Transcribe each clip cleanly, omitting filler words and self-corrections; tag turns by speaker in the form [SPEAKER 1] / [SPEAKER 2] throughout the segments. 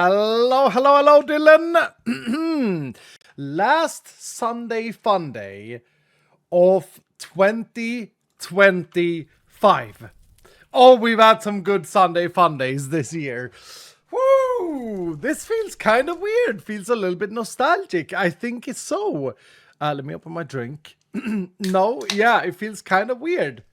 [SPEAKER 1] Hello, Dylan. Last Sunday fun day of 2025. Oh, we've had some good Sunday fun days this year. Woo! This feels kind of weird. Feels a little bit nostalgic. I think it's so. Let me open my drink. No, yeah, it feels kind of weird.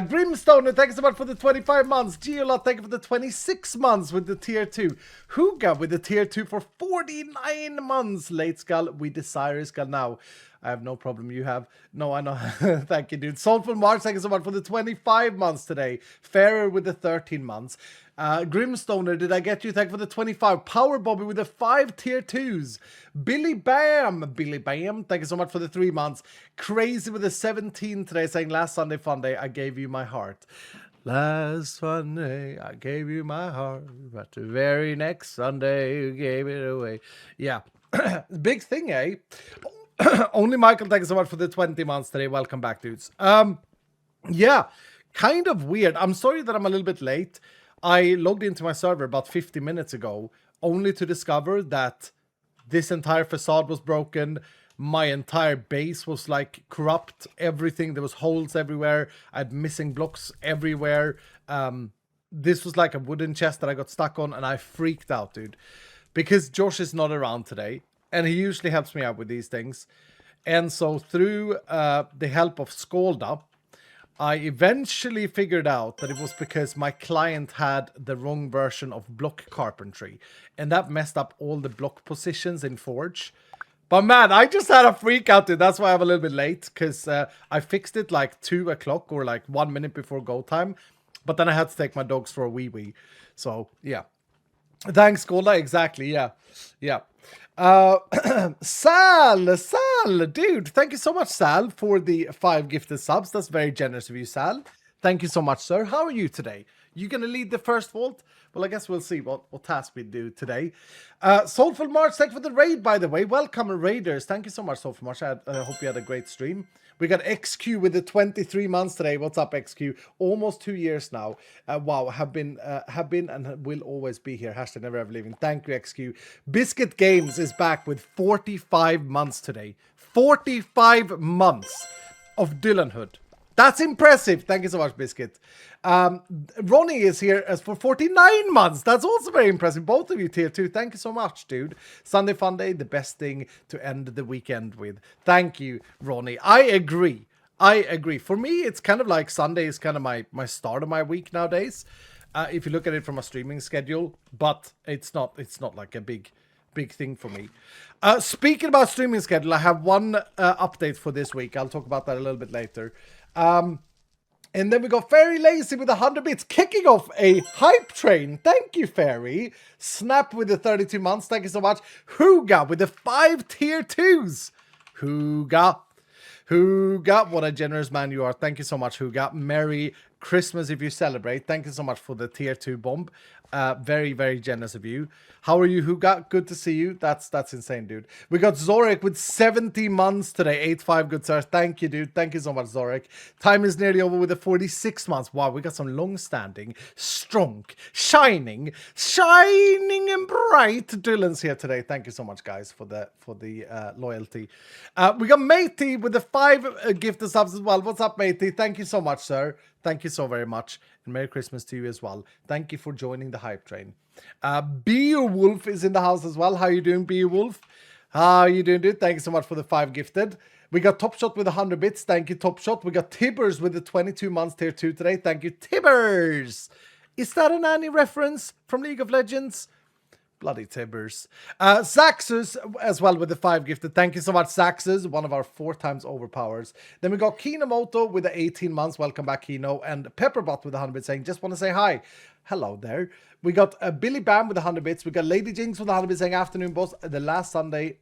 [SPEAKER 1] Grimstone, thanks so much for the 25 months. Geolot, thank you for the 26 months with the tier 2. Huga with the tier 2 for 49 months. Late Skull, we desire Skull now. I have no problem. You have. No, I know. Thank you, dude. Soulful March, thank you so much for the 25 months today. Fairer with the 13 months. Grimstoner, did I get you? Thank you for the 25. Power Bobby with the 5 tier 2s. Billy Bam, thank you so much for the 3 months. Crazy with the 17 today, saying last Sunday fun day, I gave you my heart. Last Sunday, I gave you my heart, but the very next Sunday, you gave it away. Yeah, big thing, eh? Only Michael, thank you so much for the 20 months today. Welcome back, dudes. Yeah, kind of weird. I'm sorry that I'm a little bit late. I logged into my server about 50 minutes ago, only to discover that this entire facade was broken. My entire base was like corrupt. Everything, there was holes everywhere. I had missing blocks everywhere. This was like a wooden chest that I got stuck on, and I freaked out, dude. Because Josh is not around today, and he usually helps me out with these things. And so through the help of Skalda, I eventually figured out that it was because my client had the wrong version of block carpentry. And that messed up all the block positions in Forge. But man, I just had a freak out, dude. That's why I'm a little bit late. Because I fixed it like 2 o'clock or like 1 minute before go time. But then I had to take my dogs for a wee-wee. So, yeah. Thanks, Skalda. Exactly, yeah. Yeah. Sal, dude, thank you so much, Sal, for the 5 gifted subs. That's very generous of you, Sal. Thank you so much, sir. How are you today? You gonna lead the first vault? Well, I guess we'll see what task we do today. Soulful March, thank you for the raid, by the way. Welcome, raiders. Thank you so much, Soulful March. I hope you had a great stream. We got XQ with the 23 months today. What's up, XQ? Almost 2 years now. Wow, have been and will always be here. Hashtag never ever leaving. Thank you, XQ. Biscuit Games is back with 45 months today. 45 months of Dylanhood. That's impressive. Thank you so much, Biscuit. Ronnie is here as for 49 months. That's also very impressive. Both of you tier 2. Thank you so much, dude. Sunday Fun Day, the best thing to end the weekend with. Thank you, Ronnie. I agree. For me, it's kind of like Sunday is kind of my start of my week nowadays. If you look at it from a streaming schedule, but it's not like a big thing for me. Speaking about streaming schedule, I have one update for this week. I'll talk about that a little bit later. And then we got Fairy Lazy with 100 bits, kicking off a hype train. Thank you, Fairy. Snap with the 32 months. Thank you so much. Huga with the 5 tier 2s. Huga, what a generous man you are. Thank you so much, Huga. Merry Christmas if you celebrate. Thank you so much for the tier 2 bomb. Very, very generous of you. How are you, Huga? Good to see you. That's insane, dude. We got Zorek with 70 months today. 8-5, good sir. Thank you, dude. Thank you so much, Zorek. Time is nearly over with the 46 months. Wow, we got some long-standing, strong, shining and bright Dylans here today. Thank you so much, guys, for the loyalty. We got Matey with the 5 gifted subs as well. What's up, Matey? Thank you so much, sir. Thank you so very much. And Merry Christmas to you as well. Thank you for joining the hype train. Beowulf is in the house as well. How you doing, Beowulf? How you doing, dude? Thank you so much for the 5 gifted. We got Top Shot with 100 bits. Thank you, Top Shot. We got Tibbers with the 22 months tier 2 today. Thank you, Tibbers. Is that an Annie reference from League of Legends? Bloody Tibbers. Zaxus as well with the 5 gifted. Thank you so much, Zaxus. One of our 4 times overpowers. Then we got Kinomoto with the 18 months. Welcome back, Kino. And Pepperbot with 100 bits saying, just want to say hi. Hello there. We got Billy Bam with 100 bits. We got Lady Jinx with 100 bits saying, afternoon, boss. The last Sunday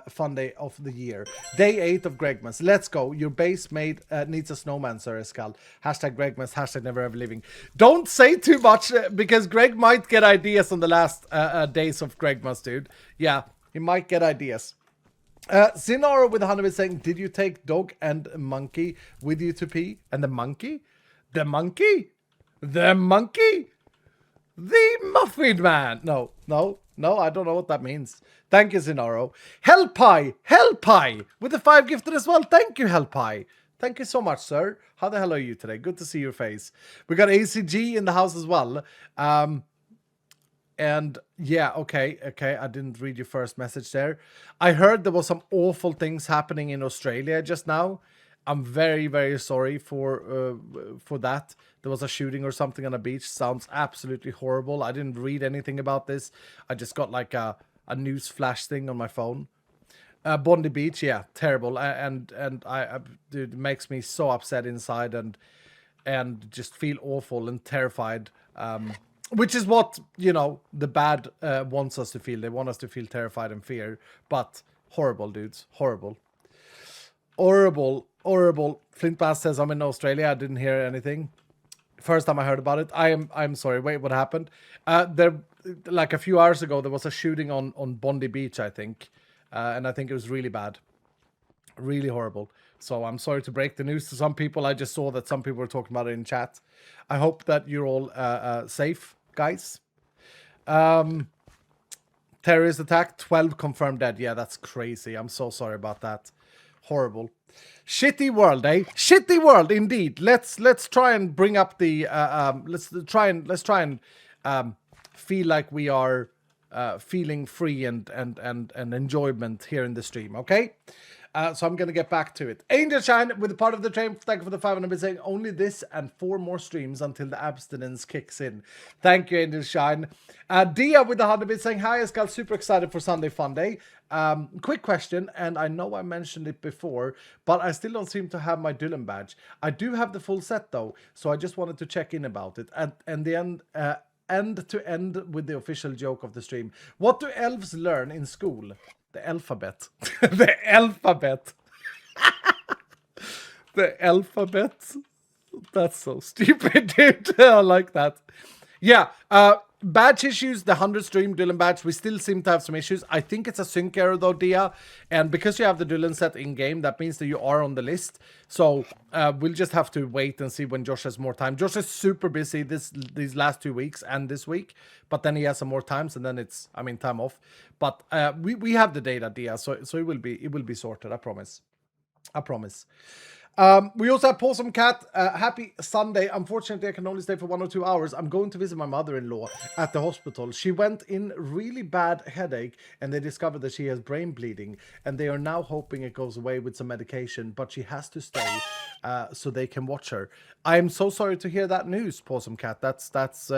[SPEAKER 1] fun day of the year. Day 8 of Gregmas. Let's go. Your base made needs a snowman, Sir Escal. Hashtag Gregmas. Hashtag never ever leaving. Don't say too much because Greg might get ideas on the last days of Gregmas, dude. Yeah, he might get ideas. Zinara with 100 bits saying, did you take dog and monkey with you to pee? And the monkey? The monkey? The monkey? The Muffin Man. No, I don't know what that means. Thank you, Zinaro. Hellpie, with the 5 gifted as well. Thank you, Hellpie. Thank you so much, sir. How the hell are you today? Good to see your face. We got ACG in the house as well. And yeah, okay. I didn't read your first message there. I heard there was some awful things happening in Australia just now. I'm very, very sorry for that. There was a shooting or something on a beach. Sounds absolutely horrible. I didn't read anything about this. I just got like a news flash thing on my phone. Bondi Beach, yeah, terrible. Dude, it makes me so upset inside and just feel awful and terrified. Which is what, the bad wants us to feel. They want us to feel terrified and fear. But horrible, dudes. Horrible. Horrible. Flintbass says, I'm in Australia. I didn't hear anything. First time I heard about it. I'm sorry. Wait, what happened? There, like a few hours ago, there was a shooting on Bondi Beach, I think. And I think it was really bad. Really horrible. So I'm sorry to break the news to some people. I just saw that some people were talking about it in chat. I hope that you're all safe, guys. Terrorist attack, 12 confirmed dead. Yeah, that's crazy. I'm so sorry about that. Horrible. Shitty world, eh? Shitty world, indeed. Let's try and bring up the let's try and feel like we are feeling free and enjoyment here in the stream, okay? So I'm going to get back to it. Angel Shine with the part of the train. Thank you for the 500 been saying only this and 4 more streams until the abstinence kicks in. Thank you, Angel Shine. Dia with the 100 been saying hi, Escal. Super excited for Sunday Fun Day. Quick question, and I know I mentioned it before, but I still don't seem to have my Dylan badge. I do have the full set though, so I just wanted to check in about it. And the end to end with the official joke of the stream. What do elves learn in school? The alphabet. The alphabet. The alphabet. That's so stupid, dude. I like that. Yeah, badge issues, the 100 stream Dylan badge, we still seem to have some issues. I think it's a sync error though, Dia. And because you have the Dylan set in game, that means that you are on the list. So we'll just have to wait and see when Josh has more time. Josh is super busy these last 2 weeks and this week, but then he has some more times and then it's, time off. But we have the data, Dia, so it will be sorted. I promise. We also have Possum Cat. Happy Sunday. Unfortunately, I can only stay for 1 or 2 hours. I'm going to visit my mother-in-law at the hospital. She went in really bad headache, and they discovered that she has brain bleeding. And they are now hoping it goes away with some medication, but she has to stay so they can watch her. I am so sorry to hear that news, Possum Cat. That's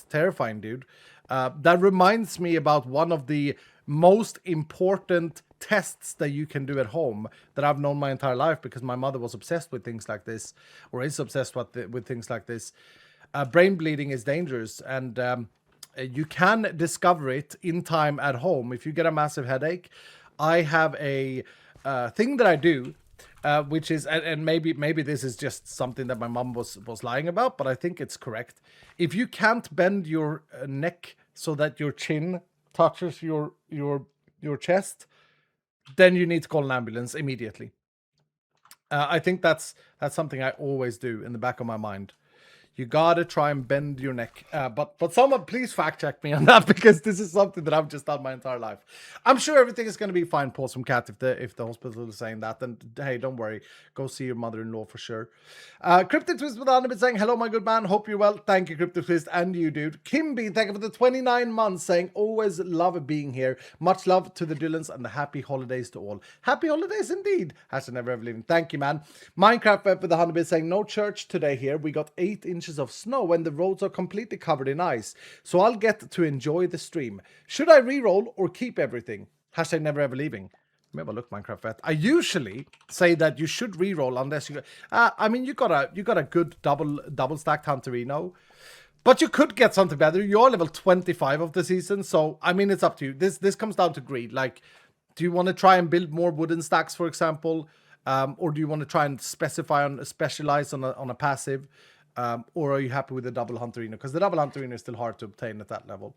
[SPEAKER 1] terrifying, dude. That reminds me about one of the most important tests that you can do at home that I've known my entire life, because my mother was obsessed with things like this, or is obsessed with things like this. Brain bleeding is dangerous, and you can discover it in time at home if you get a massive headache. I have a thing that I do, which is, and maybe this is just something that my mom was lying about, but I think it's correct. If you can't bend your neck so that your chin touches your chest, then you need to call an ambulance immediately. I think that's something I always do in the back of my mind. You gotta try and bend your neck. But someone please fact check me on that, because this is something that I've just done my entire life. I'm sure everything is going to be fine, Possum Cat, if the hospital is saying that. Then hey, don't worry. Go see your mother-in-law for sure. Cryptic Twist with Anna saying, hello, my good man. Hope you're well. Thank you, Cryptic Twist, and you, dude. Kimby, thank you for the 29 months, saying, always love being here. Much love to the Dylans and the happy holidays to all. Happy holidays indeed. Hashtag never ever leaving. Thank you, man. Minecraft Web with the 100 bits saying, no church today here. We got 8 inches of snow and the roads are completely covered in ice, so I'll get to enjoy the stream. Should I re-roll or keep everything? Hashtag never ever leaving. Let me have a look, Minecraft Vet. I usually say that you should re-roll unless you you got a good double stacked Hunterino, but you could get something better. You're level 25 of the season, so it's up to you. This comes down to greed. Like, do you want to try and build more wooden stacks, for example, or do you want to try and specialize on a passive? Or are you happy with the double Hunterino? Because the double Hunterino is still hard to obtain at that level.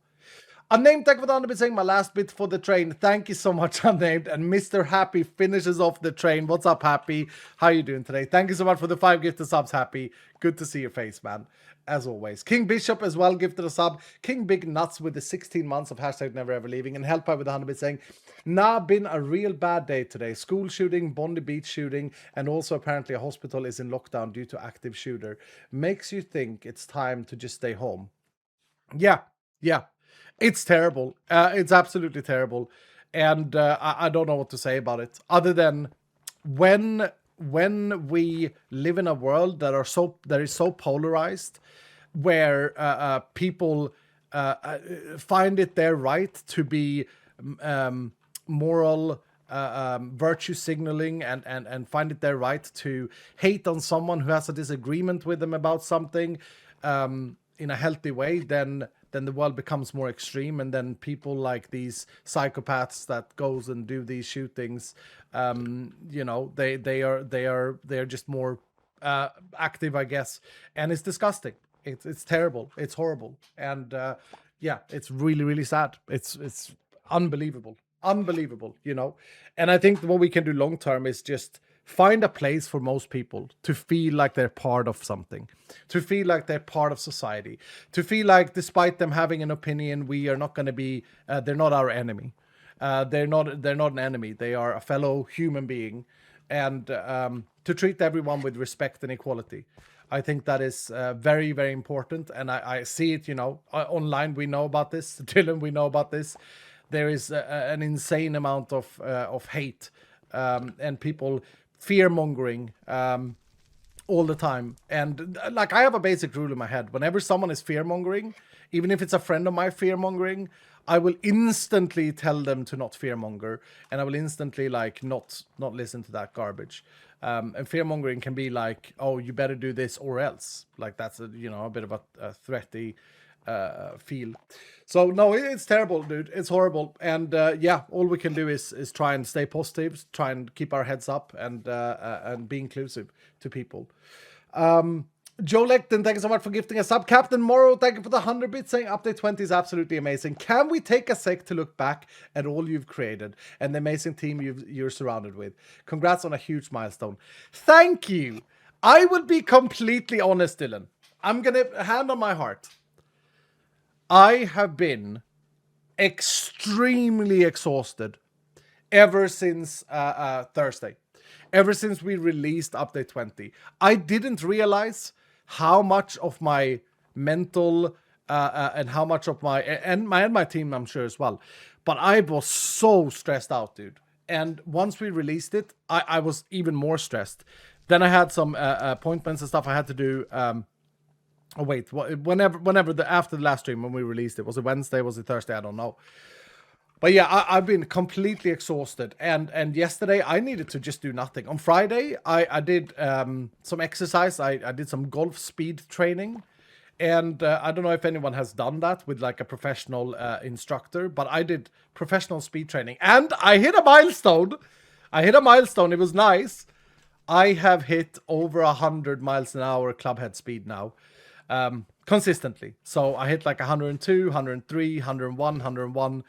[SPEAKER 1] Unnamed, thank you for the 100 saying my last bit for the train. Thank you so much, Unnamed. And Mr. Happy finishes off the train. What's up, Happy? How you doing today? Thank you so much for the 5 gifted subs, Happy. Good to see your face, man. As always. King Bishop as well gifted a sub. King Big Nuts with the 16 months of hashtag never ever leaving. And Help with the 100 saying, nah, been a real bad day today. School shooting, Bondi Beach shooting, and also apparently a hospital is in lockdown due to active shooter. Makes you think it's time to just stay home. Yeah, yeah. It's terrible. It's absolutely terrible. And I don't know what to say about it. Other than when we live in a world that is so polarized, where people find it their right to be moral virtue signaling and find it their right to hate on someone who has a disagreement with them about something in a healthy way, then the world becomes more extreme, and then people like these psychopaths that goes and do these shootings, you know, they are just more active, I guess, and it's disgusting. It's terrible. It's horrible, and yeah, it's really, really sad. It's unbelievable, you know. And I think what we can do long term is just find a place for most people to feel like they're part of something, to feel like they're part of society, to feel like despite them having an opinion, we are not going to be, they're not our enemy. They're not an enemy. They are a fellow human being, and to treat everyone with respect and equality. I think that is very, very important. And I see it, you know, online. We know about this. Dylan, we know about this. There is an insane amount of hate and people fear-mongering all the time. And like, I have a basic rule in my head. Whenever someone is fear-mongering, even if it's a friend of mine fear-mongering, I will instantly tell them to not fear-monger, and I will instantly like not listen to that garbage. And fear-mongering can be like, oh, you better do this or else. Like, that's a, you know, a bit of a threaty feel. So no, it's terrible, dude. It's horrible. And yeah, all we can do is try and stay positive, try and keep our heads up, and be inclusive to people. Joe Lecton, thank you so much for gifting a sub. Captain Morrow, thank you for the 100 bits, saying update 20 is absolutely amazing. Can we take a sec to look back at all you've created and the amazing team you're surrounded with? Congrats on a huge milestone. Thank you. I would be completely honest, Dylan. I'm gonna hand on my heart. I have been extremely exhausted ever since Thursday. Ever since we released update 20. I didn't realize how much of my mental and how much of my team, I'm sure, as well. But I was so stressed out, dude. And once we released it, I was even more stressed. Then I had some appointments and stuff I had to do. Oh wait, whenever after the last stream when we released it, was it Wednesday? Was it Thursday? I don't know. But yeah, I've been completely exhausted, and yesterday I needed to just do nothing. On Friday, I did some exercise. I did some golf speed training, and I don't know if anyone has done that with like a professional instructor, but I did professional speed training, and I hit a milestone. It was nice. I have hit over 100 miles an hour clubhead speed now. Consistently. So I hit like 102, 103, 101, 101.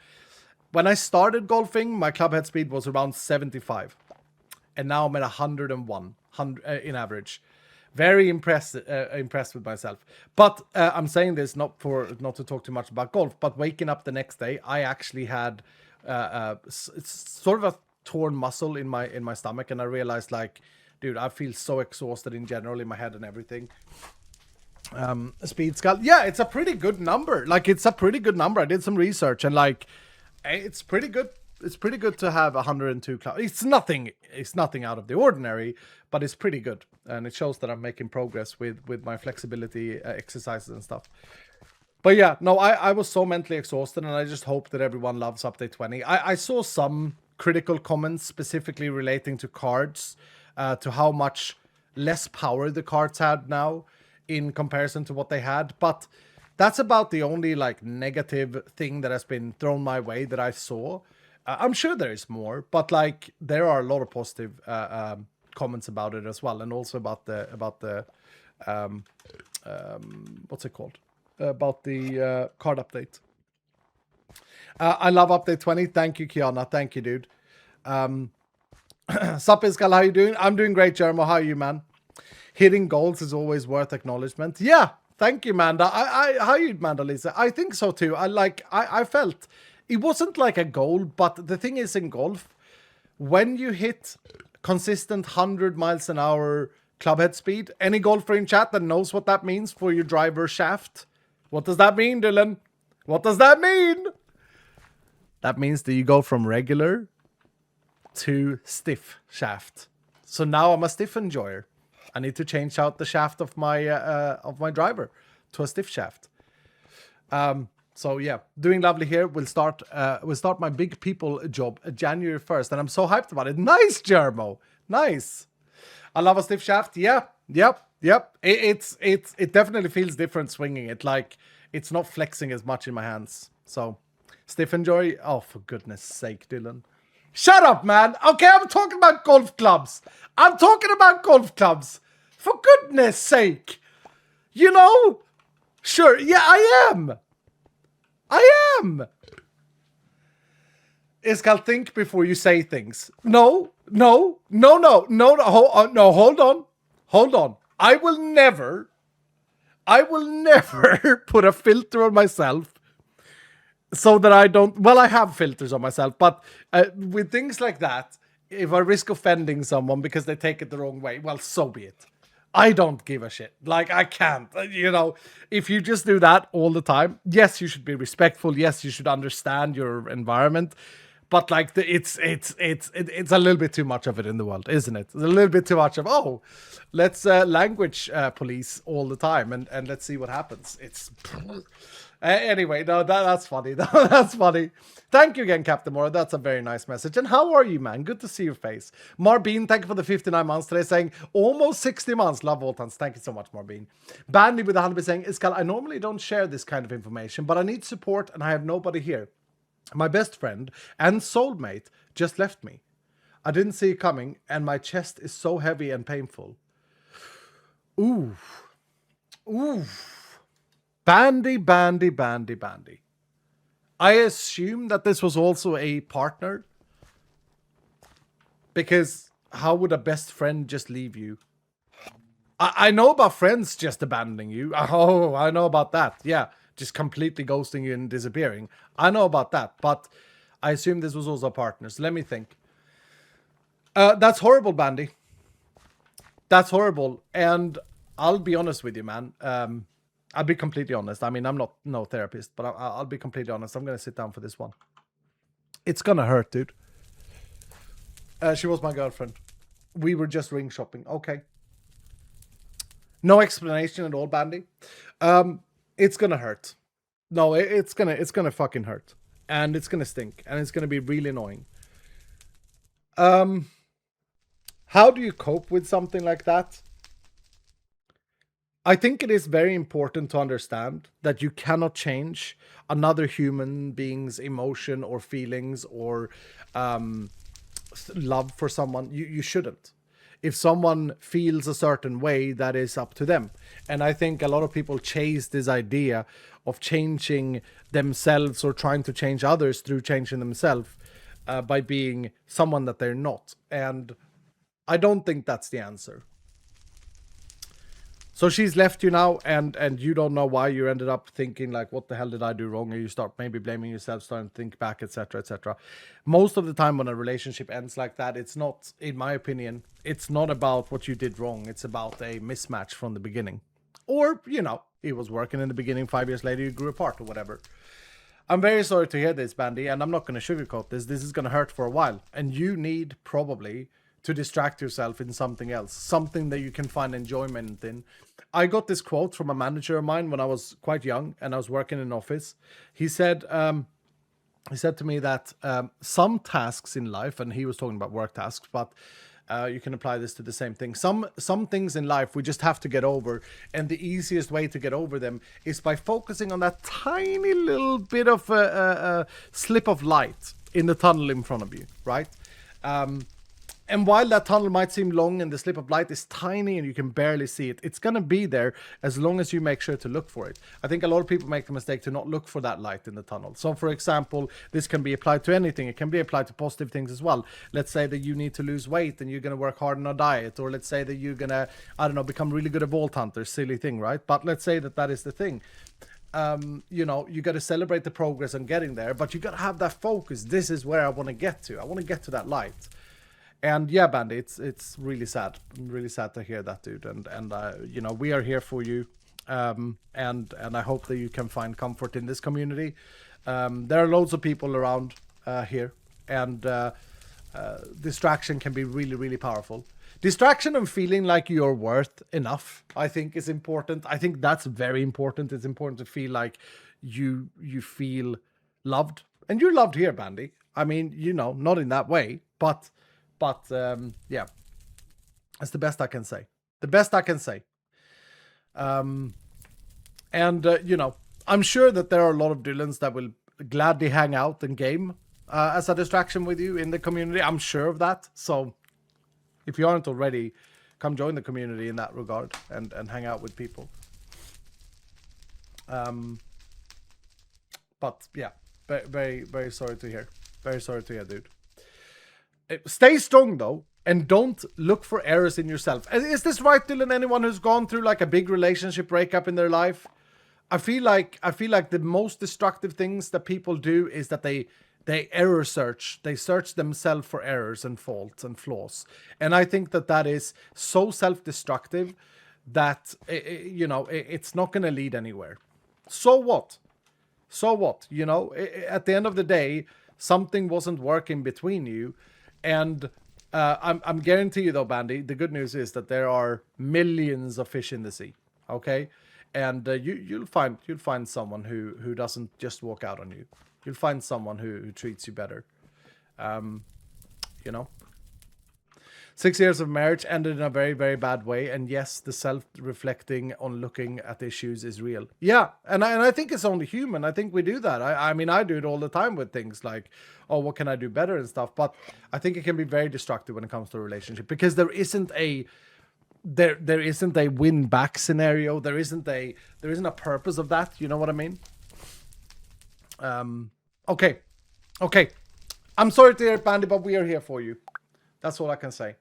[SPEAKER 1] When I started golfing, my clubhead speed was around 75. And now I'm at 101 in average. Very impressed with myself. But I'm saying this not to talk too much about golf, but waking up the next day, I actually had sort of a torn muscle in my stomach, and I realized, like, dude, I feel so exhausted in general in my head and everything. Speed skull, yeah, it's a pretty good number. Like, it's a pretty good number. I did some research, and like, it's pretty good. It's pretty good to have 102 club. It's nothing out of the ordinary, but it's pretty good, and it shows that I'm making progress with my flexibility exercises and stuff. But yeah, no, I was so mentally exhausted, and I just hope that everyone loves update 20. I saw some critical comments specifically relating to cards, to how much less power the cards had now in comparison to what they had, but that's about the only like negative thing that has been thrown my way that I saw. I'm sure there is more, but like, there are a lot of positive comments about it as well, and also about the what's it called, about the card update. I love update 20. Thank you, Kiana. Thank you, dude. Sup, Iskal, how you doing? I'm doing great, Jermo. How are you, man? Hitting goals is always worth acknowledgement. Yeah, thank you, Manda. How are you, Manda Lisa? I think so too. I felt it wasn't like a goal, but the thing is in golf, when you hit consistent 100 miles an hour clubhead speed, any golfer in chat that knows what that means for your driver shaft? What does that mean, Dylan? What does that mean? That means that you go from regular to stiff shaft. So now I'm a stiff enjoyer. I need to change out the shaft of my driver to a stiff shaft. So yeah, doing lovely here. We'll start my big people job January 1st, and I'm so hyped about it. Nice, Jermo. Nice. I love a stiff shaft. Yeah. Yep. It definitely feels different swinging it. Like it's not flexing as much in my hands. So stiff enjoy. Oh, for goodness sake, Dylan. Shut up, man. Okay, I'm talking about golf clubs. For goodness sake. You know? Sure. Yeah, I am. Iskal, think before you say things. No. Hold on. I will never put a filter on myself so that I don't... Well, I have filters on myself, but with things like that, if I risk offending someone because they take it the wrong way, well, so be it. I don't give a shit. Like, I can't. You know, if you just do that all the time, yes, you should be respectful. Yes, you should understand your environment. But like, it's a little bit too much of it in the world, isn't it? It's a little bit too much of, oh, let's language police all the time and let's see what happens. It's... Anyway, no, that's funny. That's funny. Thank you again, Captain Mora. That's a very nice message. And how are you, man? Good to see your face. Marbine, thank you for the 59 months today, saying almost 60 months. Love Voltans. Thank you so much, Marbine. Bandy with 100% saying, Iskal, I normally don't share this kind of information, but I need support and I have nobody here. My best friend and soulmate just left me. I didn't see it coming, and my chest is so heavy and painful. Ooh. Bandy. I assume that this was also a partner. Because how would a best friend just leave you? I know about friends just abandoning you. Oh, I know about that. Yeah, just completely ghosting you and disappearing. I know about that. But I assume this was also partners. Let me think. That's horrible, Bandy. That's horrible. And I'll be honest with you, man. I'll be completely honest. I mean, I'm not no therapist, but I'll be completely honest. I'm going to sit down for this one. It's going to hurt, dude. She was my girlfriend. We were just ring shopping. Okay. No explanation at all, Bandy. It's going to hurt. No, it's going to fucking hurt. And it's going to stink. And it's going to be really annoying. How do you cope with something like that? I think it is very important to understand that you cannot change another human being's emotion or feelings or love for someone. You shouldn't. If someone feels a certain way, that is up to them. And I think a lot of people chase this idea of changing themselves or trying to change others through changing themselves by being someone that they're not. And I don't think that's the answer. So she's left you now, and you don't know why. You ended up thinking like, what the hell did I do wrong? Or you start maybe blaming yourself, starting to think back, etc., etc. Most of the time when a relationship ends like that, it's not, in my opinion, it's not about what you did wrong. It's about a mismatch from the beginning. Or, you know, it was working in the beginning, 5 years later you grew apart or whatever. I'm very sorry to hear this, Bandy, and I'm not going to sugarcoat this. This is going to hurt for a while. And you need probably to distract yourself in something else, something that you can find enjoyment in. I got this quote from a manager of mine when I was quite young and I was working in an office. He said to me that some tasks in life, and he was talking about work tasks, but you can apply this to the same thing. Some things in life we just have to get over, and the easiest way to get over them is by focusing on that tiny little bit of a slip of light in the tunnel in front of you, right? And while that tunnel might seem long and the slip of light is tiny and you can barely see it, it's going to be there as long as you make sure to look for it. I think a lot of people make the mistake to not look for that light in the tunnel. So, for example, this can be applied to anything. It can be applied to positive things as well. Let's say that you need to lose weight and you're going to work hard on a diet. Or let's say that you're going to, I don't know, become really good at Vault Hunter. Silly thing, right? But let's say that that is the thing. You know, you got to celebrate the progress on getting there, but you got to have that focus. This is where I want to get to. I want to get to that light. And yeah, Bandy, it's really sad. I'm really sad to hear that, dude. And you know, we are here for you. And I hope that you can find comfort in this community. There are loads of people around here, and distraction can be really, really powerful. Distraction and feeling like you're worth enough, I think, is important. I think that's very important. It's important to feel like you feel loved, and you're loved here, Bandy. I mean, you know, not in that way, but yeah, that's the best I can say. The best I can say. And you know, I'm sure that there are a lot of Dylans that will gladly hang out and game as a distraction with you in the community. I'm sure of that. So if you aren't already, come join the community in that regard and hang out with people. But yeah, very, very sorry to hear. Very sorry to hear, dude. Stay strong though, and don't look for errors in yourself. Is this right, Dylan? Anyone who's gone through like a big relationship breakup in their life, I feel like the most destructive things that people do is that they error search. They search themselves for errors and faults and flaws. And I think that is so self-destructive that you know, it's not going to lead anywhere. So what? So what? You know, at the end of the day, something wasn't working between you. And I'm guarantee you though, Bandy, the good news is that there are millions of fish in the sea. Okay, and you'll find someone who doesn't just walk out on you. You'll find someone who treats you better. You know, 6 years of marriage ended in a very, very bad way. And yes, the self-reflecting on looking at issues is real. Yeah, and I think it's only human. I think we do that. I mean, I do it all the time with things like, oh, what can I do better and stuff. But I think it can be very destructive when it comes to a relationship, because there isn't a win-back scenario. There isn't a purpose of that. You know what I mean? Okay. I'm sorry to hear it, Bandy, but we are here for you. That's all I can say.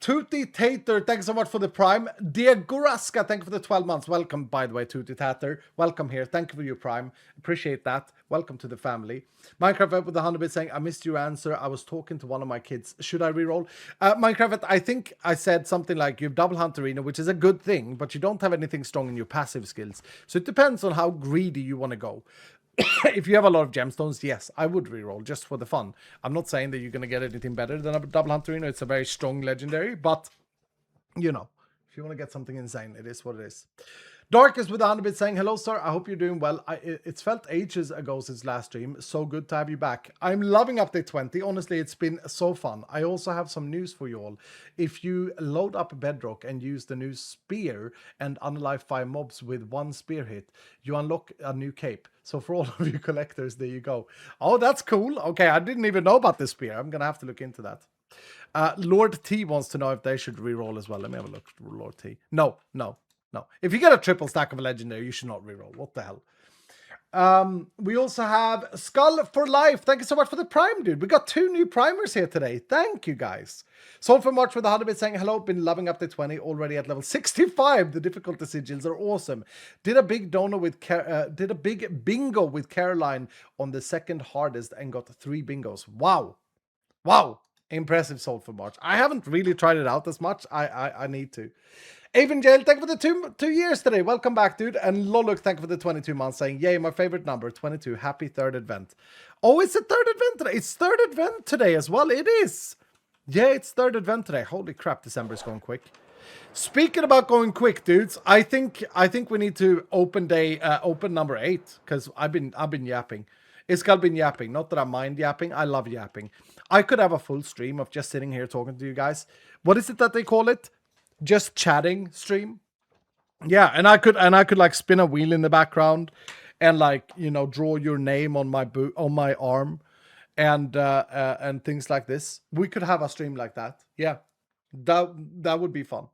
[SPEAKER 1] Tutti Tater, thanks so much for the Prime. Diaguraska, thank you for the 12 months. Welcome, by the way, Tutti Tater. Welcome here. Thank you for your Prime. Appreciate that. Welcome to the family. Minecraft with the 100 bit saying, I missed your answer. I was talking to one of my kids. Should I reroll? Minecraft, I think I said something like you have double Hunterino, which is a good thing, but you don't have anything strong in your passive skills. So it depends on how greedy you want to go. If you have a lot of gemstones, yes, I would reroll just for the fun. I'm not saying that you're going to get anything better than a double Hunterino. It's a very strong legendary, but you know, if you want to get something insane, it is what it is. Darkest with 100 bit saying, hello, sir. I hope you're doing well. It's felt ages ago since last stream. So good to have you back. I'm loving update 20. Honestly, it's been so fun. I also have some news for you all. If you load up Bedrock and use the new spear and unalive 5 mobs with 1 spear hit, you unlock a new cape. So for all of you collectors, there you go. Oh, that's cool. Okay, I didn't even know about this spear. I'm going to have to look into that. Lord T wants to know if they should reroll as well. Let me have a look. Lord T. No. If you get a triple stack of a legendary, you should not reroll. What the hell? We also have Skull for Life. Thank you so much for the Prime, dude. We got 2 new primers here today. Thank you, guys. Soul for March with 100 bit saying, hello, been loving up to 20, already at level 65. The difficulty sigils are awesome. Did a big bingo with Caroline on the second hardest and got 3 bingos. Wow. Impressive, Soul for March. I haven't really tried it out as much. I need to. Avon Jail, thank you for the 2 years today. Welcome back, dude. And Loluk, thank you for the 22 months saying, yay, my favorite number, 22. Happy 3rd advent. Oh, it's the 3rd advent today. It's 3rd advent today as well. It is. Yeah, it's 3rd advent today. Holy crap, December is going quick. Speaking about going quick, dudes, I think we need to open number 8, because I've been yapping. Iskal been yapping. Not that I mind yapping. I love yapping. I could have a full stream of just sitting here talking to you guys. What is it that they call it? Just chatting stream. Yeah, and I could like spin a wheel in the background and like, you know, draw your name on my arm and things like this. We could have a stream like that. Yeah, that would be fun.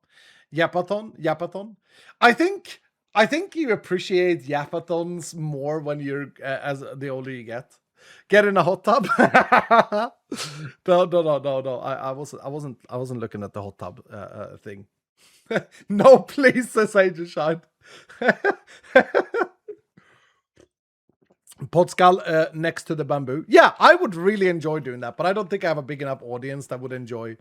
[SPEAKER 1] Yapathon. I think you appreciate yapathons more when you're as the older you get. Get in a hot tub. No. I wasn't looking at the hot tub thing. No, please, says Angel Shine. Podskull next to the bamboo. Yeah, I would really enjoy doing that, but I don't think I have a big enough audience that would enjoy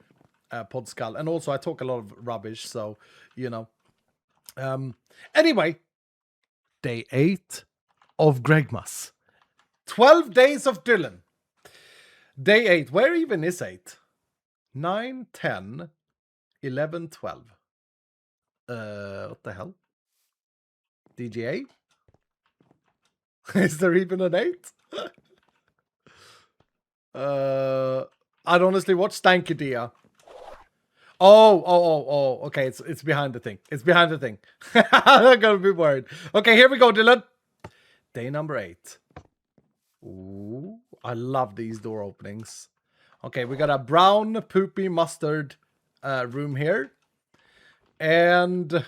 [SPEAKER 1] Podskull. And also, I talk a lot of rubbish, so, you know. Anyway, day 8 of Gregmas. 12 days of Dylan. Day 8. Where even is 8? 9, 10, 11, 12. What the hell? DGA? Is there even an 8? I'd honestly watch Stanky Dia. Oh, okay, it's behind the thing. It's behind the thing. I'm gonna be worried. Okay, here we go, Dylan. Day number 8. Ooh, I love these door openings. Okay, we got a brown, poopy, mustard room here. And a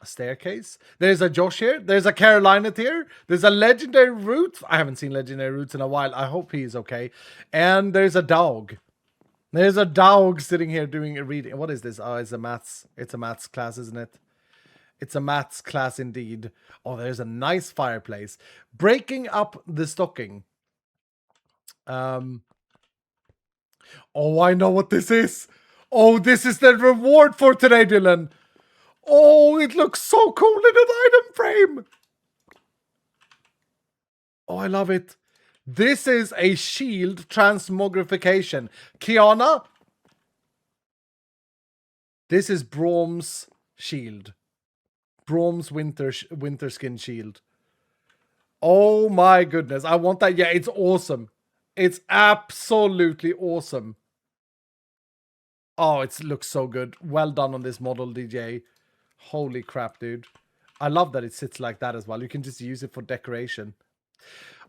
[SPEAKER 1] staircase. There's a Josh here. There's a Carolina here. There's a legendary root. I haven't seen legendary roots in a while. I hope he's okay. And there's a dog. There's a dog sitting here doing a reading. What is this? Oh, it's a maths class, isn't it? It's a maths class indeed. Oh, there's a nice fireplace. Breaking up the stocking. Oh, I know what this is. Oh, this is the reward for today, Dylan. Oh, it looks so cool in an item frame. Oh, I love it. This is a shield transmogrification. Kiana, this is Brom's shield. Brom's winter skin shield. Oh my goodness. I want that. Yeah, it's awesome. It's absolutely awesome. Oh, it looks so good. Well done on this model, DJ. Holy crap, dude. I love that it sits like that as well. You can just use it for decoration.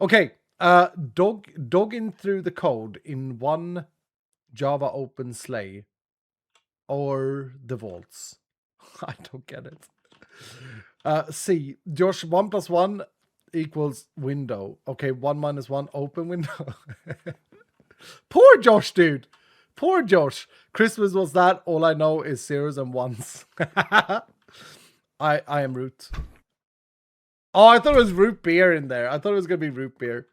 [SPEAKER 1] Okay. Dog in through the code in one Java open sleigh. Or the vaults. I don't get it. C. Josh, 1 + 1 equals window. Okay, 1 - 1 open window. Poor Josh, dude. Poor Josh. Christmas was that. All I know is 0s and 1s. I am root. Oh, I thought it was root beer in there. I thought it was going to be root beer.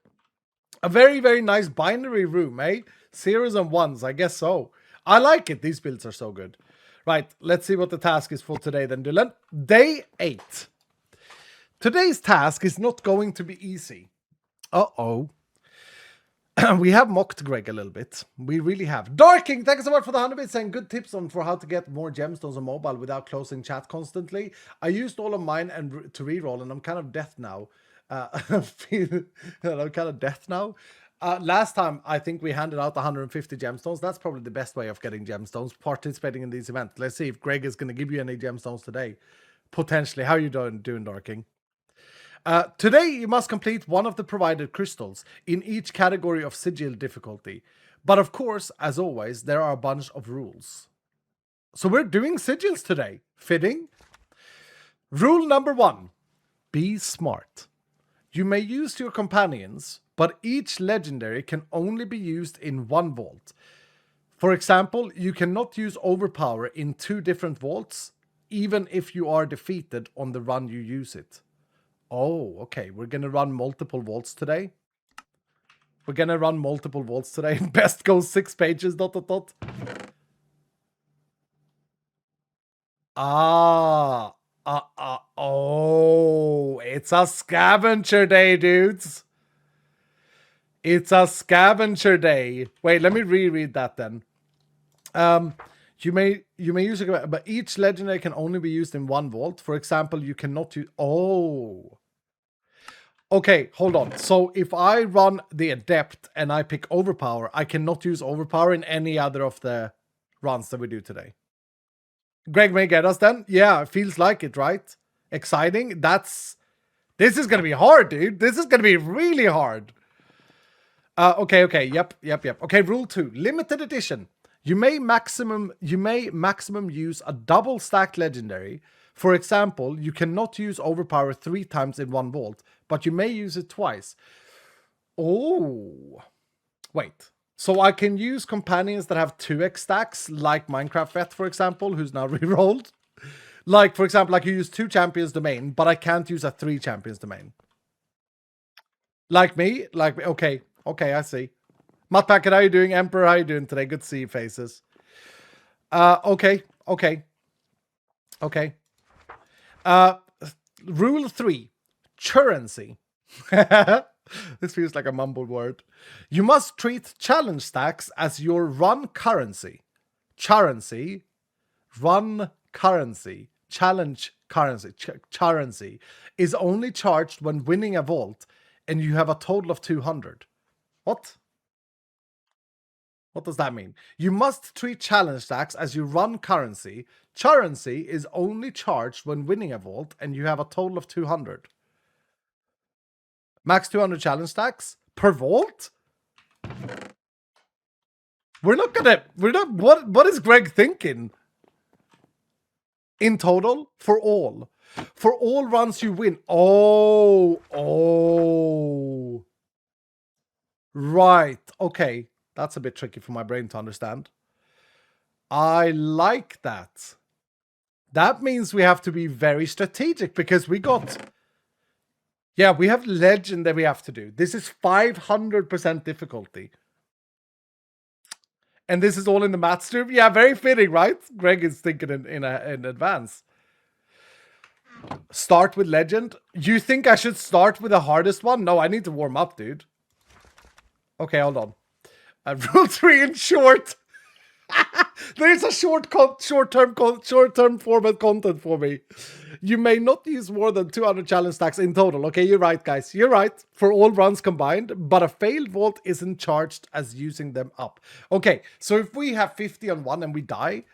[SPEAKER 1] A very, very nice binary room, eh? 0s and 1s. I guess so. I like it. These builds are so good. Right, let's see what the task is for today then, Dylan. Day 8. Today's task is not going to be easy. Uh-oh. We have mocked Greg a little bit. We really have. Darking, thank you so much for the 100 bits and good tips for how to get more gemstones on mobile without closing chat constantly. I used all of mine to reroll, and I'm kind of death now. I'm kind of death now. Last time, I think we handed out 150 gemstones. That's probably the best way of getting gemstones, participating in these events. Let's see if Greg is going to give you any gemstones today. Potentially. How are you doing, Darking? Today, you must complete one of the provided crystals in each category of sigil difficulty. But of course, as always, there are a bunch of rules. So we're doing sigils today. Fitting. Rule number 1. Be smart. You may use your companions, but each legendary can only be used in one vault. For example, you cannot use overpower in 2 different vaults, even if you are defeated on the run you use it. Oh, okay. We're going to run multiple vaults today. Best goes 6 pages, ... Oh, it's a scavenger day, dudes. It's a scavenger day. Wait, let me reread that then. You may use it, but each legendary can only be used in one vault. For example, you cannot use... Oh. Okay, hold on. So if I run the Adept and I pick Overpower, I cannot use Overpower in any other of the runs that we do today. Greg may get us then. Yeah, it feels like it, right? Exciting. This is going to be hard, dude. This is going to be really hard. Okay. Yep. Okay, rule 2. Limited edition. You may maximum use a double stacked legendary. For example, you cannot use overpower 3 times in one vault, but you may use it twice. Oh. Wait. So I can use companions that have 2x stacks, like Minecraft Vet, for example, who's now rerolled. Like, for example, I can use 2 champions domain, but I can't use a 3 champions domain. Like me? Okay, I see. Matt Packett, how you doing? Emperor, how you doing today? Good to see you faces. Okay. Rule 3. Currency. This feels like a mumbled word. You must treat challenge stacks as your run currency. Run currency. Challenge currency. Currency is only charged when winning a vault and you have a total of 200. What? What does that mean? You must treat challenge stacks as your run currency. Currency is only charged when winning a vault and you have a total of 200. Max 200 challenge stacks per vault? We're not, what is Greg thinking? In total, for all runs you win. Oh. Right. Okay. That's a bit tricky for my brain to understand. I like that. That means we have to be very strategic because we got... Yeah, we have legend that we have to do. This is 500% difficulty. And this is all in the math stream? Yeah, very fitting, right? Greg is thinking in advance. Start with legend? You think I should start with the hardest one? No, I need to warm up, dude. Okay, hold on. Rule 3 in short. There's a short-term format content for me. You may not use more than 200 challenge stacks in total. Okay, you're right, guys. You're right. For all runs combined, but a failed vault isn't charged as using them up. Okay, so if we have 50 on one and we die,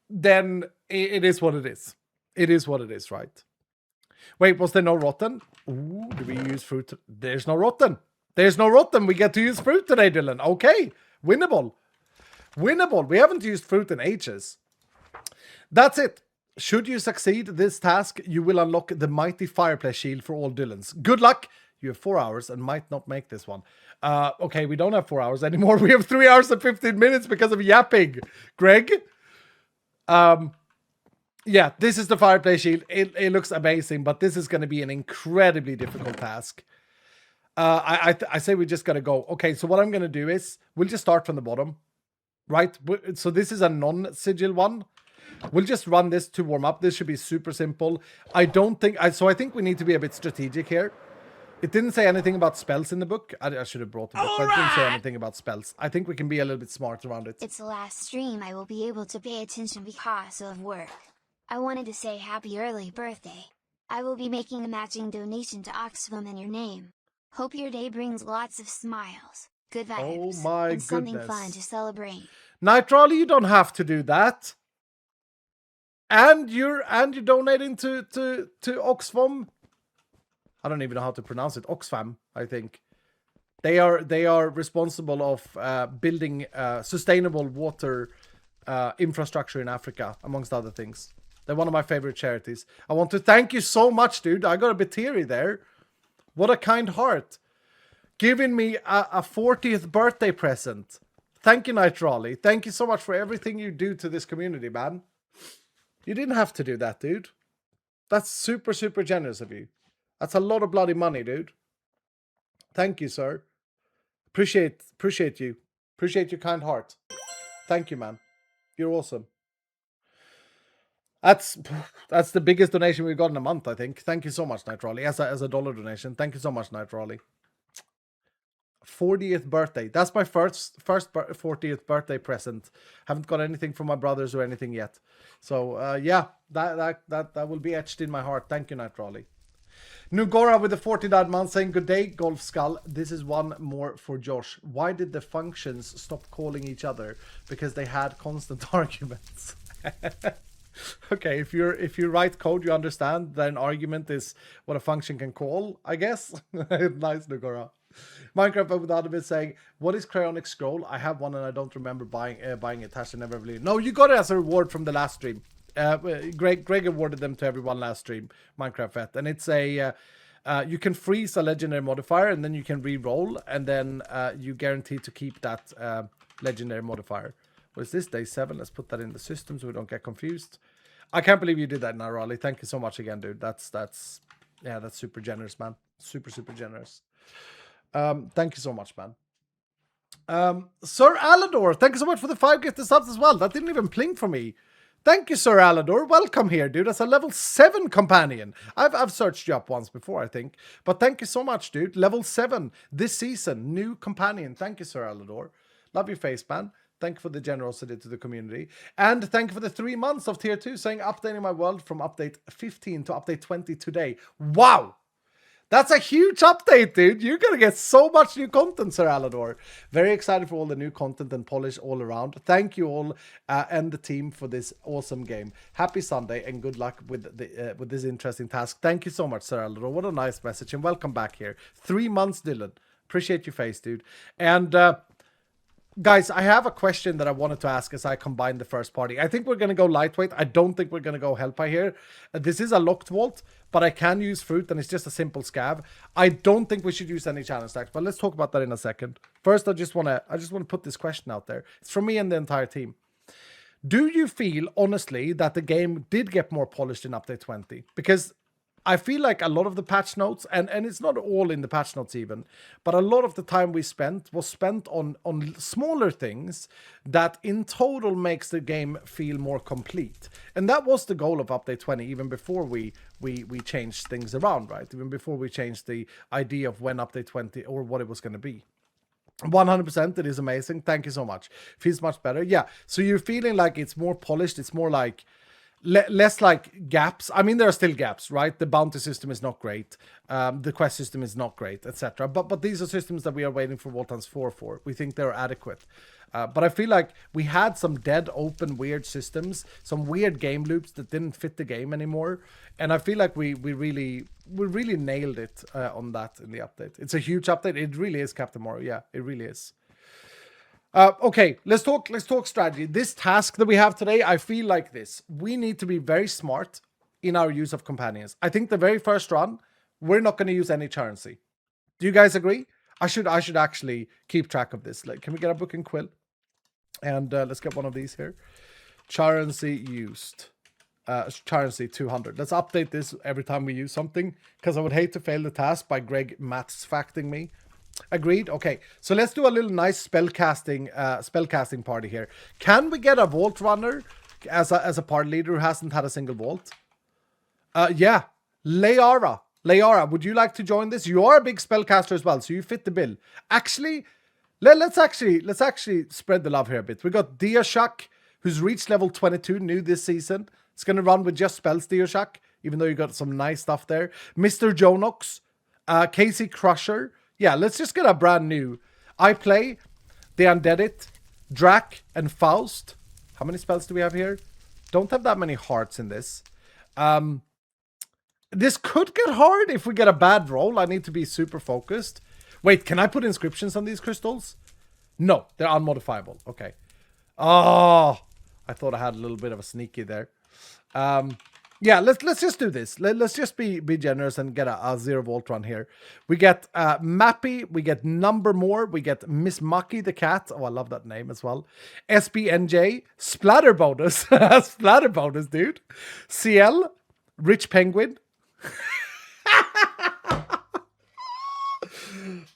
[SPEAKER 1] then it is what it is. It is what it is, right? Wait, was there no rotten? Ooh, do we use fruit? There's no rotten. There's no rotten. We get to use fruit today, Dylan. Okay, winnable. Winnable. We haven't used fruit in ages. That's it. Should you succeed this task, you will unlock the mighty fireplace shield for all Dylans. Good luck. You have 4 hours and might not make this one. Okay, we don't have 4 hours anymore. We have 3 hours and 15 minutes because of yapping. Greg? Yeah, this is the fireplace shield. It looks amazing, but this is going to be an incredibly difficult task. I say we just got to go. Okay, so what I'm going to do is we'll just start from the bottom. Right? So this is a non-sigil one. We'll just run this to warm up. This should be super simple. I think we need to be a bit strategic here. It didn't say anything about spells in the book. I should have brought the book, but it didn't say anything about spells. I think we can be a little bit smart around it.
[SPEAKER 2] It's the last stream I will be able to pay attention because of work. I wanted to say happy early birthday. I will be making a matching donation to Oxfam in your name. Hope your day brings lots of smiles, good vibes, and something fun to celebrate.
[SPEAKER 1] Nitrolly, you don't have to do that. And you're donating to Oxfam. I don't even know how to pronounce it. Oxfam, I think. They are responsible of building sustainable water infrastructure in Africa, amongst other things. They're one of my favorite charities. I want to thank you so much, dude. I got a bit teary there. What a kind heart. Giving me a 40th birthday present. Thank you, Nitrolly. Thank you so much for everything you do to this community, man. You didn't have to do that, dude. That's super, super generous of you. That's a lot of bloody money, dude. Thank you, sir. Appreciate you. Appreciate your kind heart. Thank you, man. You're awesome. That's the biggest donation we've got in a month, I think. Thank you so much, Nitrolly. As a dollar donation. Thank you so much, Nitrolly. 40th birthday. That's my first 40th birthday present. Haven't got anything from my brothers or anything yet. So yeah, that will be etched in my heart. Thank you, Nitrolly. Nugora with the 49 months saying good day, Golf Skull. This is one more for Josh. Why did the functions stop calling each other? Because they had constant arguments. Okay, if you write code, you understand that an argument is what a function can call, I guess. Nice, Nugora. Minecraft with Adam is saying, what is Cryonic Scroll? I have one and I don't remember buying it. Hashtag never believe. No, you got it as a reward from the last stream. Greg awarded them to everyone last stream, Minecraft Vet. And it's a, you can freeze a legendary modifier and then you can re-roll. And then you guarantee to keep that legendary modifier. What is this? Day 7. Let's put that in the system so we don't get confused. I can't believe you did that, Narali. Thank you so much again, dude. That's super generous, man. Super generous. Thank you so much, man. Sir Alador, thank you so much for the 5 gifted subs as well. That didn't even blink for me. Thank you, Sir Alador. Welcome here, dude. That's a level 7 companion. I've searched you up once before, I think. But thank you so much, dude. Level 7 this season. New companion. Thank you, Sir Alador. Love your face, man. Thank you for the generosity to the community. And thank you for the 3 months of tier 2 saying updating my world from update 15 to update 20 today. Wow! That's a huge update, dude. You're going to get so much new content, Sir Alador. Very excited for all the new content and polish all around. Thank you all and the team for this awesome game. Happy Sunday and good luck with this interesting task. Thank you so much, Sir Alador. What a nice message and welcome back here. 3 months, Dylan. Appreciate your face, dude. And guys, I have a question that I wanted to ask as I combine the first party. I think we're going to go lightweight. I don't think we're going to go Hellpie here. This is a locked vault, but I can use fruit and it's just a simple scav. I don't think we should use any challenge stacks, but let's talk about that in a second. First, I just want to put this question out there. It's from me and the entire team. Do you feel, honestly, that the game did get more polished in update 20? Because I feel like a lot of the patch notes, and it's not all in the patch notes even, but a lot of the time we spent was spent on smaller things that in total makes the game feel more complete. And that was the goal of update 20, even before we changed things around, right? Even before we changed the idea of when update 20 or what it was going to be. 100%, it is amazing. Thank you so much. Feels much better. Yeah, so you're feeling like it's more polished. It's more like less like gaps. I mean, there are still gaps, right? The bounty system is not great. The quest system is not great, etc. But these are systems that we are waiting for Voltans 4 for. We think they're adequate. But I feel like we had some dead, open, weird systems, some weird game loops that didn't fit the game anymore. And I feel like we really nailed it on that in the update. It's a huge update. It really is, Captain Morrow. Yeah, it really is. Okay, let's talk strategy. This task that we have today, I feel like this. We need to be very smart in our use of companions. I think the very first run, we're not going to use any currency. Do you guys agree? I should actually keep track of this. Like, can we get a book and quill? And let's get one of these here. Currency used. Currency 200. Let's update this every time we use something, because I would hate to fail the task by Greg Matsfacting me. Agreed. Okay, so let's do a little nice spellcasting party here. Can we get a vault runner as a party leader who hasn't had a single vault? Yeah, Layara, would you like to join this? You are a big spellcaster as well, so you fit the bill. Actually, let's actually spread the love here a bit. We got Diashak, who's reached level 22 new this season. It's gonna run with just spells, Diashak, even though you got some nice stuff there. Mr. Jonox, Casey Crusher. Yeah, let's just get a brand new. I play the Undeaded, Drac, and Faust. How many spells do we have here? Don't have that many hearts in this. This could get hard if we get a bad roll. I need to be super focused. Wait, can I put inscriptions on these crystals? No, they're unmodifiable. Okay. Oh, I thought I had a little bit of a sneaky there. Yeah, let's just do this. Let's just be generous and get a 0 vault run here. We get Mappy, we get Number More, we get Miss Mucky the cat. Oh, I love that name as well. SBNJ, Splatter bonus. Splatter bonus, dude. CL, Rich Penguin.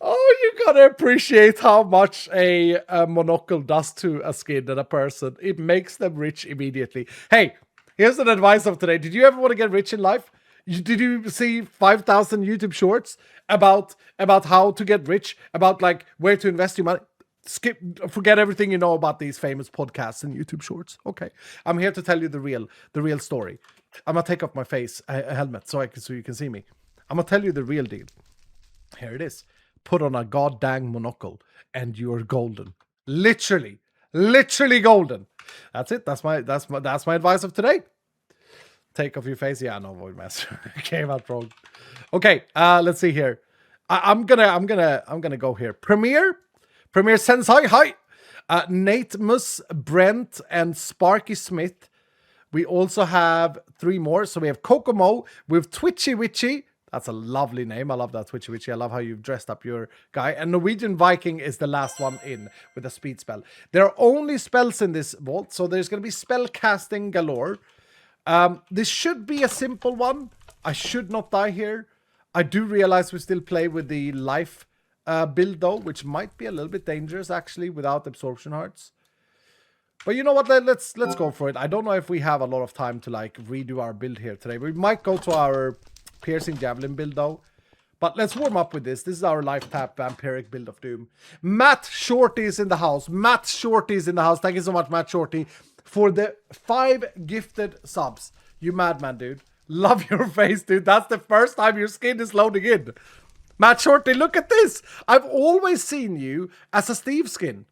[SPEAKER 1] Oh, you gotta appreciate how much a monocle does to a skin and a person. It makes them rich immediately. Hey, here's an advice of today. Did you ever want to get rich in life? Did you see 5,000 YouTube shorts about how to get rich, about like where to invest your money? Forget everything you know about these famous podcasts and YouTube shorts. Okay, I'm here to tell you the real story. I'm gonna take off my face helmet so you can see me. I'm gonna tell you the real deal. Here it is. Put on a goddamn monocle and you're golden. Literally golden. That's it. That's my advice of today. Take off your face. Yeah, no, Void Master. Came out wrong. Okay, let's see here. I'm gonna go here. Premier sends hi. Nate Mus, Brent, and Sparky Smith. We also have 3 more. So we have Kokomo, we have Twitchy Witchy. That's a lovely name. I love that, Twitchy Witchy. I love how you've dressed up your guy. And Norwegian Viking is the last one in with a speed spell. There are only spells in this vault, so there's going to be spell casting galore. This should be a simple one. I should not die here. I do realize we still play with the life build, though, which might be a little bit dangerous, actually, without absorption hearts. But you know what? Let's go for it. I don't know if we have a lot of time to like redo our build here today. We might go to our piercing javelin build though. But let's warm up with this. This is our life tap vampiric build of doom. Matt Shorty is in the house. Matt Shorty is in the house. Thank you so much, Matt Shorty, for the 5 gifted subs. You madman, dude. Love your face, dude. That's the first time your skin is loading in. Matt Shorty, look at this. I've always seen you as a Steve skin.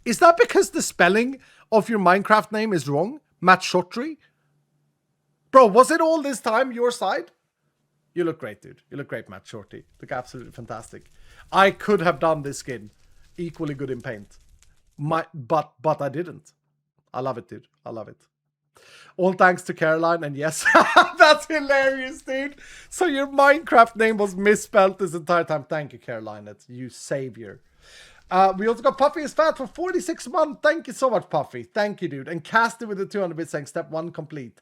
[SPEAKER 1] Is that because the spelling of your Minecraft name is wrong? Matt Shortry? Bro, was it all this time your side? You look great, dude. You look great, Matt Shorty. Look absolutely fantastic. I could have done this skin equally good in paint. But I didn't. I love it, dude. I love it. All thanks to Caroline, and yes, that's hilarious, dude. So your Minecraft name was misspelled this entire time. Thank you, Caroline. That's you savior. We also got Puffy is fat for 46 months. Thank you so much, Puffy. Thank you, dude. And Caster with the 200 bits saying step 1 complete.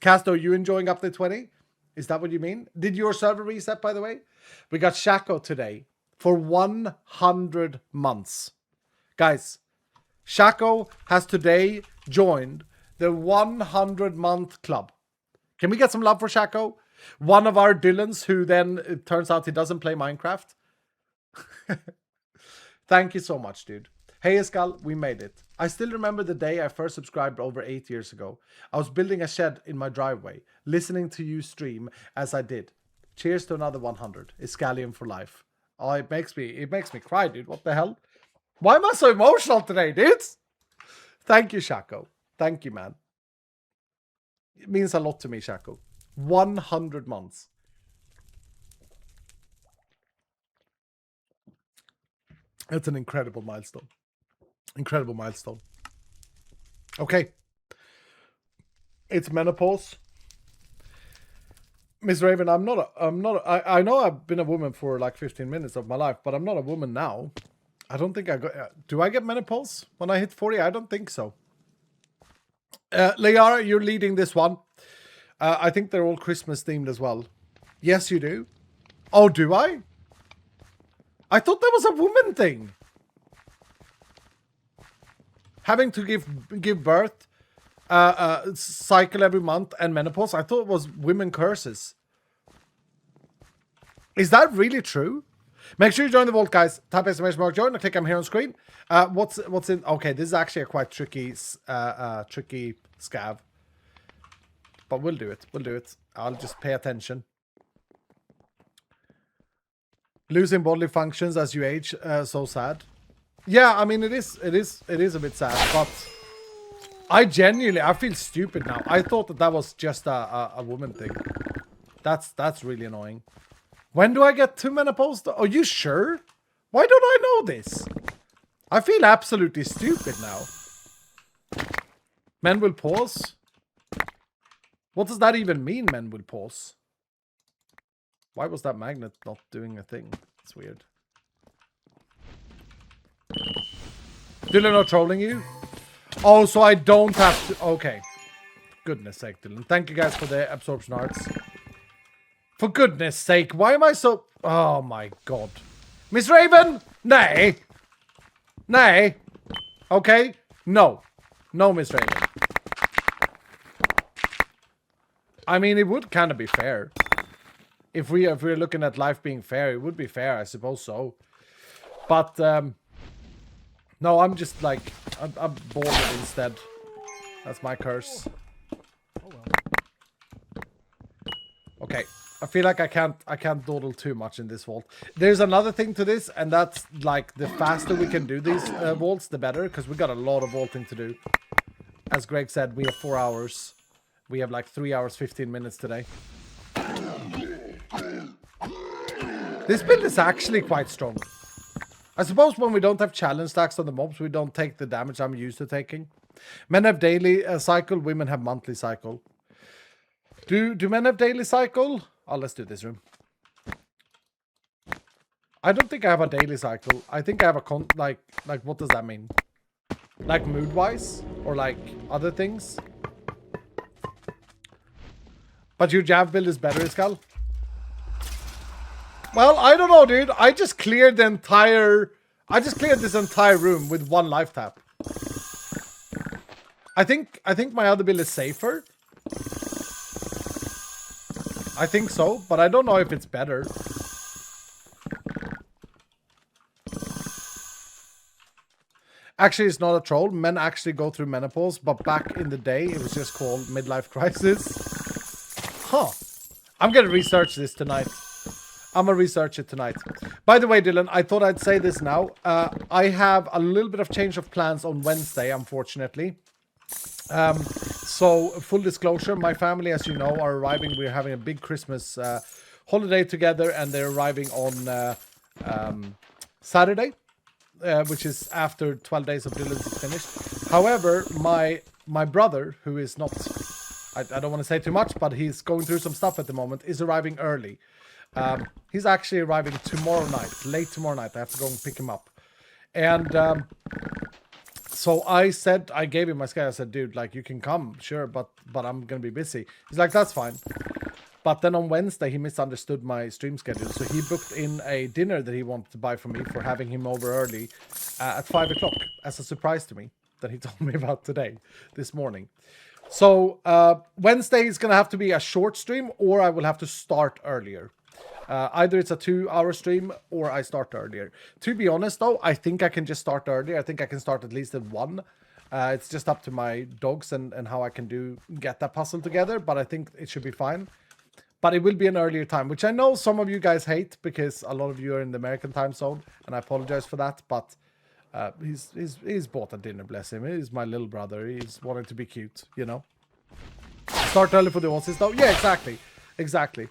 [SPEAKER 1] Caster, are you enjoying update 20? Is that what you mean? Did your server reset, by the way? We got Shaco today for 100 months. Guys, Shaco has today joined the 100-month club. Can we get some love for Shaco? One of our Dylans who then, it turns out he doesn't play Minecraft. Thank you so much, dude. Hey, Escal, we made it. I still remember the day I first subscribed over 8 years ago. I was building a shed in my driveway, listening to you stream as I did. Cheers to another 100. Escalium for life. Oh, it makes me cry, dude. What the hell? Why am I so emotional today, dudes? Thank you, Shaco. Thank you, man. It means a lot to me, Shaco. 100 months. It's an incredible milestone. Incredible milestone. Okay. It's menopause. Miss Raven, I know I've been a woman for like 15 minutes of my life, but I'm not a woman now. I don't think I got... do I get menopause when I hit 40? I don't think so. Liara, you're leading this one. I think they're all Christmas themed as well. Yes, you do. Oh, do I? I thought that was a woman thing. Having to give birth, cycle every month, and menopause. I thought it was women curses. Is that really true? Make sure you join the vault, guys. Type exclamation mark join or click I'm here on screen. What's in? Okay, this is actually a quite tricky scav. But we'll do it. We'll do it. I'll just pay attention. Losing bodily functions as you age, so sad. Yeah, I mean it is a bit sad, but I feel stupid now. I thought that was just a woman thing. That's really annoying. When do I get to menopause? Are you sure? Why don't I know this? I feel absolutely stupid now. Men will pause? What does that even mean, men will pause? Why was that magnet not doing a thing? It's weird. Dylan not trolling you? Oh, so I don't have to... Okay. Goodness sake, Dylan. Thank you guys for the absorption arts. For goodness sake, why am I so... Oh my god. Miss Raven? Nay. Nay. Okay. No. No, Miss Raven. I mean, it would kind of be fair. If we're looking at life being fair, it would be fair, I suppose so. But, no, I'm just like... I'm bored instead. That's my curse. Oh well. Okay. I feel like I can't dawdle too much in this vault. There's another thing to this, and that's like the faster we can do these vaults, the better, because we got a lot of vaulting to do. As Greg said, we have 4 hours. We have like 3 hours, 15 minutes today. This build is actually quite strong. I suppose when we don't have challenge stacks on the mobs, we don't take the damage I'm used to taking. Men have daily cycle, women have monthly cycle. Do men have daily cycle? Oh, let's do this room. I don't think I have a daily cycle. I think I have a like what does that mean? Like mood-wise? Or like other things? But your jab build is better, Iskal? Well, I don't know, dude. I just cleared this entire room with one life tap. I think my other build is safer. I think so, but I don't know if it's better. Actually, it's not a troll. Men actually go through menopause, but back in the day, it was just called midlife crisis. Huh. I'm gonna research this tonight. I'm gonna research it tonight. By the way, Dylan, I thought I'd say this now. I have a little bit of change of plans on Wednesday, unfortunately. So, full disclosure, my family, as you know, are arriving. We're having a big Christmas holiday together, and they're arriving on Saturday. Which is after 12 days of Dylan's is finished. However, my brother, who is not, I don't want to say too much, but he's going through some stuff at the moment, is arriving early. He's actually arriving tomorrow night, late tomorrow night. I have to go and pick him up. And so I gave him my schedule. I said, dude, like, you can come, sure, but I'm going to be busy. He's like, that's fine. But then on Wednesday, he misunderstood my stream schedule. So he booked in a dinner that he wanted to buy for me for having him over early at 5 o'clock as a surprise to me that he told me about this morning. So Wednesday is going to have to be a short stream, or I will have to start earlier. Either it's a 2-hour stream or I start earlier. To be honest, though, I think I can just start earlier. I think I can start at least at 1. It's just up to my dogs and how I can get that puzzle together. But I think it should be fine. But it will be an earlier time, which I know some of you guys hate because a lot of you are in the American time zone, and I apologize for that. But he's bought a dinner, bless him. He's my little brother. He's wanting to be cute, you know. Start early for the Aussies, though. Yeah, exactly.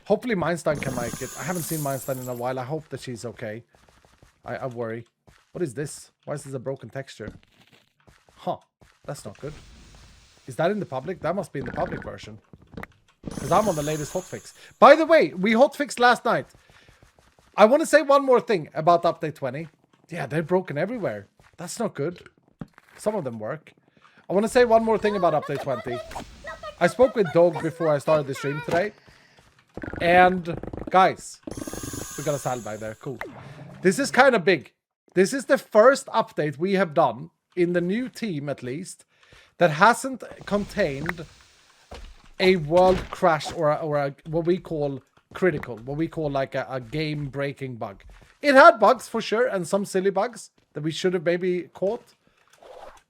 [SPEAKER 1] Hopefully Meinstein can make it. I haven't seen Meinstein in a while. I hope that she's okay. I worry. What is this? Why is this a broken texture? Huh. That's not good. Is that in the public? That must be in the public version. Because I'm on the latest hotfix. By the way, we hotfixed last night. I want to say one more thing about update 20. Yeah, they're broken everywhere. That's not good. Some of them work. I want to say one more thing about update 20. I spoke with Dog before I started the stream today. And guys, we got a saddlebag there. Cool. This is kind of big. This is the first update we have done in the new team, at least, that hasn't contained a world crash or a what we call critical, what we call like a game breaking bug. It had bugs for sure, and some silly bugs that we should have maybe caught,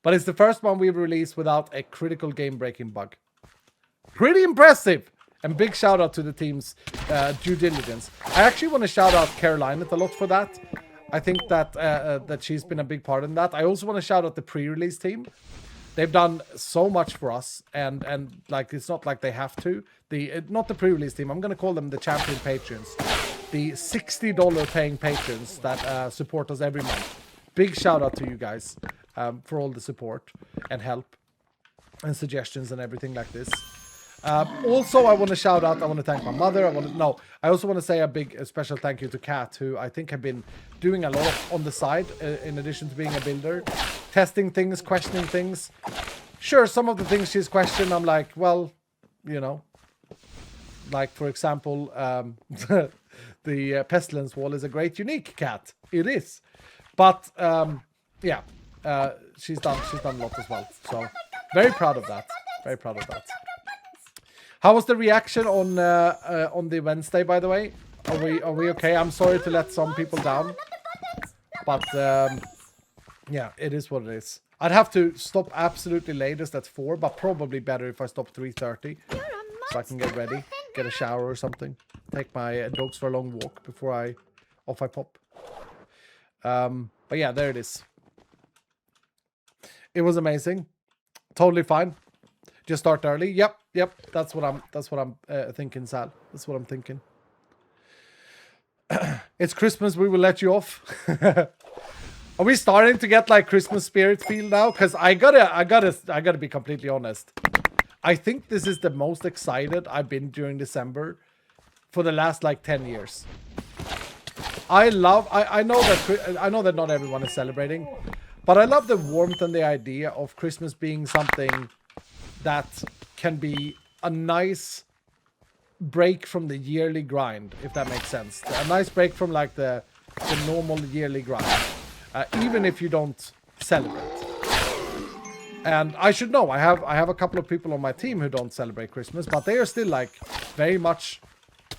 [SPEAKER 1] but it's the first one we've released without a critical game breaking bug. Pretty impressive, and big shout out to the team's due diligence. I actually want to shout out Caroline a lot for that. I think that that she's been a big part in that. I also want to shout out the pre-release team. They've done so much for us, and like, it's not like they have to. Not the pre-release team. I'm gonna call them the champion patrons, the $60 paying patrons that support us every month. Big shout out to you guys for all the support and help and suggestions and everything like this. Also, I want to shout out. I want to thank my mother. I also want to say a special thank you to Kat, who I think have been doing a lot on the side in addition to being a builder, testing things, questioning things. Sure, some of the things she's questioned, I'm like, well, you know, like for example, the pestilence wall is a great unique cat. It is, but yeah, she's done a lot as well. So very proud of that. Very proud of that. How was the reaction on the Wednesday, by the way? Are we okay? I'm sorry to let some people down, but yeah, it is what it is. I'd have to stop absolutely latest at 4, but probably better if I stop 3:30, so I can get ready, get a shower or something, take my dogs for a long walk before I pop. But yeah, there it is. It was amazing. Totally fine. Just start early. Yep. That's what I'm thinking, Sal. That's what I'm thinking. It's Christmas, we will let you off. Are we starting to get like Christmas spirit feel now? Because I gotta be completely honest. I think this is the most excited I've been during December for the last like 10 years. I know that not everyone is celebrating, but I love the warmth and the idea of Christmas being something that can be a nice break from the yearly grind, if that makes sense. A nice break from like the normal yearly grind, even if you don't celebrate. And I should know, I have a couple of people on my team who don't celebrate Christmas, but they are still like very much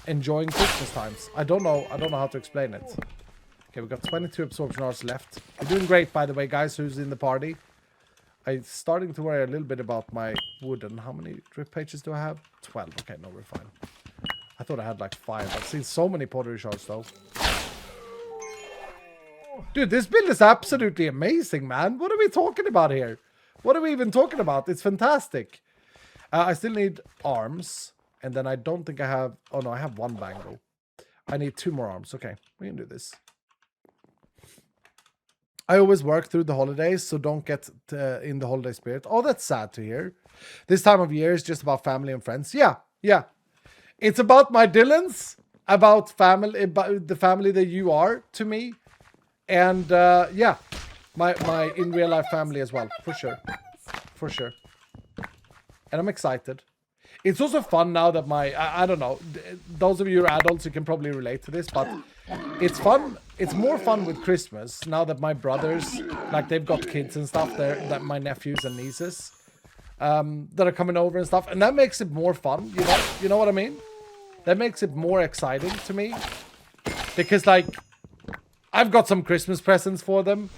[SPEAKER 1] enjoying Christmas times. I don't know how to explain it. Okay, we've got 22 absorption hours left. You're doing great, by the way, guys, who's in the party. I'm starting to worry a little bit about my wooden. How many drip pages do I have? 12. Okay, no, we're fine. I thought I had like 5. I've seen so many pottery shards, though. Dude, this build is absolutely amazing, man. What are we talking about here? What are we even talking about? It's fantastic. I still need arms. And then I don't think I have... Oh, no, I have 1 bangle. I need 2 more arms. Okay, we can do this. I always work through the holidays, so don't get in the holiday spirit. Oh, that's sad to hear. This time of year is just about family and friends. Yeah. It's about my Dylans, about family, about the family that you are to me. And yeah, my in real life family as well, for sure. And I'm excited. It's also fun now that I don't know, those of you who are adults, you can probably relate to this, but it's fun. It's more fun with Christmas now that my brothers, like they've got kids and stuff there, that my nephews and nieces, that are coming over and stuff. And that makes it more fun, you know what I mean? That makes it more exciting to me. Because like, I've got some Christmas presents for them.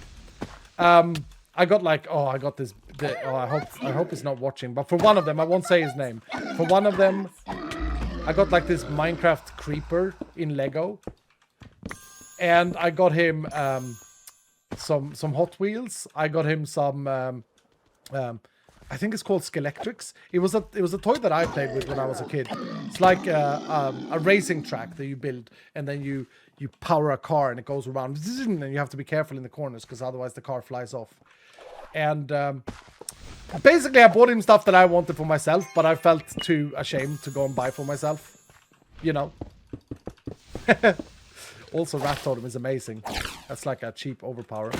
[SPEAKER 1] I got like, I got this. I hope he's not watching. But for one of them, I won't say his name. For one of them, I got like this Minecraft creeper in Lego, and I got him some Hot Wheels. I got him some. I think it's called Skeletrix. It was a toy that I played with when I was a kid. It's like a racing track that you build, and then you power a car and it goes around, and you have to be careful in the corners because otherwise the car flies off. And basically I bought him stuff that I wanted for myself, but I felt too ashamed to go and buy for myself. You know. Also, Rat Totem is amazing. That's like a cheap overpower.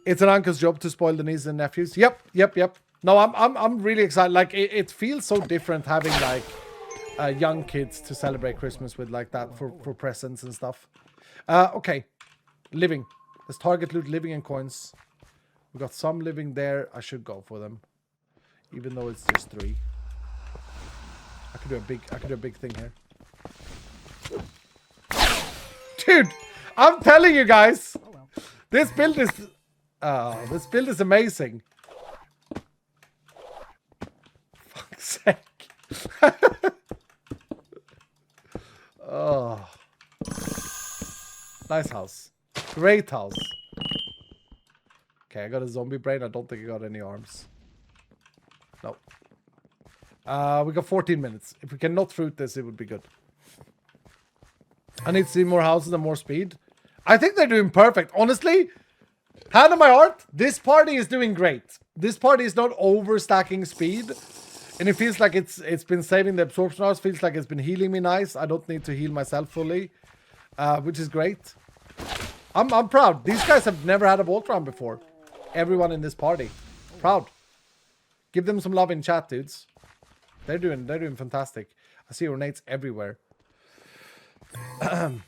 [SPEAKER 1] It's an uncle's job to spoil the nieces and nephews. Yep. No, I'm really excited. Like it feels so different having like young kids to celebrate Christmas with like that for presents and stuff. Okay, living. Let's target loot living and coins. We got some living there. I should go for them, even though it's just 3. I could do a big thing here. Dude, I'm telling you guys, this build is amazing. Fuck's sake. Oh. Nice house. Great house. Okay, I got a zombie brain. I don't think I got any arms. No. We got 14 minutes. If we can not fruit this, it would be good. I need to see more houses and more speed. I think they're doing perfect. Honestly, hand on my heart, this party is doing great. This party is not overstacking speed. And it feels like it's been saving the absorption hours. Feels like it's been healing me nice. I don't need to heal myself fully. Which is great. I'm proud. These guys have never had a vault round before. Everyone in this party. Proud. Give them some love in chat, dudes. They're doing fantastic. I see ornates everywhere. I'm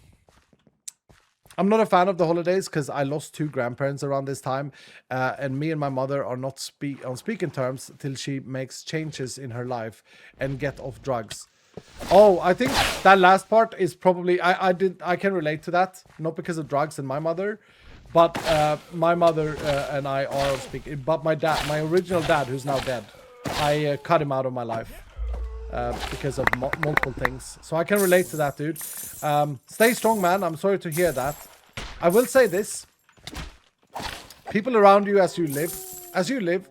[SPEAKER 1] not a fan of the holidays because I lost 2 grandparents around this time, and me and my mother are not on speaking terms till she makes changes in her life and get off drugs. Oh, I think that last part is probably I can relate to that, not because of drugs and my mother, but my mother and I are on speaking. But my original dad, who's now dead, I cut him out of my life. Because of multiple things. So I can relate to that, dude. Stay strong, man. I'm sorry to hear that. I will say this. People around you as you live,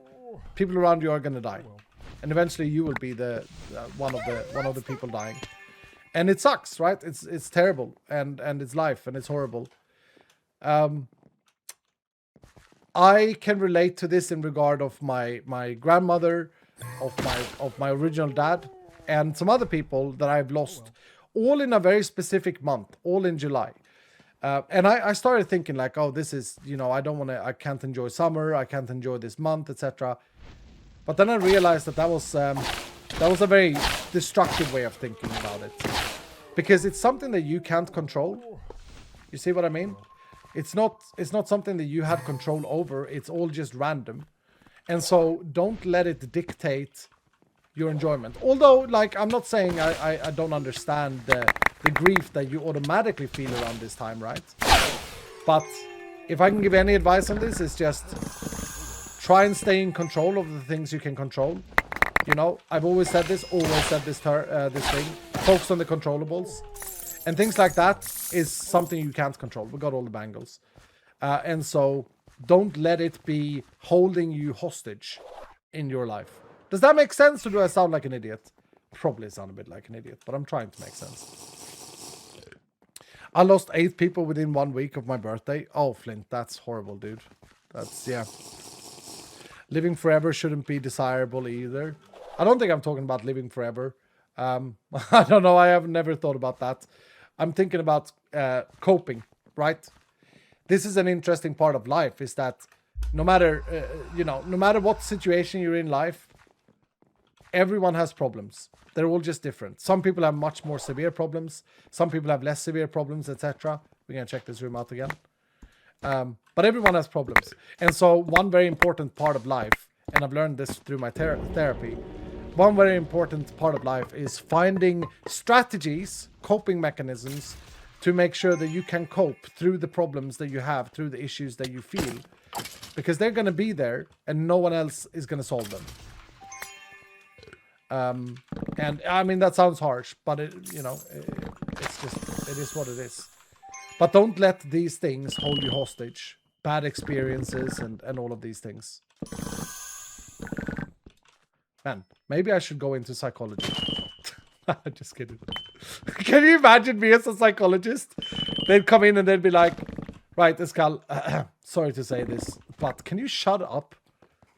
[SPEAKER 1] people around you are going to die. And eventually you will be the one of the people dying. And it sucks, right? It's terrible, and it's life, and it's horrible. I can relate to this in regard of my grandmother, of my original dad, and some other people that I've lost, all in a very specific month, all in July. And I started thinking like, oh, this is, I can't enjoy summer, I can't enjoy this month, etc. But then I realized that was a very destructive way of thinking about it, because it's something that you can't control. You see what I mean? It's not something that you have control over. It's all just random. And so don't let it dictate your enjoyment. Although, like, I'm not saying I don't understand the grief that you automatically feel around this time, right? But if I can give any advice on this, it's just try and stay in control of the things you can control. I've always said this thing. Focus on the controllables. And things like that is something you can't control. We got all the bangles. And so don't let it be holding you hostage in your life. Does that make sense, or do I sound like an idiot? Probably sound a bit like an idiot, but I'm trying to make sense. I lost 8 people within 1 week of my birthday. Oh, Flint, that's horrible, dude. Yeah. Living forever shouldn't be desirable either. I don't think I'm talking about living forever. I don't know. I have never thought about that. I'm thinking about coping, right? This is an interesting part of life, is that no matter what situation you're in life, everyone has problems. They're all just different. Some people have much more severe problems. Some people have less severe problems, etc. We're going to check this room out again. But everyone has problems. And so one very important part of life, and I've learned this through my therapy, one very important part of life is finding strategies, coping mechanisms, to make sure that you can cope through the problems that you have, through the issues that you feel. Because they're going to be there, and no one else is going to solve them. And I mean, that sounds harsh, but it is what it is. But don't let these things hold you hostage. Bad experiences and all of these things. Man, maybe I should go into psychology. Just kidding. Can you imagine me as a psychologist? They'd come in and they'd be like, right, Escal, sorry to say this, but can you shut up?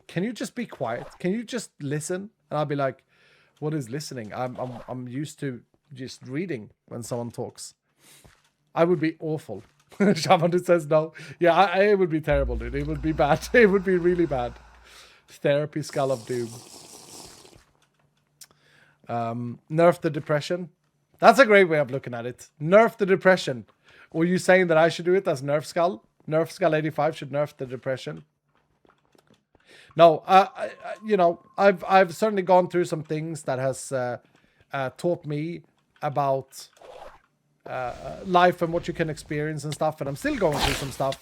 [SPEAKER 1] Can you just be quiet? Can you just listen? And I'll be like, what is listening? I'm used to just reading when someone talks. I would be awful. Shaman says no. Yeah, it would be terrible, dude. It would be bad. It would be really bad. Therapy skull of doom. Nerf the depression. That's a great way of looking at it. Nerf the depression. Were you saying that I should do it as Nerf Skull? Nerf Skull 85 should nerf the depression. No, I've certainly gone through some things that has taught me about life and what you can experience and stuff. And I'm still going through some stuff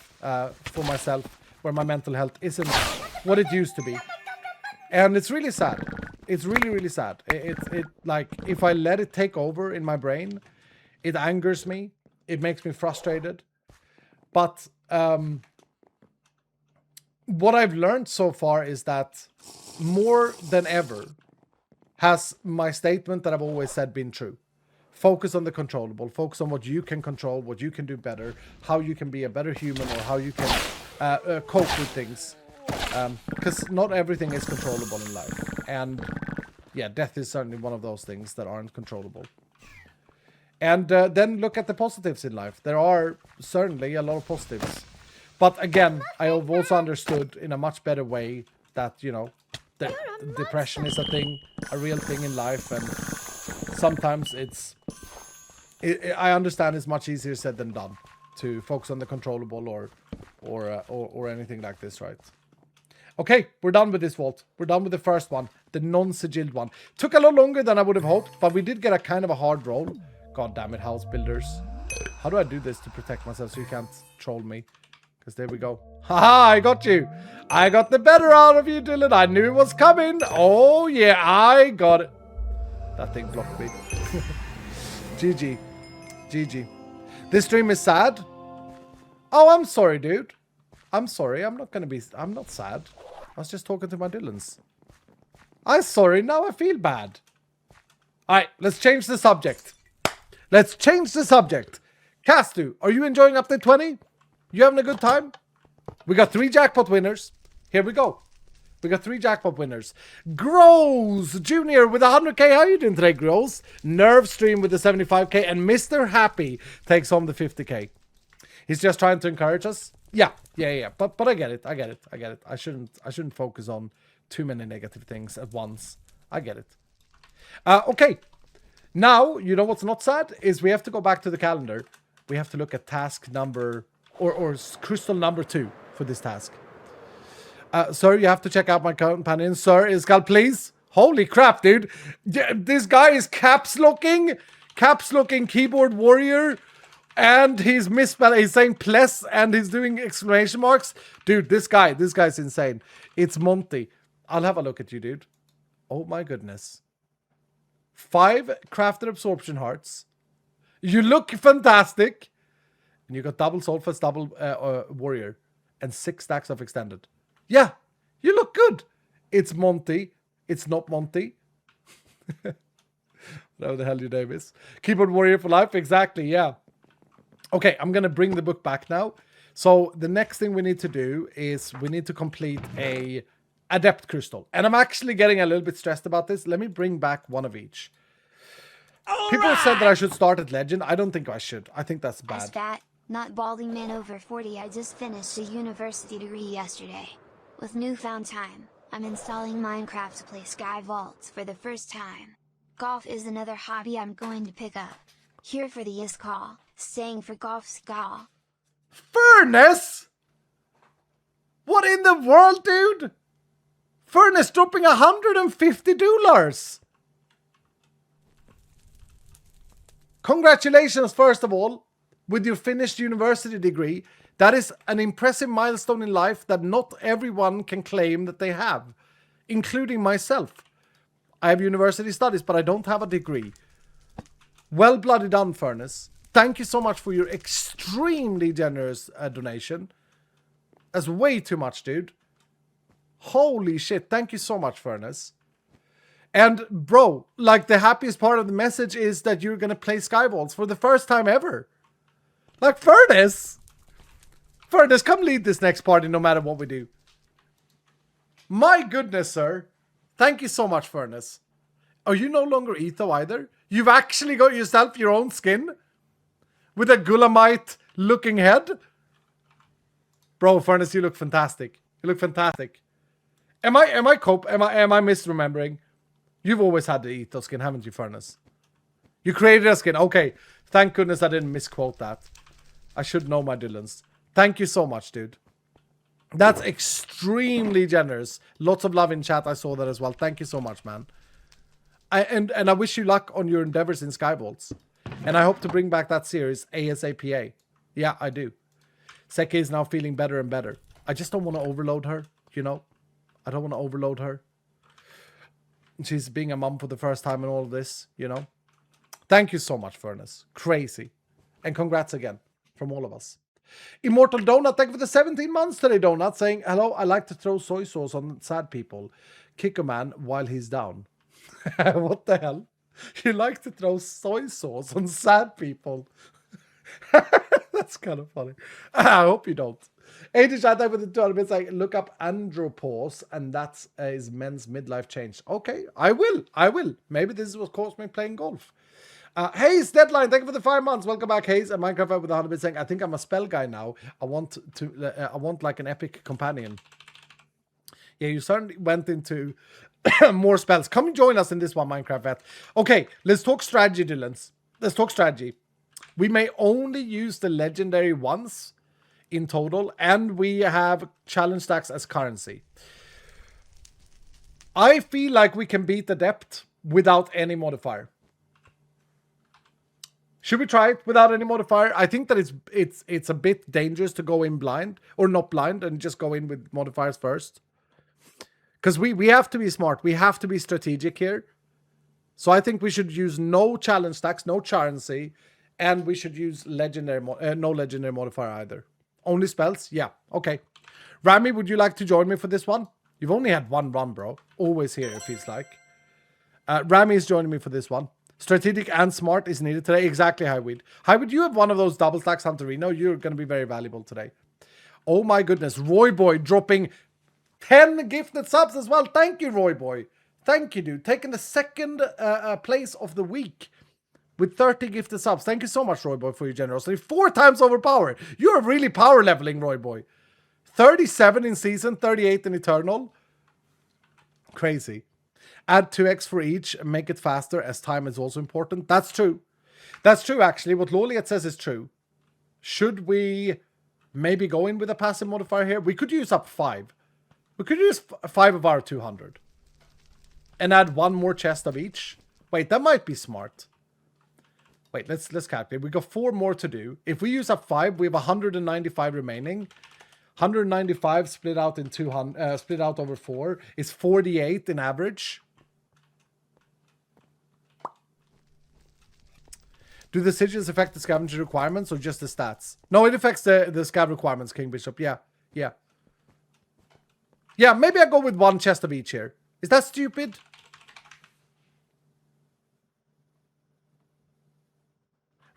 [SPEAKER 1] for myself where my mental health isn't what it used to be. And it's really sad. It's really, really sad. It like, if I let it take over in my brain, it angers me. It makes me frustrated. But what I've learned so far is that more than ever has my statement that I've always said been true. Focus on the controllable. Focus on what you can control, what you can do better, how you can be a better human, or how you can cope with things. Because not everything is controllable in life. And yeah, death is certainly one of those things that aren't controllable. And then look at the positives in life. There are certainly a lot of positives. But again, I have also understood in a much better way that, that depression is a real thing in life. And sometimes I understand it's much easier said than done to focus on the controllable or anything like this, right? Okay, we're done with this vault. We're done with the first one, the non-sigilled one. Took a lot longer than I would have hoped, but we did get a kind of a hard roll. God damn it, house builders. How do I do this to protect myself so you can't troll me? Because there we go. Haha, I got you. I got the better out of you, Dylan. I knew it was coming. Oh, yeah, I got it. That thing blocked me. GG. GG. This stream is sad. Oh, I'm sorry, dude. I'm sorry. I'm not sad. I was just talking to my Dylans. I'm sorry. Now I feel bad. All right, let's change the subject. Let's change the subject. Castu, are you enjoying update 20? You having a good time? We got 3 jackpot winners. Here we go. We got 3 jackpot winners. Grows Junior with 100k. How you doing today, Grows? Nerve Stream with the 75k. And Mr. Happy takes home the 50k. He's just trying to encourage us. Yeah. But I get it. I shouldn't focus on too many negative things at once. I get it. Okay. Now, you know what's not sad? Is we have to go back to the calendar. We have to look at task number... Or crystal number 2 for this task. Sir, you have to check out my companion. Sir, Iskal, please. Holy crap, dude. This guy is caps locking keyboard warrior. And he's misspelling. He's saying plus and he's doing exclamation marks. Dude, this guy's insane. It's Monty. I'll have a look at you, dude. Oh my goodness. 5 crafted absorption hearts. You look fantastic. And you got double soulfest, double warrior. And 6 stacks of extended. Yeah, you look good. It's Monty. It's not Monty. Whatever the hell your name is. Keyboard warrior for life. Exactly, yeah. Okay, I'm going to bring the book back now. So the next thing we need to do is we need to complete a adept crystal. And I'm actually getting a little bit stressed about this. Let me bring back one of each. People said that I should start at legend. I don't think I should. I think that's bad.
[SPEAKER 2] As fat, not balding man over 40. I just finished a university degree yesterday. With newfound time, I'm installing Minecraft to play Sky Vaults for the first time. Golf is another hobby I'm going to pick up. Here for the call, staying for golf ska.
[SPEAKER 1] Furnace? What in the world, dude? Furnace dropping $150. Congratulations, first of all, with your finished university degree. That is an impressive milestone in life that not everyone can claim that they have, including myself. I have university studies, but I don't have a degree. Well bloody done, Furnace. Thank you so much for your extremely generous donation. That's way too much, dude. Holy shit. Thank you so much, Furnace. And bro, like the happiest part of the message is that you're going to play Skyballs for the first time ever. Like Furnace. Furnace, come lead this next party no matter what we do. My goodness, sir. Thank you so much, Furnace. Are you no longer Etho either? You've actually got yourself your own skin? With a Gulamite looking head? Bro, Furnace, you look fantastic. You look fantastic. Am I misremembering? You've always had the Etho skin, haven't you, Furnace? You created a skin. Okay. Thank goodness I didn't misquote that. I should know my Dylans. Thank you so much, dude. That's extremely generous. Lots of love in chat. I saw that as well. Thank you so much, man. And I wish you luck on your endeavors in Skybolts. And I hope to bring back that series ASAPA. Yeah, I do. Seki is now feeling better and better. I just don't want to overload her, you know? I don't want to overload her. She's being a mom for the first time in all of this, you know? Thank you so much, Furnace. Crazy. And congrats again from all of us. Immortal Donut, thank you for the 17 months today, Donut, saying, hello, I like to throw soy sauce on sad people. Kick a man while he's down. What the hell? You like to throw soy sauce on sad people? That's kind of funny. I hope you don't. 80 chat with the 200 bits, like, look up andropause, and that's his men's midlife change. Okay, I will. Maybe this is what caused me playing golf. Hayes, Deadline, thank you for the 5 months. Welcome back, Hayes. And Minecraft with 100 bits saying, I think I'm a spell guy now. I want like an epic companion. Yeah, you certainly went into more spells. Come and join us in this one, Minecraft vet. Okay, let's talk strategy, Dylans. Let's talk strategy. We may only use the legendary once in total, and we have challenge stacks as currency. I feel like we can beat Adept without any modifier. Should we try it without any modifier? I think that it's a bit dangerous to go in blind, or not blind, and just go in with modifiers first. Because we have to be smart. We have to be strategic here. So I think we should use no challenge stacks, no currency, and we should use legendary no legendary modifier either. Only spells? Yeah, okay. Rami, would you like to join me for this one? You've only had one run, bro. Always here, it feels like. Rami is joining me for this one. Strategic and smart is needed today. Exactly, Highweed. Highweed, you have one of those double stacks, Hunterino. You're going to be very valuable today. Oh my goodness. Roy Boy dropping 10 gifted subs as well. Thank you, Roy Boy. Thank you, dude. Taking the second place of the week with 30 gifted subs. Thank you so much, Roy Boy, for your generosity. 4 times overpower. You're really power leveling, Roy Boy. 37 in season, 38 in eternal. Crazy. Add 2x for each and make it faster as time is also important. That's true. That's true, actually. What Loliet says is true. Should we maybe go in with a passive modifier here? We could use up 5. We could use 5 of our 200. And add 1 more chest of each. Wait, that might be smart. Wait, let's calculate. We got 4 more to do. If we use up 5, we have 195 remaining. 195 split out in 200, split out over 4 is 48 in average. Do the sigils affect the scavenger requirements or just the stats? No, it affects the scav requirements, King Bishop. Yeah. Yeah, maybe I go with 1 chest of each here. Is that stupid?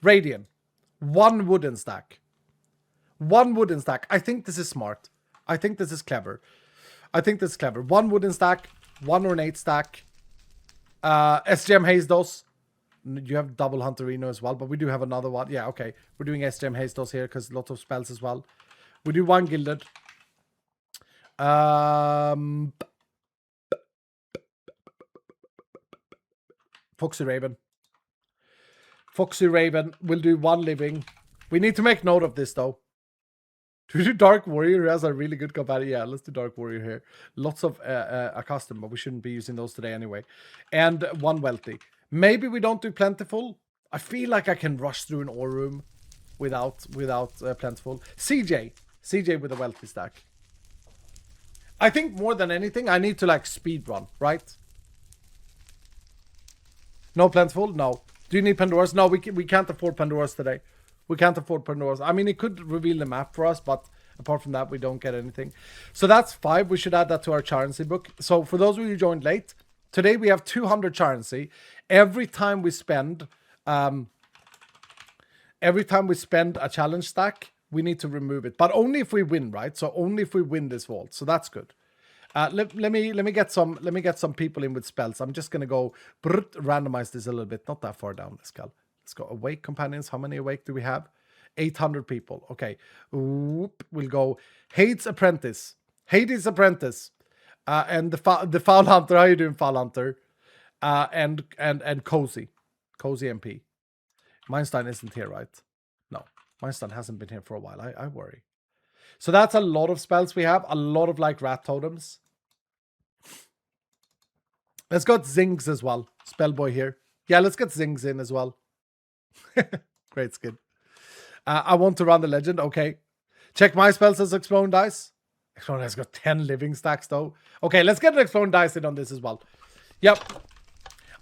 [SPEAKER 1] Radiant. 1 wooden stack. 1 wooden stack. I think this is smart. I think this is clever. 1 wooden stack. 1 ornate stack. SGM Hazedos. You have double Hunterino as well, but we do have another one. Yeah, okay. We're doing SGM Hazedos here because lots of spells as well. We do 1 gilded. Foxy Raven. Foxy Raven. We'll do 1 living. We need to make note of this, though. Do we do Dark Warrior, who has a really good companion? Yeah, let's do Dark Warrior here. Lots of custom, but we shouldn't be using those today anyway. And 1 wealthy. Maybe we don't do Plentiful. I feel like I can rush through an ore room without Plentiful. CJ with a wealthy stack. I think more than anything, I need to like speed run, right? No Plentiful? No. Do you need Pandoras? No, we can't afford Pandoras today. We can't afford Pandoras. I mean, it could reveal the map for us, but apart from that, we don't get anything. So that's 5. We should add that to our currency book. So for those of you who joined late, today we have 200 currency. Every time we spend a challenge stack, we need to remove it. But only if we win, right? So only if we win this vault. So that's good. Let me get some people in with spells. I'm just gonna go randomize this a little bit. Not that far down. Let's go. Awake companions. How many awake do we have? 800 people. Okay. We'll go Hades Apprentice. And the Foul Hunter. How you doing, Foul Hunter? And Cozy MP. Meinstein isn't here, right? No, Meinstein hasn't been here for a while. I worry. So that's a lot of spells we have. A lot of like rat totems. Let's get Zings as well. Spellboy here. Yeah, let's get Zings in as well. Great skin. I want to run the legend. Okay. Check my spells as Exploding Dice. Exploding Dice got 10 living stacks though. Okay, let's get an Exploding Dice in on this as well. Yep.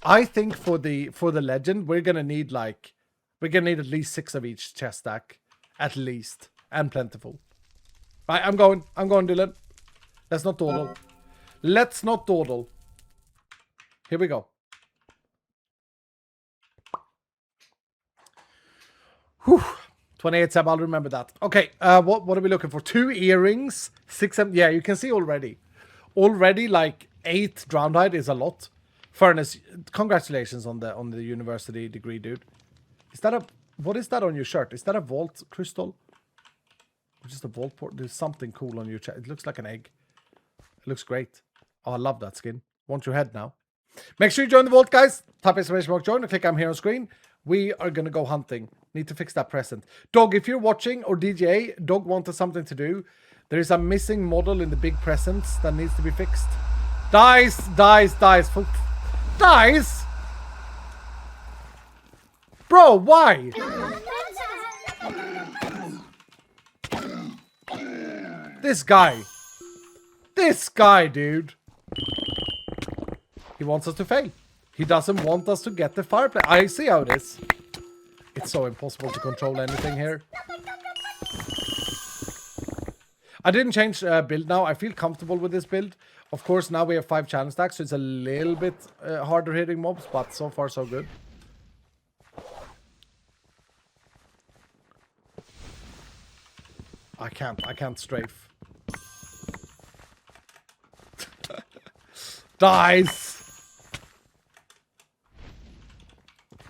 [SPEAKER 1] I think for the legend, we're gonna need at least 6 of each chest stack. At least. And Plentiful. Right, I'm going, Dylan. Let's not dawdle. Here we go. Whew. 28 Seb, I'll remember that. Okay, what are we looking for? 2 earrings, 6 yeah, you can see already. Already like 8 Drowned is a lot. Furnace, congratulations on the university degree, dude. What is that on your shirt? Is that a vault crystal? Or just a vault port? There's something cool on your chest. It looks like an egg. It looks great. Oh, I love that skin. Want your head now. Make sure you join the vault, guys. Type exclamation mark join and click I'm here on screen. We are going to go hunting. Need to fix that present. Dog, if you're watching, or DJ, Dog wanted something to do. There is a missing model in the big presents that needs to be fixed. Dies! Bro, why? This guy, dude. He wants us to fail. He doesn't want us to get the fireplace. I see how it is. It's so impossible to control anything here. I didn't change build now. I feel comfortable with this build. Of course, now we have 5 challenge stacks, so it's a little bit harder hitting mobs, but so far so good. I can't strafe. Dice!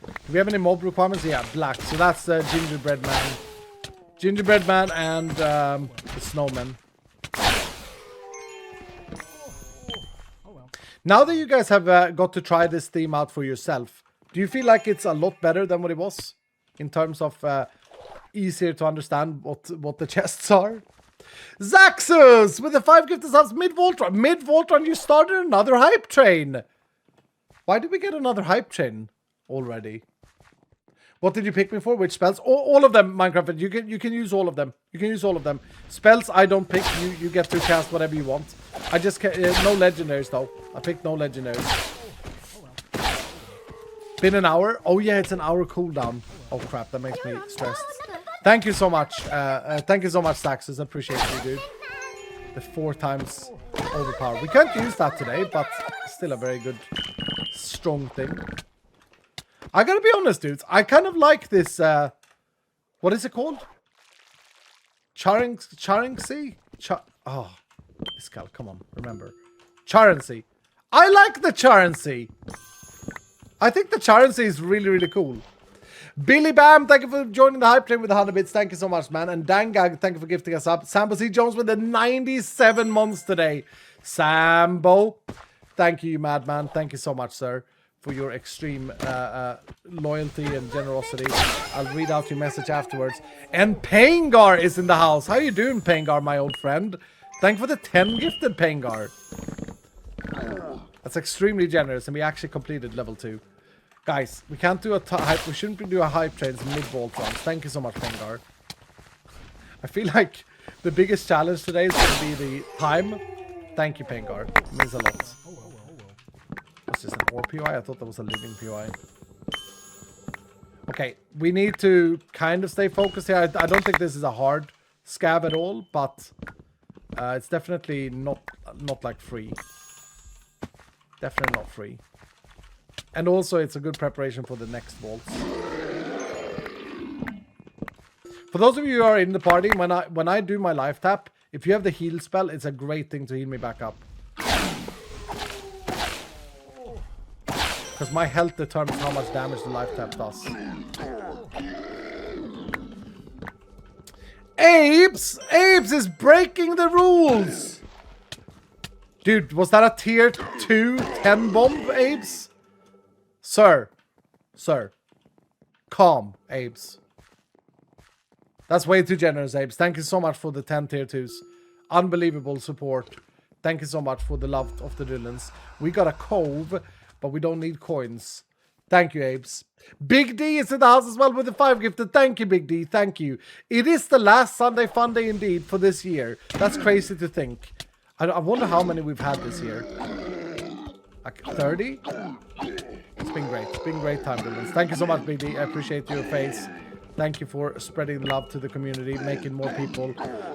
[SPEAKER 1] Do we have any mob requirements? Yeah, black. So that's the gingerbread man. Gingerbread man and the snowman. Now that you guys have got to try this theme out for yourself, do you feel like it's a lot better than what it was? In terms of easier to understand what the chests are? Zaxus with the 5 gifted subs mid-Voltron. Mid-Voltron, you started another hype train. Why did we get another hype train already? What did you pick me for? Which spells? All of them, Minecraft. You can use all of them. You can use all of them. Spells I don't pick. You get to cast whatever you want. I just can't, no legendaries though. I picked no legendaries. Been an hour? Oh yeah, it's an hour cooldown. Oh crap, that makes me stressed. Thank you so much. Thank you so much, Saxus. I appreciate you, dude. The 4 times overpower. We can't use that today, but still a very good, strong thing. I gotta be honest, dudes. I kind of like this. What is it called? Charency? Oh, Iskal, come on, remember. Charency. I like the Charency. I think the Charency is really, really cool. Billy Bam, thank you for joining the hype train with the 100 bits. Thank you so much, man. And Dangag, thank you for gifting us up. Sambo C. Jones with the 97 months today. Sambo. Thank you, madman. Thank you so much, sir, for your extreme loyalty and generosity. I'll read out your message afterwards. And Paingar is in the house. How you doing, Paingar, my old friend? Thank you for the 10 gifted, Paingar. That's extremely generous, and we actually completed level 2. Guys, we can't do a hype. We shouldn't do a hype trains mid-vault runs. Thank you so much, Pengar. I feel like the biggest challenge today is going to be the time. Thank you, Pengar. It means a lot. What's this, an ore POI? I thought that was a living POI. Okay, we need to kind of stay focused here. I don't think this is a hard scab at all, but it's definitely not like free. Definitely not free. And also, it's a good preparation for the next vaults. For those of you who are in the party, when I do my life tap, if you have the heal spell, it's a great thing to heal me back up. Because my health determines how much damage the life tap does. Apes is breaking the rules! Dude, was that a tier 2 10 bomb, Apes? Sir, calm, Apes. That's way too generous, Apes. Thank you so much for the 10 tier 2s. Unbelievable support. Thank you so much for the love of the villains. We got a cove, but we don't need coins. Thank you, Apes. Big D is in the house as well with the 5 gifted. Thank you, Big D. Thank you. It is the last Sunday Fun Day indeed for this year. That's crazy to think. I wonder how many we've had this year. Like 30? It's been great. It's been great time, villains. Thank you so much, Big D. I appreciate your face. Thank you for spreading love to the community, making more people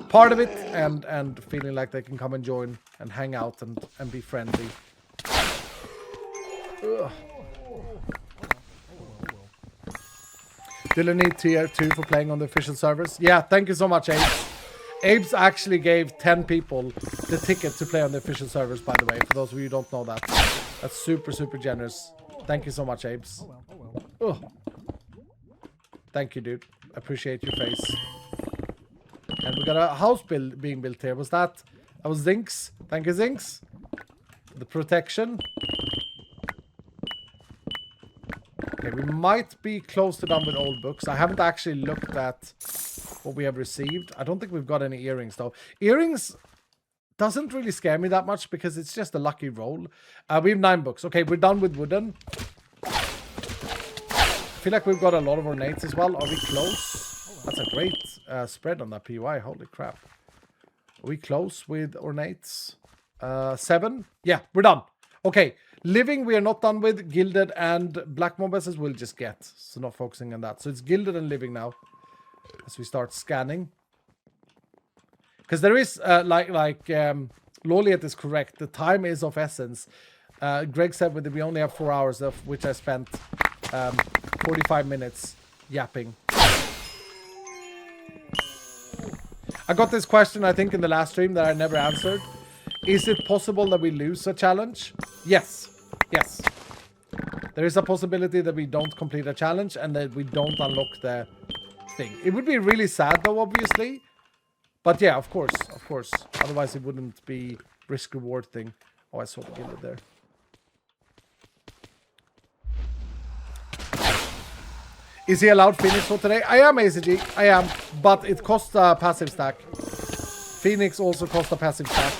[SPEAKER 1] part of it, and feeling like they can come and join and hang out and be friendly. Ugh. Dylan need tier 2 for playing on the official servers. Yeah, thank you so much, Apes. Apes actually gave 10 people the ticket to play on the official servers, by the way, for those of you who don't know that. That's super, super generous. Thank you so much, Apes. Ugh. Thank you, dude. Appreciate your face. And we got a house being built here. That was Zinx. Thank you, Zinx. The protection. Okay, we might be close to done with old books. I haven't actually looked at what we have received. I don't think we've got any earrings, though. Earrings doesn't really scare me that much because it's just a lucky roll. We have 9 books. Okay, we're done with wooden. I feel like we've got a lot of ornates as well. Are we close? That's a great spread on that POI. Holy crap. Are we close with ornates? 7? Yeah, we're done. Okay, living we are not done with. Gilded and black mobesses we'll just get. So not focusing on that. So it's gilded and living now. As we start scanning. Because there is, Loliet is correct. The time is of essence. Greg said that we only have 4 hours, of which I spent 45 minutes yapping. I I got this question, I think, in the last stream that I never answered. Is it possible that we lose a challenge? Yes. Yes. There is a possibility that we don't complete a challenge and that we don't unlock the thing. It would be really sad, though, obviously. But yeah, of course. Of course. Otherwise, it wouldn't be risk-reward thing. Oh, I saw the gilded there. Is he allowed Phoenix for today? I am, ACG. I am. But it costs a passive stack. Phoenix also costs a passive stack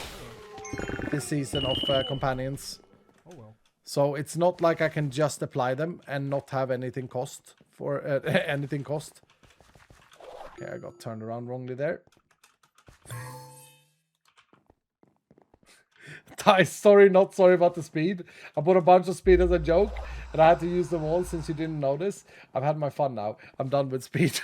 [SPEAKER 1] this season of companions.
[SPEAKER 3] Oh well.
[SPEAKER 1] So it's not like I can just apply them and not have anything cost for anything cost. Okay, I got turned around wrongly there. Sorry, not sorry about the speed. I bought a bunch of speed as a joke, and I had to use them all since you didn't notice. I've had my fun now. I'm done with speed.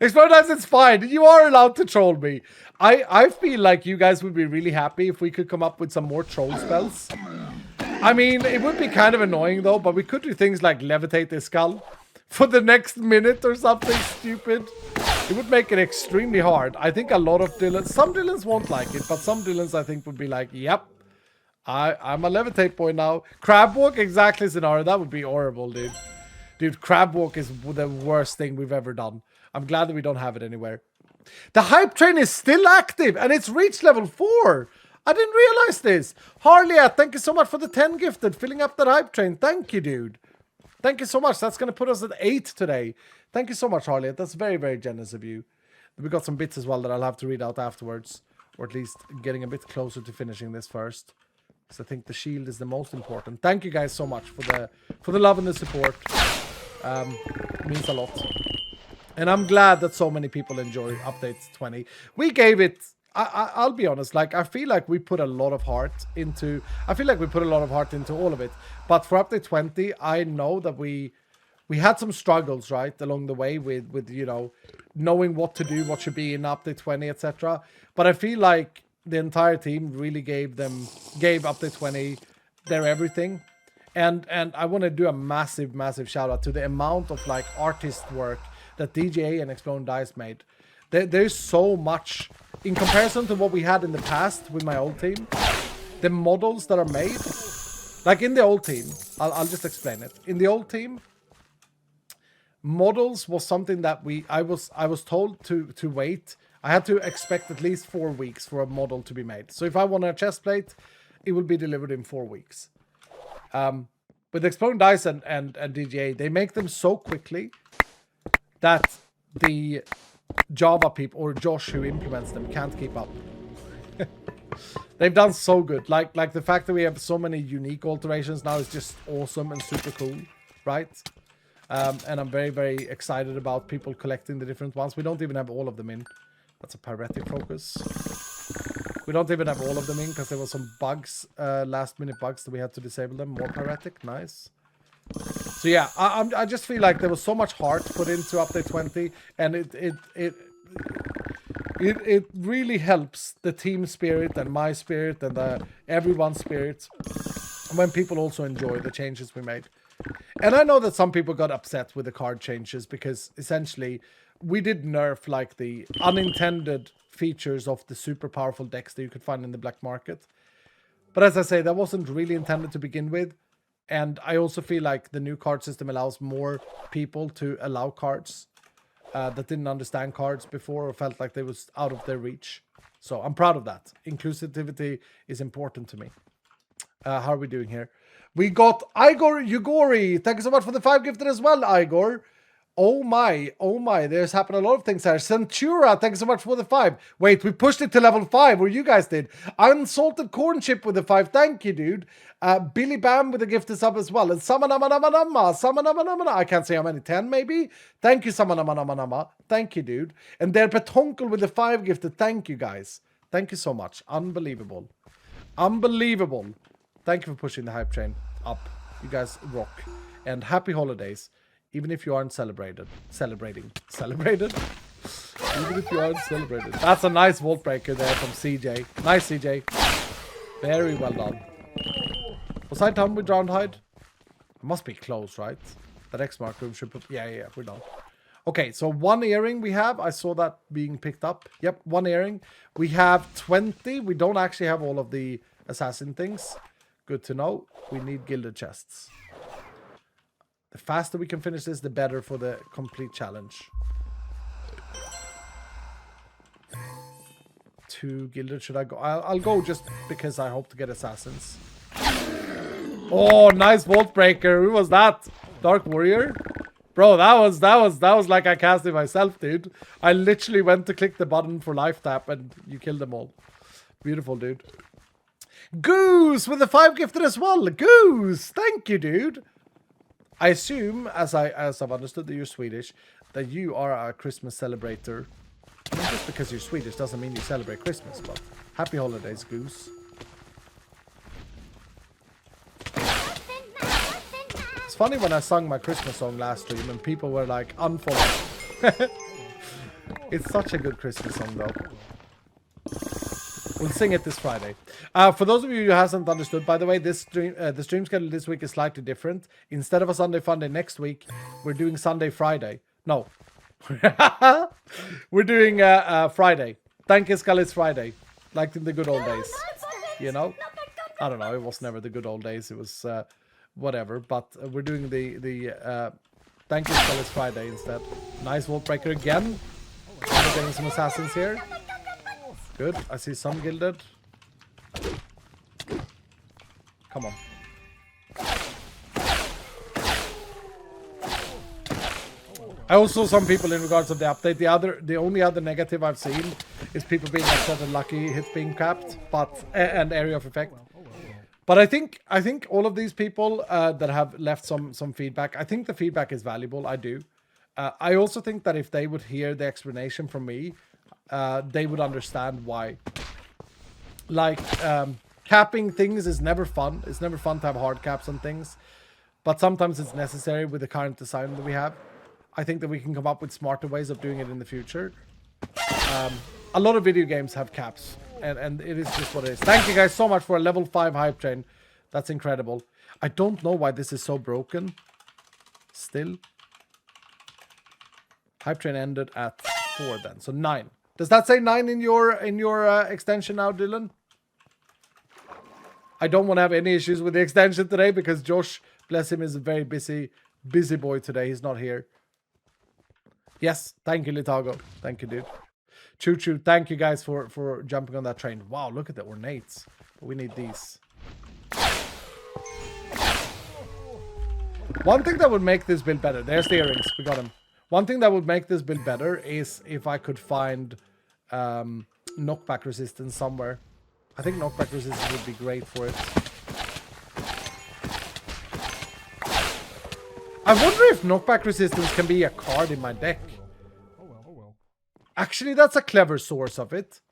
[SPEAKER 1] Explode, it's fine. You are allowed to troll me. I feel like you guys would be really happy if we could come up with some more troll spells. I mean, it would be kind of annoying though, but we could do things like levitate this skull for the next minute or something stupid. It would make it extremely hard. I think a lot of Dylans, some Dylans won't like it, but some Dylans I think would be like, yep, I'm a levitate boy now. Crab walk, exactly, scenario. That would be horrible, dude. Dude, crab walk is the worst thing we've ever done. I'm glad that we don't have it anywhere. The hype train is still active and it's reached level 4. I didn't realize this. Harliat, thank you so much for the 10 gifted, filling up that hype train. Thank you, dude. Thank you so much. That's going to put us at 8 today. Thank you so much, Harliet. That's very, very generous of you. We got some bits as well that I'll have to read out afterwards. Or at least getting a bit closer to finishing this first. Because I think the shield is the most important. Thank you guys so much for the love and the support. It means a lot. And I'm glad that so many people enjoy Update 20. We gave it... I'll be honest, like, I feel like we put a lot of heart into... I feel like we put a lot of heart into all of it. But for Update 20, I know that we had some struggles, right, along the way with, you know, knowing what to do, what should be in Update 20, etc. But I feel like the entire team really gave Update 20 their everything. And I want to do a massive, massive shout out to the amount of, like, artist work that DJA and Exploding Dice made. There's so much... In comparison to what we had in the past with my old team, the models that are made, like in the old team, I'll just explain it. In the old team, models was something that I was told to wait. I had to expect at least 4 weeks for a model to be made. So if I want a chest plate, it will be delivered in 4 weeks. With Exploding Dice and DJA, they make them so quickly that the Java people or Josh who implements them can't keep up. They've done so good. Like the fact that we have so many unique alterations now is just awesome and super cool, right? And I'm very, very excited about people collecting the different ones. We don't even have all of them in. That's a pyretic focus. We don't even have all of them in because there were some bugs, last minute bugs that we had to disable them. More pyretic, nice. So yeah, I just feel like there was so much heart put into Update 20, and it really helps the team spirit and my spirit and everyone's spirit when people also enjoy the changes we made. And I know that some people got upset with the card changes because essentially we did nerf like the unintended features of the super powerful decks that you could find in the black market. But as I say, that wasn't really intended to begin with. And I also feel like the new card system allows more people to allow cards that didn't understand cards before or felt like they was out of their reach. So I'm proud of that. Inclusivity is important to me. How are we doing here? We got Igor Yugori. Thank you so much for the 5 gifted as well, Igor. Oh my. There's happened a lot of things here. Centura, thank you so much for the 5. Wait, we pushed it to level 5, or you guys did. Unsalted corn chip with the 5. Thank you, dude. Billy Bam with the gifted sub as well. And Samanamanama. I can't say how many. 10 maybe? Thank you, Samanamanama. Thank you, dude. And there Petonkel with the 5 gifted. Thank you, guys. Thank you so much. Unbelievable. Unbelievable. Thank you for pushing the hype train up. You guys rock. And happy holidays. Even if you aren't celebrating. Even if you aren't celebrated. That's a nice vault breaker there from CJ. Nice, CJ. Very well done. Was I done with round hide? It must be close, right? That X mark room should put... Yeah, we're done. Okay, so 1 earring we have. I saw that being picked up. Yep, 1 earring. We have 20. We don't actually have all of the assassin things. Good to know. We need gilded chests. The faster we can finish this, the better for the complete challenge. 2 gilded. Should I go? I'll go just because I hope to get assassins. Oh, nice vault breaker. Who was that? Dark Warrior? Bro, that was like I cast it myself, dude. I literally went to click the button for life tap and you killed them all. Beautiful, dude. Goose with the 5 gifted as well. Goose, thank you, dude. I assume, as I've understood that you're Swedish, that you are a Christmas celebrator. I mean, just because you're Swedish doesn't mean you celebrate Christmas, but happy holidays, Goose. It's funny when I sung my Christmas song last stream and people were like, unfollow. It's such a good Christmas song though. We'll sing it this Friday. For those of you who hasn't understood, by the way, this stream, the stream schedule this week is slightly different. Instead of a Sunday Funday next week, we're doing Sunday Friday. No. We're doing Friday. Thank you, Skull, it's Friday. Like in the good old days. You know? I don't know, it was never the good old days. It was whatever. But we're doing the Thank you, Skull, it's Friday instead. Nice vault breaker again. We're getting some assassins here. Good. I see some gilded. Come on. I also saw some people in regards of the update. The only other negative I've seen is people being upset at lucky hits being capped, but and area of effect. But I think all of these people that have left some feedback, I think the feedback is valuable. I do. I also think that if they would hear the explanation from me, they would understand why. Like, capping things is never fun. It's never fun to have hard caps on things. But sometimes it's necessary with the current design that we have. I think that we can come up with smarter ways of doing it in the future. A lot of video games have caps. And it is just what it is. Thank you guys so much for a level 5 hype train. That's incredible. I don't know why this is so broken. Still. Hype train ended at 4 then. So 9. Does that say 9 in your extension now, Dylan? I don't want to have any issues with the extension today because Josh, bless him, is a very busy boy today. He's not here. Yes, thank you, Litago. Thank you, dude. Choo choo. Thank you guys for jumping on that train. Wow, look at the ornates. But we need these. One thing that would make this build better. There's the earrings. We got them. One thing that would make this build better is if I could find knockback resistance somewhere. I think knockback resistance would be great for it. I wonder if knockback resistance can be a card in my deck.
[SPEAKER 3] Oh well.
[SPEAKER 1] Actually, that's a clever source of it.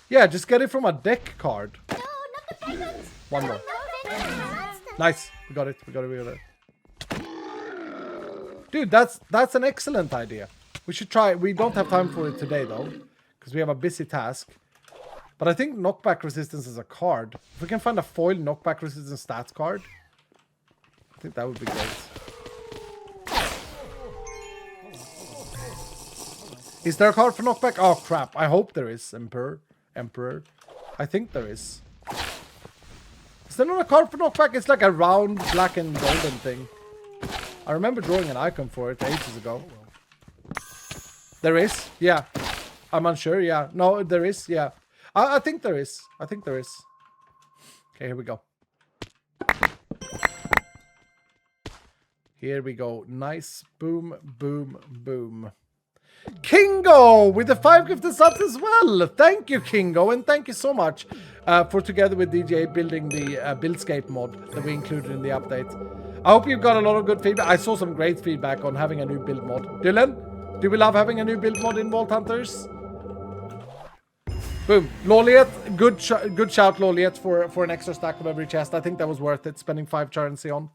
[SPEAKER 1] Yeah, just get it from a deck card.
[SPEAKER 2] No, not the penguins!
[SPEAKER 1] One more.
[SPEAKER 2] No,
[SPEAKER 1] Nice. We got it. We got it. Dude, that's an excellent idea. We should try. We don't have time for it today, though. Because we have a busy task. But I think knockback resistance is a card. If we can find a foil knockback resistance stats card, I think that would be great. Is there a card for knockback? Oh, crap. I hope there is, Emperor. I think there is. Is there not a card for knockback? It's like a round black and golden thing. I remember drawing an icon for it ages ago. There is? Yeah. I'm unsure, yeah. No, there is, yeah. I think there is. Okay, here we go. Here we go. Nice. Boom, boom, boom. Kingo with the 5 gifted subs as well. Thank you, Kingo, and thank you so much for together with DJ building the Buildscape mod that we included in the update. I hope you got a lot of good feedback. I saw some great feedback on having a new build mod. Dylan, do we love having a new build mod in Vault Hunters? Boom. Loliet, good shout, Loliet, for an extra stack of every chest. I think that was worth it, spending 5 currency on.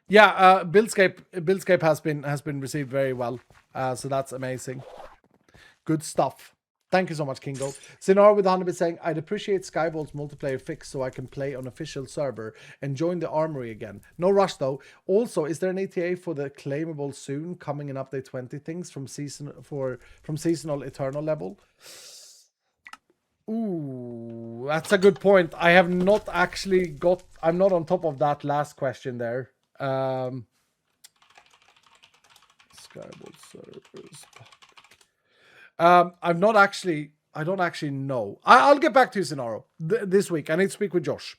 [SPEAKER 1] Yeah, Buildscape has been received very well. So that's amazing. Good stuff. Thank you so much, Kingo. Sinar with 100 saying, I'd appreciate Skyball's multiplayer fix so I can play on official server and join the armory again. No rush though. Also, is there an ETA for the claimable soon coming in update 20 things from seasonal eternal level? Ooh, that's a good point. I have not actually got, I'm not on top of that last question there. Skyball servers. I'm not actually, I don't actually know. I'll get back to you, Sinaro, this week. I need to speak with Josh.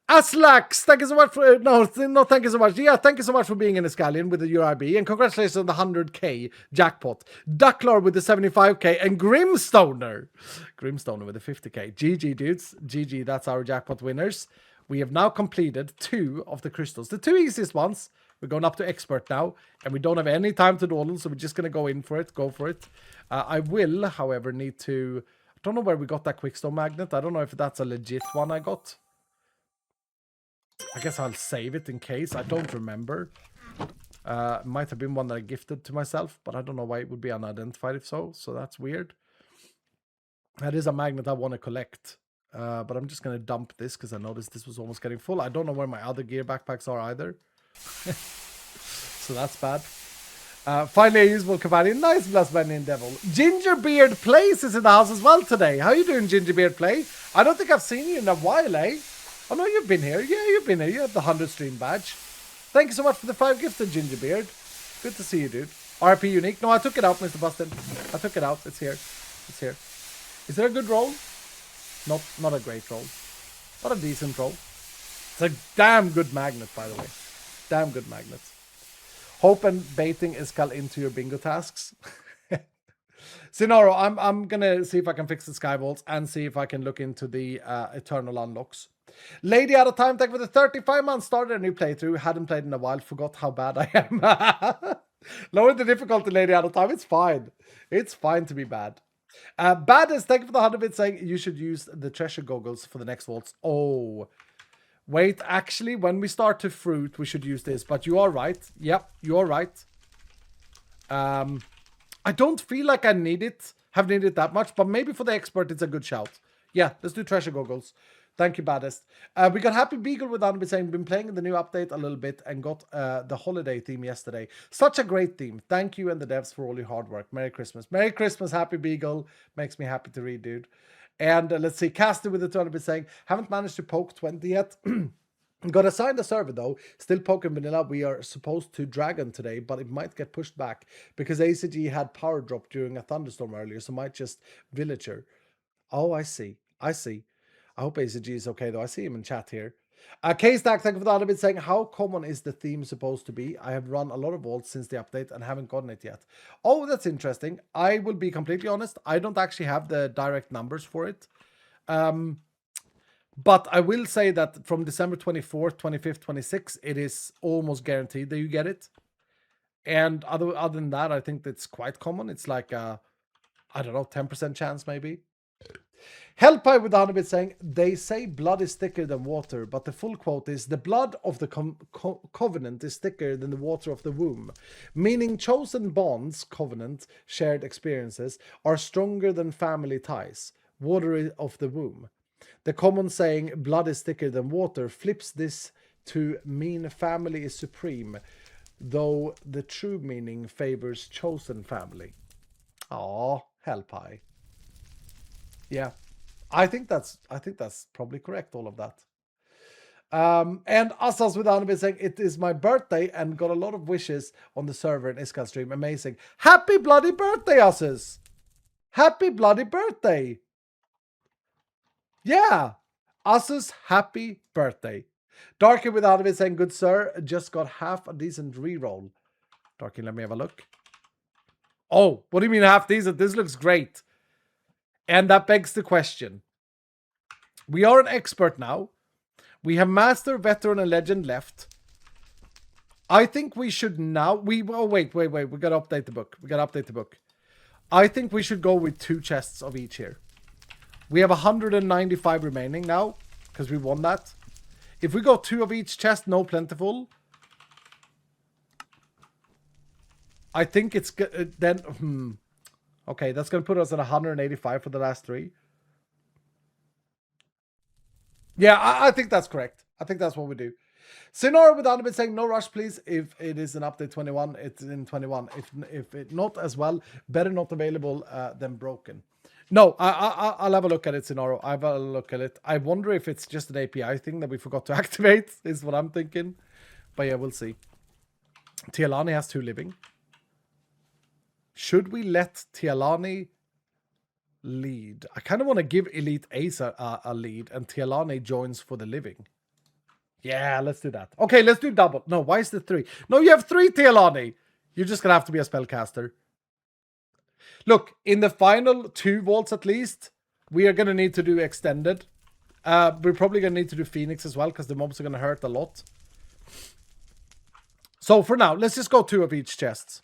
[SPEAKER 1] Aslax, thank you so much for, no, thank you so much. Yeah, thank you so much for being in Escallion with the URB, and congratulations on the 100k jackpot. Ducklar with the 75k, and Grimstoner with the 50k. GG, dudes. GG, that's our jackpot winners. We have now completed 2 of the crystals. The 2 easiest ones. We're going up to expert now, and we don't have any time to dawdle, so we're just going to go in for it, go for it. I will, however, need to, I don't know where we got that quickstone magnet. I don't know if that's a legit one I got. I guess I'll save it in case. I don't remember. Might have been one that I gifted to myself, but I don't know why it would be unidentified if so. So that's weird. That is a magnet I want to collect. But I'm just going to dump this because I noticed this was almost getting full. I don't know where my other gear backpacks are either. So that's bad. Finally, a usable companion. Nice, blessed man in devil. Gingerbeard Plays is in the house as well today. How you doing, Gingerbeard Play? I don't think I've seen you in a while, eh? Oh no, you've been here. Yeah, you've been here. You have the 100 stream badge. Thank you so much for the 5 gifted, Gingerbeard. Good to see you, dude. RP unique. No, I took it out, Mr. Bustin. I took it out. It's here. It's here. Is there a good roll? Not a great roll. Not a decent roll. It's a damn good magnet, by the way. Damn good magnet. Hope and baiting Iskal into your bingo tasks. Sinaro, I'm gonna see if I can fix the skyballs and see if I can look into the eternal unlocks. Lady out of time, thank you for the 35 months. Started a new playthrough, hadn't played in a while, forgot how bad I am. Lower the difficulty, lady out of time. It's fine. It's fine to be bad. Baddest, thank you for the 100 bits saying you should use the treasure goggles for the next vaults. Oh, wait, actually, when we start to fruit, we should use this. But you are right. Yep, you are right. I don't feel like I need it, have needed it that much, but maybe for the expert, it's a good shout. Yeah, let's do treasure goggles. Thank you, Baddest. We got Happy Beagle with Anby saying, been playing in the new update a little bit and got the holiday theme yesterday. Such a great theme. Thank you and the devs for all your hard work. Merry Christmas. Merry Christmas, Happy Beagle. Makes me happy to read, dude. And let's see, Caster with the 200 saying, haven't managed to poke 20 yet. Got assigned a server though, still poking vanilla. We are supposed to dragon today, but it might get pushed back because ACG had power drop during a thunderstorm earlier, so might just villager. Oh, I see. I see. I hope ACG is okay though. I see him in chat here. K-Stack, thank you for the other bit saying, how common is the theme supposed to be? I have run a lot of vaults since the update and haven't gotten it yet. Oh, that's interesting. I will be completely honest. I don't actually have the direct numbers for it. But I will say that from December 24th, 25th, 26th, it is almost guaranteed that you get it. And other than that, I think that's quite common. It's like a, I don't know, 10% chance maybe. Hellpie with the 100 bit saying, they say blood is thicker than water, but the full quote is, the blood of the covenant is thicker than the water of the womb. Meaning chosen bonds, covenant, shared experiences, are stronger than family ties, water of the womb. The common saying, blood is thicker than water, flips this to mean family is supreme, though the true meaning favors chosen family. Aw, Hellpie. Yeah, I think that's probably correct, all of that. And Asas with Anime saying, it is my birthday and got a lot of wishes on the server in Iska stream. Amazing. Happy bloody birthday, Asas! Happy bloody birthday! Yeah, Asus, happy birthday. Darky with Anime saying, good sir, just got half a decent reroll. Darky, let me have a look. Oh, what do you mean half decent? This looks great. And that begs the question. We are an expert now. We have master, veteran, and legend left. I think we should now... Oh, wait. We got to update the book. I think we should go with 2 chests of each here. We have 195 remaining now, because we won that. If we go 2 of each chest, no plentiful. I think it's then... Okay, that's going to put us at 185 for the last 3. Yeah, I think that's correct. I think that's what we do. Sinora with Anubis saying, no rush, please. If it is an update 21, it's in 21. If it not as well, better not available than broken. No, I'll have a look at it, Sinoro. I'll have a look at it. I wonder if it's just an API thing that we forgot to activate, is what I'm thinking. But yeah, we'll see. Tialani has 2 living. Should we let Tialani lead? I kind of want to give Elite Ace a lead, and Tialani joins for the living. Yeah, let's do that. Okay, let's do double. No, why is the 3? No, you have 3, Tialani. You're just going to have to be a spellcaster. Look, in the final 2 vaults at least, we are going to need to do extended. We're probably going to need to do Phoenix as well, because the mobs are going to hurt a lot. So for now, let's just go 2 of each chest.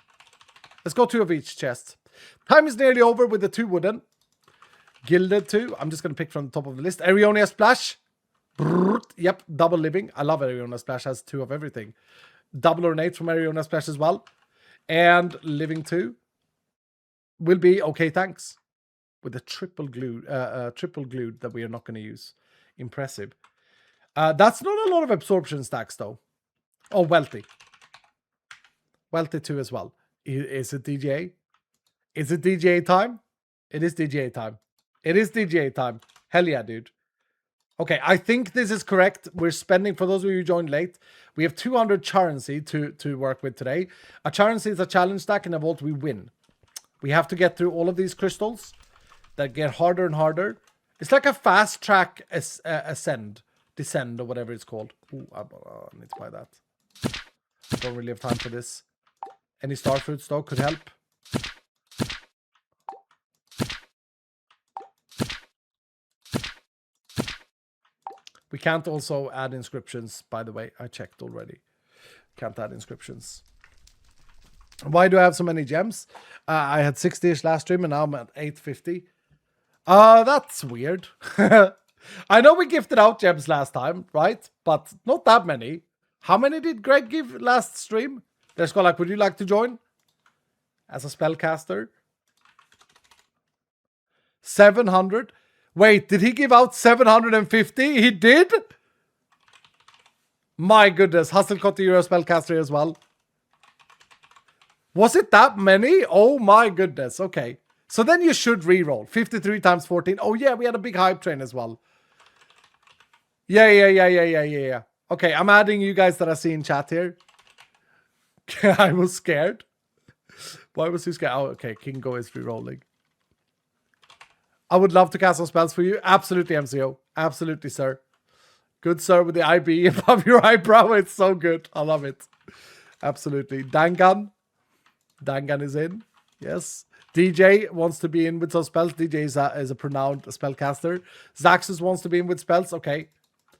[SPEAKER 1] Let's go 2 of each chest. Time is nearly over with the 2 wooden. Gilded 2. I'm just going to pick from the top of the list. Arionia Splash. Brrrt. Yep, double living. I love Arionia Splash. Has 2 of everything. Double ornate from Arionia Splash as well. And living 2 will be okay, thanks. With a triple glued that we are not going to use. Impressive. That's not a lot of absorption stacks though. Oh, wealthy. Wealthy 2 as well. Is it DJA? Is it DJA time? It is DJA time. It is DJA time. Hell yeah, dude. Okay, I think this is correct. We're spending, for those of you who joined late, we have 200 currency to work with today. A currency is a challenge stack. In a vault, we win. We have to get through all of these crystals that get harder and harder. It's like a fast track descend, or whatever it's called. Ooh, I need to buy that. Don't really have time for this. Any star fruits though could help. We can't also add inscriptions, by the way. I checked already. Can't add inscriptions. Why do I have so many gems? I had 60-ish last stream and now I'm at 850. That's weird. I know we gifted out gems last time, right? But not that many. How many did Greg give last stream? Let's go, like, would you like to join? As a spellcaster? 700? Wait, did he give out 750? He did? My goodness. Hasselcotter, you're a spellcaster as well. Was it that many? Oh my goodness. Okay. So then you should reroll. 53 times 14. Oh yeah, we had a big hype train as well. Yeah. Okay, I'm adding you guys that I see in chat here. I was scared. Why was he scared? Oh, okay. Kingo is rerolling. I would love to cast some spells for you. Absolutely, MCO. Absolutely, sir. Good, sir, with the IB above your eyebrow. It's so good. I love it. Absolutely. Dangan. Dangan is in. Yes. DJ wants to be in with some spells. DJ is a pronounced spellcaster. Zaxus wants to be in with spells. Okay.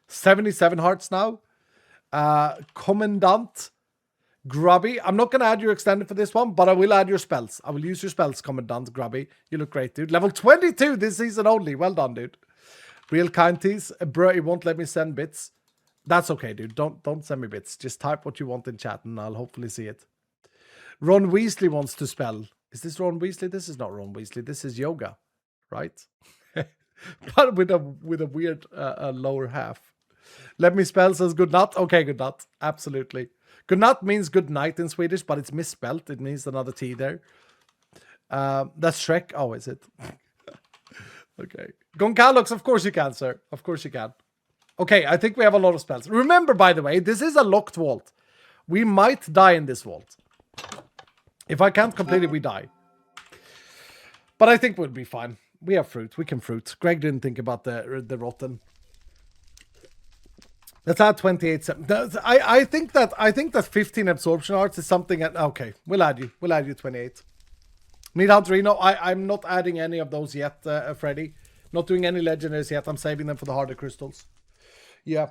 [SPEAKER 1] 77 hearts now. Commandant. Grubby. I'm not going to add your extended for this one, but I will add your spells. I will use your spells, Commandant Grubby. You look great, dude. Level 22 this season only. Well done, dude. Real kind tease. Bro, it won't let me send bits. That's okay, dude. Don't send me bits. Just type what you want in chat and I'll hopefully see it. Ron Weasley wants to spell. Is this Ron Weasley? This is not Ron Weasley. This is Yoga, right? But with a weird lower half. Let me spell says good night. Okay, good night. Absolutely. Good night means good night in Swedish, but it's misspelled. It means another T there. That's Shrek. Oh, is it? Okay. Goncalux, of course you can, sir. Of course you can. Okay, I think we have a lot of spells. Remember, by the way, this is a locked vault. We might die in this vault. If I can't complete it, we die. But I think we'll be fine. We have fruit. We can fruit. Greg didn't think about the rotten. Let's add 28. I think that 15 absorption arts is something. Okay, we'll add you. We'll add you 28. Need Hunterino. I'm not adding any of those yet, Freddy. Not doing any legendaries yet. I'm saving them for the harder crystals. Yeah.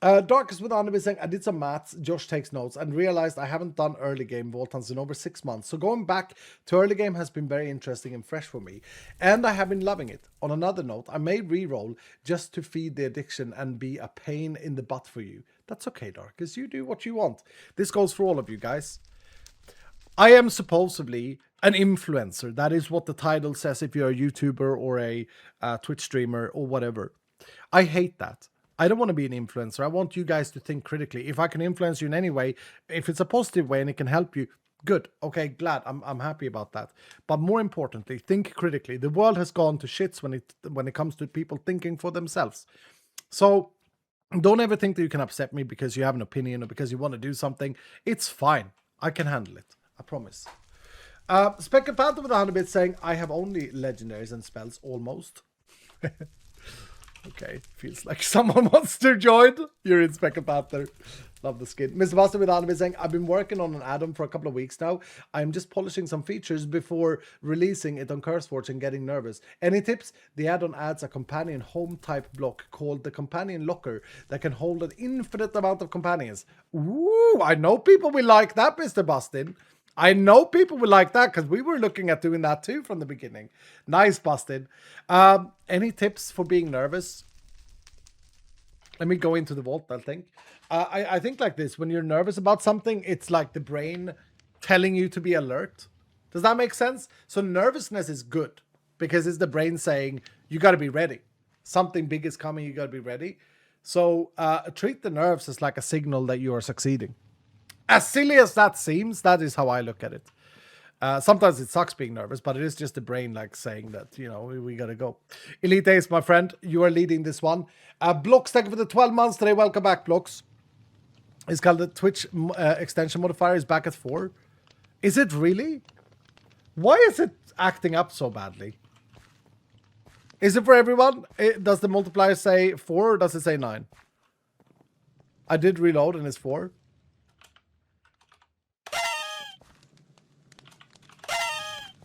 [SPEAKER 1] Darkest with Anubis saying, I did some maths, Josh takes notes, and realized I haven't done early game Voltons in over 6 months. So going back to early game has been very interesting and fresh for me. And I have been loving it. On another note, I may re-roll just to feed the addiction and be a pain in the butt for you. That's okay, Darkest. You do what you want. This goes for all of you guys. I am supposedly an influencer. That is what the title says if you're a YouTuber or a Twitch streamer or whatever. I hate that. I don't want to be an influencer. I want you guys to think critically. If I can influence you in any way, if it's a positive way and it can help you, good. Okay, glad. I'm happy about that. But more importantly, think critically. The world has gone to shits when it comes to people thinking for themselves. So don't ever think that you can upset me because you have an opinion or because you want to do something. It's fine. I can handle it. I promise. Speckled Panther with 100 bits saying, I have only legendaries and spells almost. Okay, feels like someone wants to join. You're in Speckled Panther. Love the skin. Mr. Buster with 100 bits saying, I've been working on an add-on for a couple of weeks now. I'm just polishing some features before releasing it on CurseForge and getting nervous. Any tips? The add-on adds a companion home type block called the Companion Locker that can hold an infinite amount of companions. Ooh, I know people will like that, Mr. Bustin. I know people will like that because we were looking at doing that too from the beginning. Nice, Bustin. Any tips for being nervous? Let me go into the vault, I think. I think like this. When you're nervous about something, it's like the brain telling you to be alert. Does that make sense? So nervousness is good because it's the brain saying, you got to be ready. Something big is coming, you got to be ready. So treat the nerves as like a signal that you are succeeding. As silly as that seems, that is how I look at it. Sometimes it sucks being nervous, but it is just the brain like saying that, you know, we gotta go. Elite Ace, my friend, you are leading this one. Blocks, thank you for the 12 months today. Welcome back, Blocks. It's called the Twitch extension modifier is back at 4. Is it really? Why is it acting up so badly? Is it for everyone? Does the multiplier say 4 or does it say 9? I did reload and it's 4.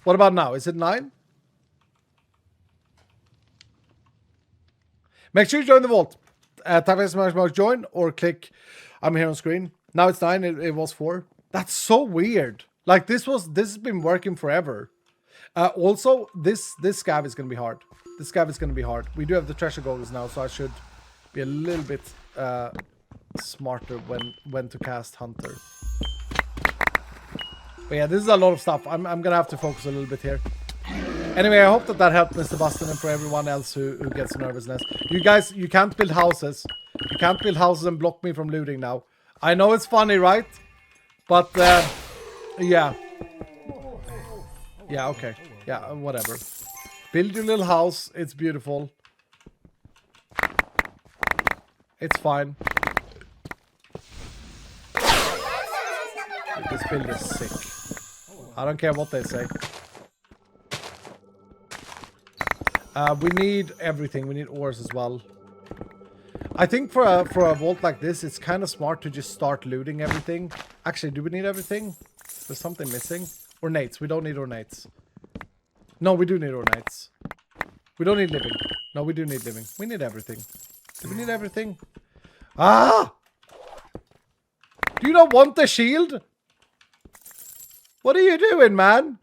[SPEAKER 1] What about now? Is it 9? Make sure you join the vault. Type join or click I'm here on screen. Now it's 9. It was 4. That's so weird. Like this has been working forever. Also, this scav is going to be hard. This scav is going to be hard. We do have the treasure goggles now, so I should be a little bit smarter when to cast Hunter. But yeah, this is a lot of stuff. I'm going to have to focus a little bit here. Anyway, I hope that helped Mr. Bustin and for everyone else who gets nervousness. You guys, you can't build houses. You can't build houses and block me from looting now. I know it's funny, right? But, yeah. Yeah, okay. Yeah, whatever. Build your little house. It's beautiful. It's fine. This build is sick. I don't care what they say. We need everything. We need ores as well. I think for a vault like this, it's kind of smart to just start looting everything. Actually, do we need everything? There's something missing. Ornates. We don't need ornates. No, we do need ornates. We don't need living. No, we do need living. We need everything. Do we need everything? Ah! Do you not want the shield? What are you doing, man?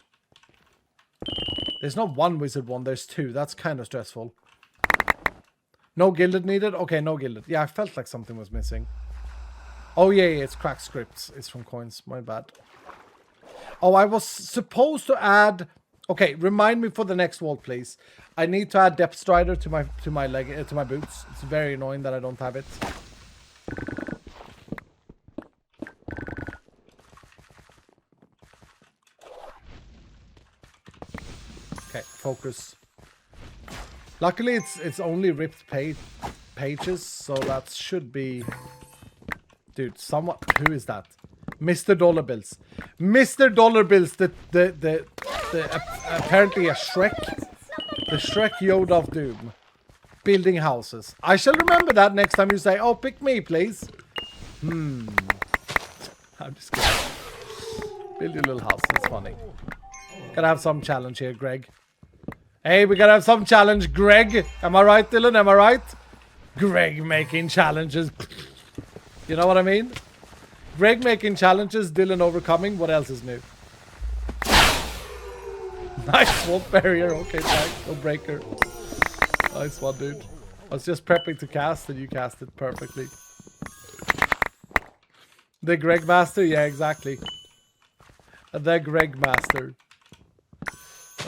[SPEAKER 1] There's not one wizard one, there's 2. That's kind of stressful. No gilded needed? Okay, no gilded. Yeah, I felt like something was missing. Oh, yeah, it's cracked scripts. It's from coins. My bad. Oh, I was supposed to add... Okay, remind me for the next vault, please. I need to add Depth Strider to my boots. It's very annoying that I don't have it. Okay, focus. Luckily, it's only ripped pages, so that should be... Dude, someone... Who is that? Mr. Dollar Bills. Mr. Dollar Bills, apparently a Shrek. The Shrek Yoda of Doom. Building houses. I shall remember that next time you say, oh, pick me, please. I'm just kidding. Build your little house. It's funny. Gotta have some challenge here, Greg. Hey, we gotta have some challenge, Greg. Am I right, Dylan? Am I right? Greg making challenges. You know what I mean? Greg making challenges, Dylan overcoming. What else is new? Nice wolf barrier. Okay, thanks. No breaker. Nice one, dude. I was just prepping to cast and you cast it perfectly. The Greg Master? Yeah, exactly. The Greg Master.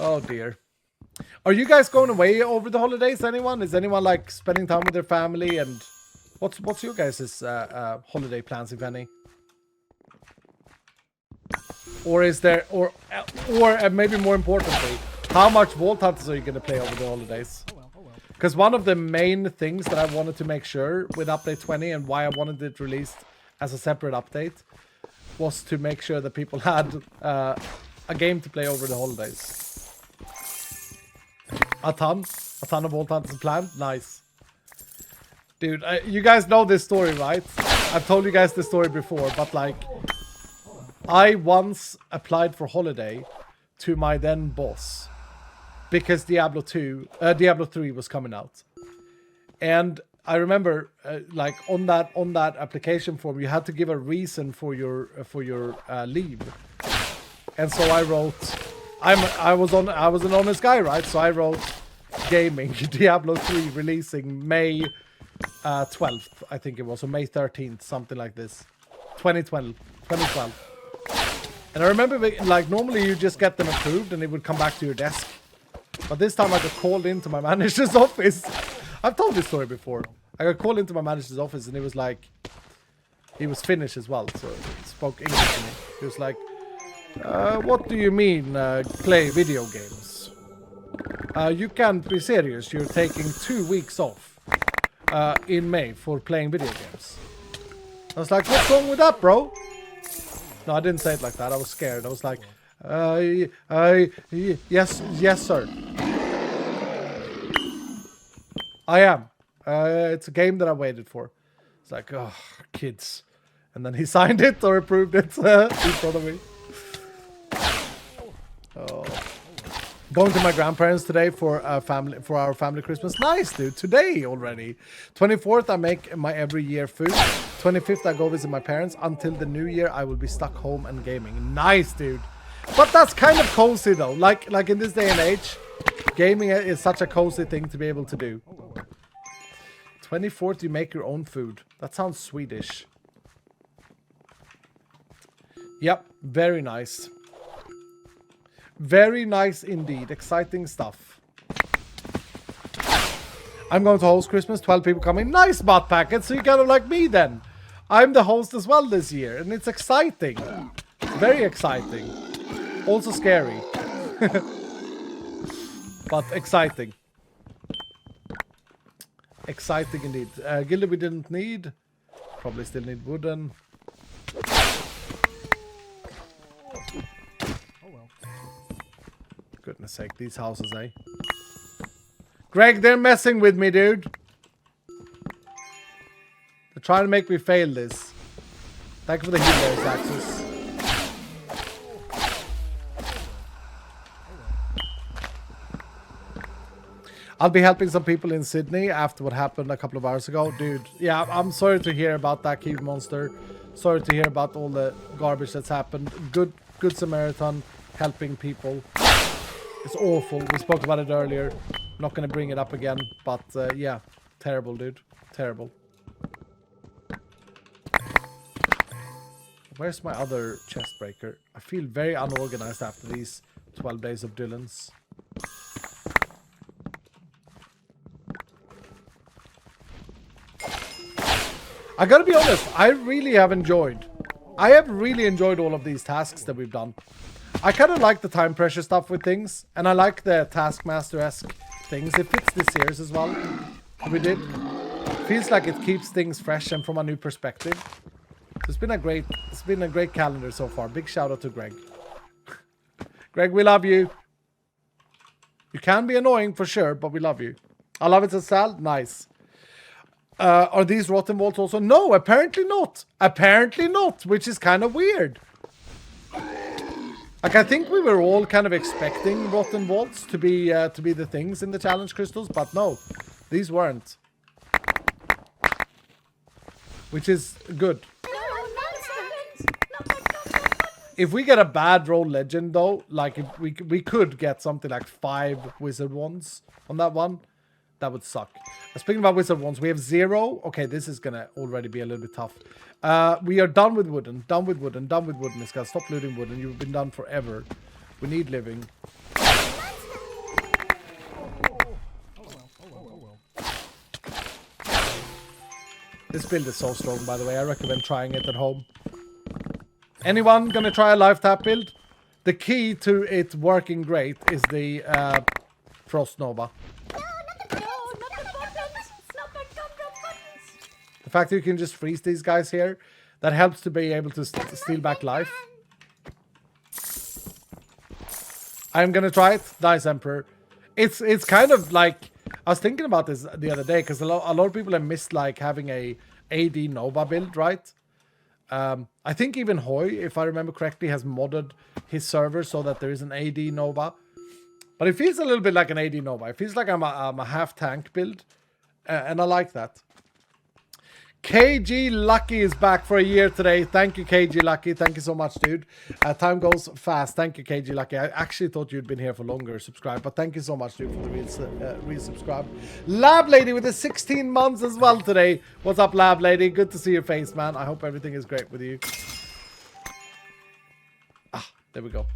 [SPEAKER 1] Oh dear. Are you guys going away over the holidays? Anyone? Is anyone like spending time with their family? And what's your guys' holiday plans, if any? Or is there, or maybe more importantly, how much Vault Hunters are you going to play over the holidays? Because one of the main things that I wanted to make sure with update 20 and why I wanted it released as a separate update was to make sure that people had a game to play over the holidays. A ton of Vault Hunters planned. Nice. Dude, you guys know this story, right? I've told you guys this story before, but like, I once applied for holiday to my then boss because Diablo 3 was coming out. And I remember like on that application form, you had to give a reason for your leave. And so I wrote, I was an honest guy, right? So I wrote gaming, Diablo 3 releasing May 12th, I think it was, or May 13th, something like this. 2012. And I remember, like, normally you just get them approved and it would come back to your desk. But this time I got called into my manager's office. I've told this story before. I got called into my manager's office and he was like, he was Finnish as well, so he spoke English to me. He was like, what do you mean, play video games? You can't be serious. You're taking 2 weeks off in May for playing video games. I was like, what's wrong with that, bro? No, I didn't say it like that. I was scared. I was like, yes, sir. I am. It's a game that I waited for. It's like, oh, kids. And then he signed it or approved it in front of me. Oh. Going to my grandparents today for our family Christmas. Nice, dude. Today already. 24th, I make my every year food. 25th, I go visit my parents. Until the new year, I will be stuck home and gaming. Nice, dude. But that's kind of cozy, though. Like in this day and age, gaming is such a cozy thing to be able to do. 24th, you make your own food. That sounds Swedish. Yep, very nice. Very nice indeed. Exciting stuff. I'm going to host Christmas. 12 people coming. Nice bot packet. So you're kind of like me then. I'm the host as well this year. And it's exciting. Very exciting. Also scary. But exciting. Exciting indeed. Gilded we didn't need. Probably still need wooden. Goodness sake, these houses, eh? Greg, they're messing with me, dude. They're trying to make me fail this. Thank you for the healers, Axis. I'll be helping some people in Sydney after what happened a couple of hours ago. Dude, yeah, I'm sorry to hear about that, Keep Monster. Sorry to hear about all the garbage that's happened. Good Samaritan helping people. It's awful. We spoke about it earlier. Not going to bring it up again. But yeah, terrible, dude. Terrible. Where's my other chest breaker? I feel very unorganized after these 12 days of Dylan's. I gotta be honest, I have really enjoyed all of these tasks that we've done. I kind of like the time pressure stuff with things, and I like the Taskmaster-esque things. It fits this series as well. We did. Feels like it keeps things fresh and from a new perspective. So it's been a great calendar so far. Big shout out to Greg. Greg, we love you. You can be annoying for sure, but we love you. I love it as Sal. Nice. Are these rotten vaults also? No, apparently not. Apparently not, which is kind of weird. Like, I think we were all kind of expecting rotten vaults to be the things in the challenge crystals, but no, these weren't. Which is good. If we get a bad roll legend though, like if we could get something like 5 wizard wands on that one, that would suck. Speaking about wizard wands, we have 0. Okay, this is gonna already be a little bit tough. We are done with wooden. Done with wooden. This guy, stop looting wooden. You've been done forever. We need living. This build is so strong, by the way. I recommend trying it at home. Anyone gonna try a live tap build? The key to it working great is the Frost Nova. The fact that you can just freeze these guys here, that helps to be able to steal back life. I'm gonna try it. Nice, Emperor. It's kind of like, I was thinking about this the other day, because a lot of people have missed like having a AD Nova build, right? I think even Hoy, if I remember correctly, has modded his server so that there is an AD Nova. But it feels a little bit like an AD Nova. It feels like I'm a half tank build, and I like that. KG Lucky is back for a year today. Thank you, KG Lucky. Thank you so much, dude. Time goes fast. Thank you, KG Lucky. I actually thought you'd been here for longer, subscribe. But thank you so much, dude, for the resubscribe. Lab Lady with the 16 months as well today. What's up, Lab Lady? Good to see your face, man. I hope everything is great with you. Ah, there we go.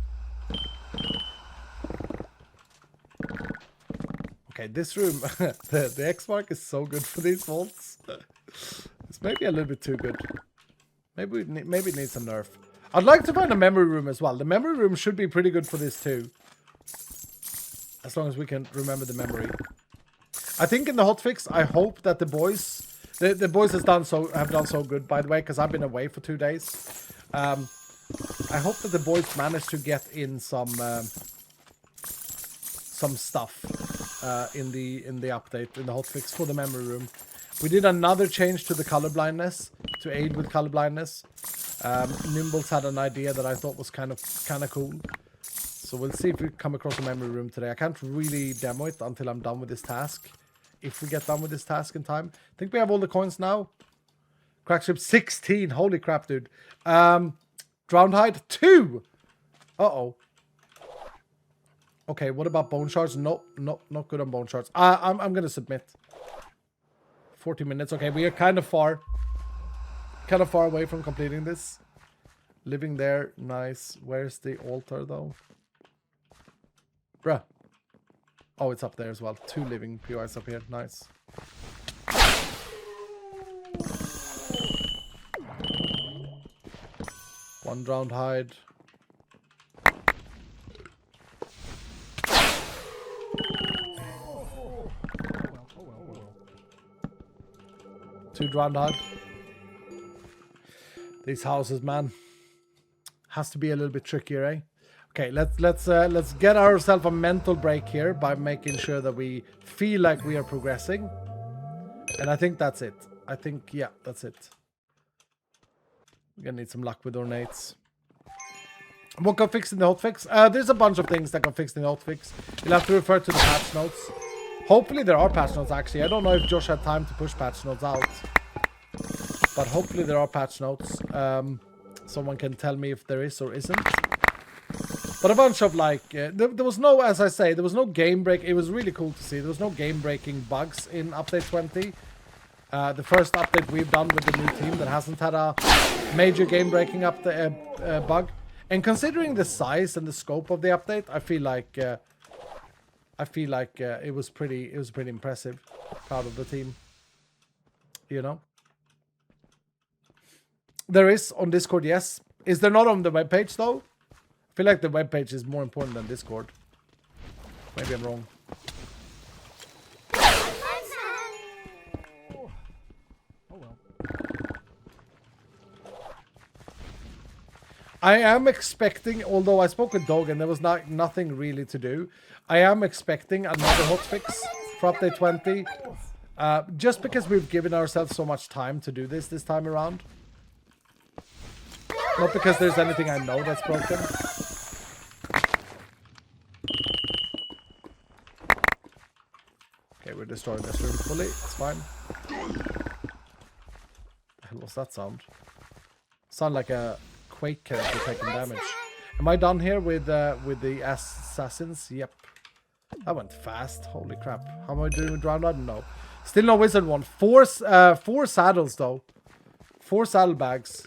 [SPEAKER 1] Okay, this room, the X mark is so good for these vaults. It's maybe a little bit too good. Maybe it needs a nerf. I'd like to find a memory room as well. The memory room should be pretty good for this too. As long as we can remember the memory. I think in the hotfix, I hope that the boys have done so good, by the way, because I've been away for 2 days. I hope that the boys managed to get in some stuff in the update, in the hotfix for the memory room. We did another change to the color blindness to aid with color blindness. Nimbles had an idea that I thought was kind of cool. So we'll see if we come across a memory room today. I can't really demo it until I'm done with this task. If we get done with this task in time. I think we have all the coins now. Crackship 16. Holy crap, dude. Drowned Hide 2. Uh-oh. Okay, what about bone shards? No, not good on bone shards. I'm going to submit. 40 minutes. Okay, we are kind of far away from completing this. Living there. Nice. Where's the altar, though? Bruh. Oh, it's up there as well. 2 living POIs up here. Nice. One drowned hide. Two drowned hide. These houses, man, has to be a little bit trickier, eh? Okay, let's get ourselves a mental break here by making sure that we feel like we are progressing. And I think that's it. I think, yeah, that's it. We're gonna need some luck with ornates. What got fixed in the hotfix? There's a bunch of things that got fixed in the hotfix. You'll have to refer to the patch notes. Hopefully there are patch notes, actually. I don't know if Josh had time to push patch notes out. But hopefully there are patch notes. Someone can tell me if there is or isn't. But a bunch of like... there was no, as I say, there was no game break. It was really cool to see. There was no game-breaking bugs in Update 20. The first update we've done with the new team that hasn't had a major game-breaking bug. And considering the size and the scope of the update, I feel like it was pretty impressive. Proud of the team. You know? There is on Discord, yes. Is there not on the webpage though? I feel like the webpage is more important than Discord. Maybe I'm wrong. I am expecting, although I spoke with Dog and there was nothing really to do, I am expecting another hotfix for Update 20. Just because we've given ourselves so much time to do this time around. Not because there's anything I know that's broken. Okay, we're destroying this room fully. It's fine. What the hell was that sound? Sound like a Quake character taking damage. Am I done here with the assassins? Yep. That went fast. Holy crap. How am I doing with Drowned? I don't know. Still no wizard one. Four saddles though. 4 saddlebags.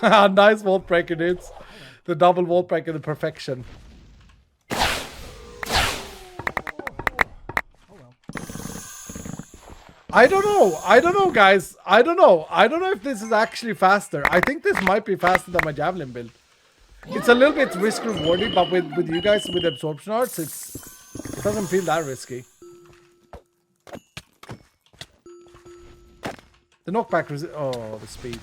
[SPEAKER 1] Nice vault breaker, dudes. The double vault breaker, the perfection. I don't know, guys. I don't know if this is actually faster. I think this might be faster than my javelin build. It's a little bit risk rewarding, but with you guys with absorption arts, it doesn't feel that risky. The knockback oh, the speed.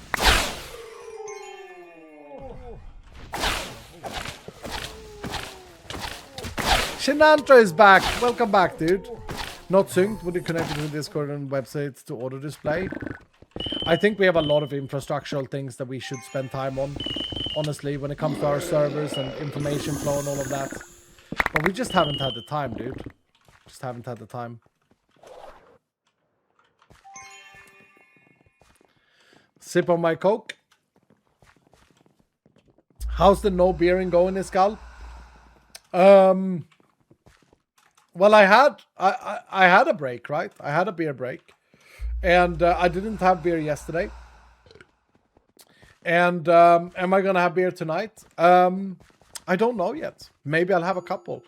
[SPEAKER 1] Shinantra is back. Welcome back, dude. Not synced. Would you connect it with Discord and websites to auto display? I think we have a lot of infrastructural things that we should spend time on. Honestly, when it comes to our servers and information flow and all of that. But we just haven't had the time, dude. Just haven't had the time. Sip on my Coke. How's the no beering going, Iskal? Well, I had a break, right? I had a beer break. And I didn't have beer yesterday. And am I gonna have beer tonight? I don't know yet. Maybe I'll have a couple.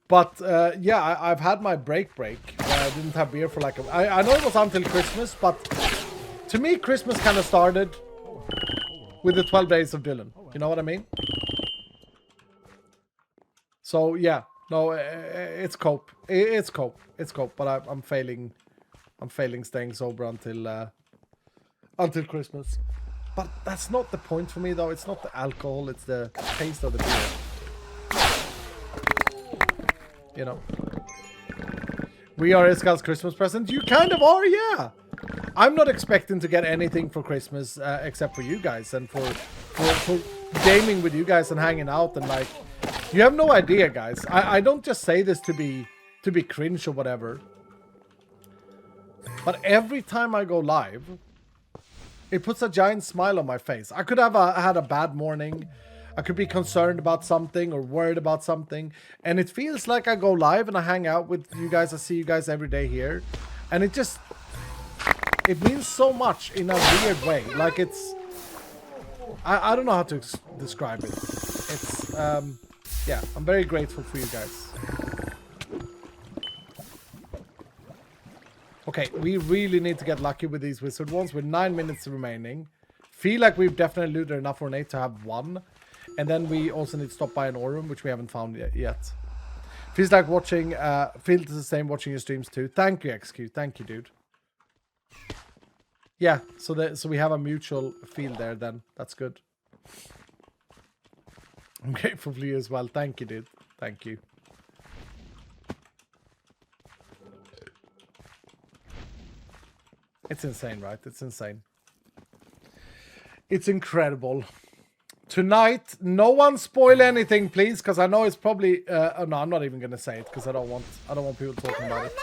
[SPEAKER 1] But yeah, I've had my break where I didn't have beer for like I know it was until Christmas, but to me Christmas kind of started with the 12 days of Dylan. You know what I mean? So yeah, no, it's cope. It's cope. But I'm failing staying sober until Christmas. But that's not the point for me, though. It's not the alcohol, it's the taste of the beer. You know. We are Iskal's Christmas present. You kind of are, yeah. I'm not expecting to get anything for Christmas except for you guys and for gaming with you guys and hanging out and like. You have no idea, guys. I don't just say this to be cringe or whatever. But every time I go live, it puts a giant smile on my face. I could have had a bad morning. I could be concerned about something or worried about something. And it feels like I go live and I hang out with you guys. I see you guys every day here. And it means so much in a weird way. Like it's... I don't know how to describe it. It's... yeah, I'm very grateful for you guys. Okay, we really need to get lucky with these wizard ones with 9 minutes remaining. Feel like we've definitely looted enough for Nate to have one. And then we also need to stop by an ore room, which we haven't found yet. Feels like watching, feels the same watching your streams too. Thank you, XQ. Thank you, dude. Yeah, so we have a mutual feel there then. That's good. I'm grateful for you as well. Thank you, dude. Thank you. It's insane, right? It's insane. It's incredible. Tonight, no one spoil anything, please, because I know it's probably... oh, no, I'm not even going to say it, because I don't want people talking about it.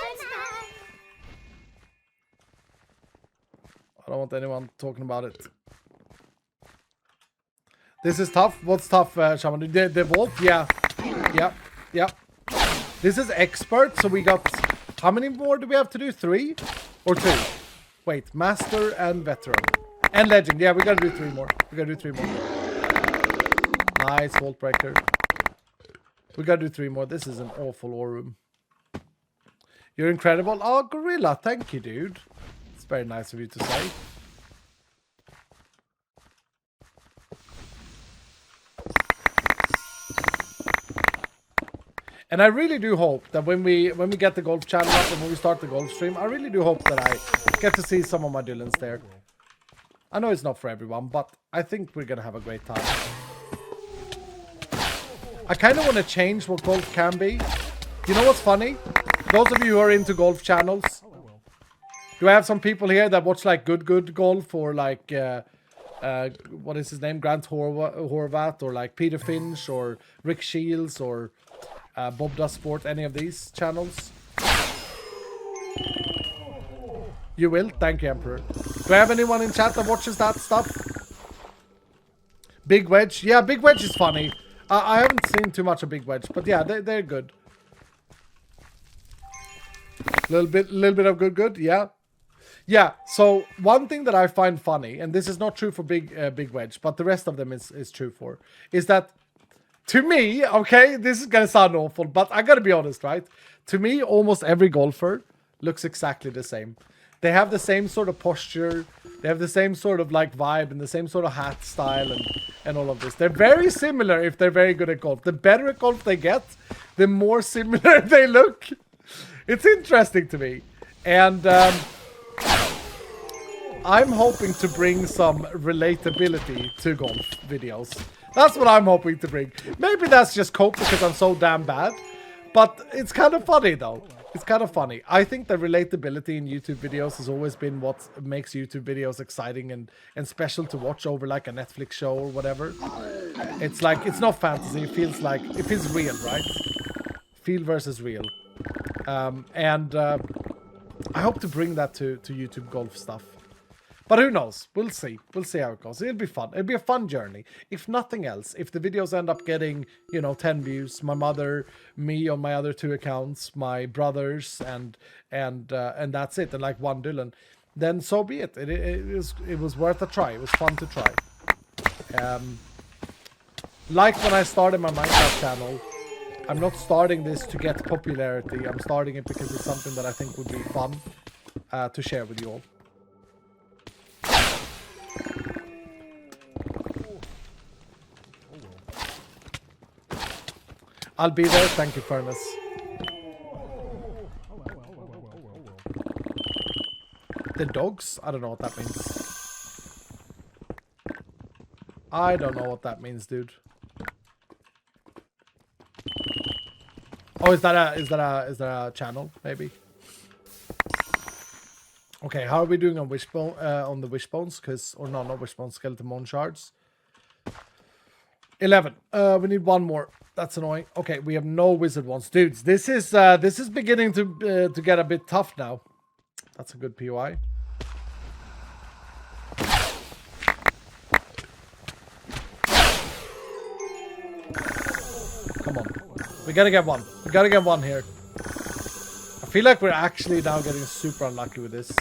[SPEAKER 1] I don't want anyone talking about it. This is tough. What's tough, Shaman? The vault? Yeah. Yeah. This is expert, so we got... How many more do we have to do? 3? Or 2? Wait, master and veteran. And legend. Yeah, we gotta do 3 more. Nice vault breaker. We gotta do 3 more. This is an awful ore room. You're incredible. Oh, Gorilla. Thank you, dude. It's very nice of you to say. And I really do hope that when we get the golf channel up and when we start the golf stream, I really do hope that I get to see some of my Dylans there. I know it's not for everyone, but I think we're gonna have a great time. I kind of want to change what golf can be. You know what's funny? Those of you who are into golf channels, do I have some people here that watch like good golf or like what is his name, Grant Horvat, or like Peter Finch or Rick Shields or Bob Does Sport, any of these channels? You will? Thank you, Emperor. Do I have anyone in chat that watches that stuff? Big Wedge? Yeah, Big Wedge is funny. I haven't seen too much of Big Wedge, but yeah, they're good. Little bit of good, yeah. Yeah, so one thing that I find funny, and this is not true for Big Wedge, but the rest of them is true for, is that to me, okay, this is gonna sound awful, but I gotta be honest, right? To me, almost every golfer looks exactly the same. They have the same sort of posture, they have the same sort of like vibe and the same sort of hat style and all of this. They're very similar if they're very good at golf. The better at golf they get, the more similar they look. It's interesting to me. And I'm hoping to bring some relatability to golf videos. That's what I'm hoping to bring. Maybe that's just cope because I'm so damn bad. But it's kind of funny though. It's kind of funny. I think the relatability in YouTube videos has always been what makes YouTube videos exciting and special to watch over like a Netflix show or whatever. It's like, it's not fantasy. It feels real, right? Feel versus real. I hope to bring that to YouTube golf stuff. But who knows? We'll see. We'll see how it goes. It'll be fun. It'll be a fun journey. If nothing else, if the videos end up getting, 10 views, my mother, me on my other 2 accounts, my brothers, and that's it, and like one Dylan, then so be it. It was worth a try. It was fun to try. Like when I started my Minecraft channel, I'm not starting this to get popularity. I'm starting it because it's something that I think would be fun to share with you all. I'll be there. Thank you, Furnace. The dogs? I don't know what that means. I don't know what that means, dude. Oh, is that a channel? Maybe. Okay, how are we doing on wishbone on the wishbones? Not wishbones, skeleton bone shards. 11. We need one more. That's annoying. Okay, we have no wizard ones, dudes. This is beginning to get a bit tough now. That's a good POI. Come on, we gotta get one. We gotta get one here. I feel like we're actually now getting super unlucky with this.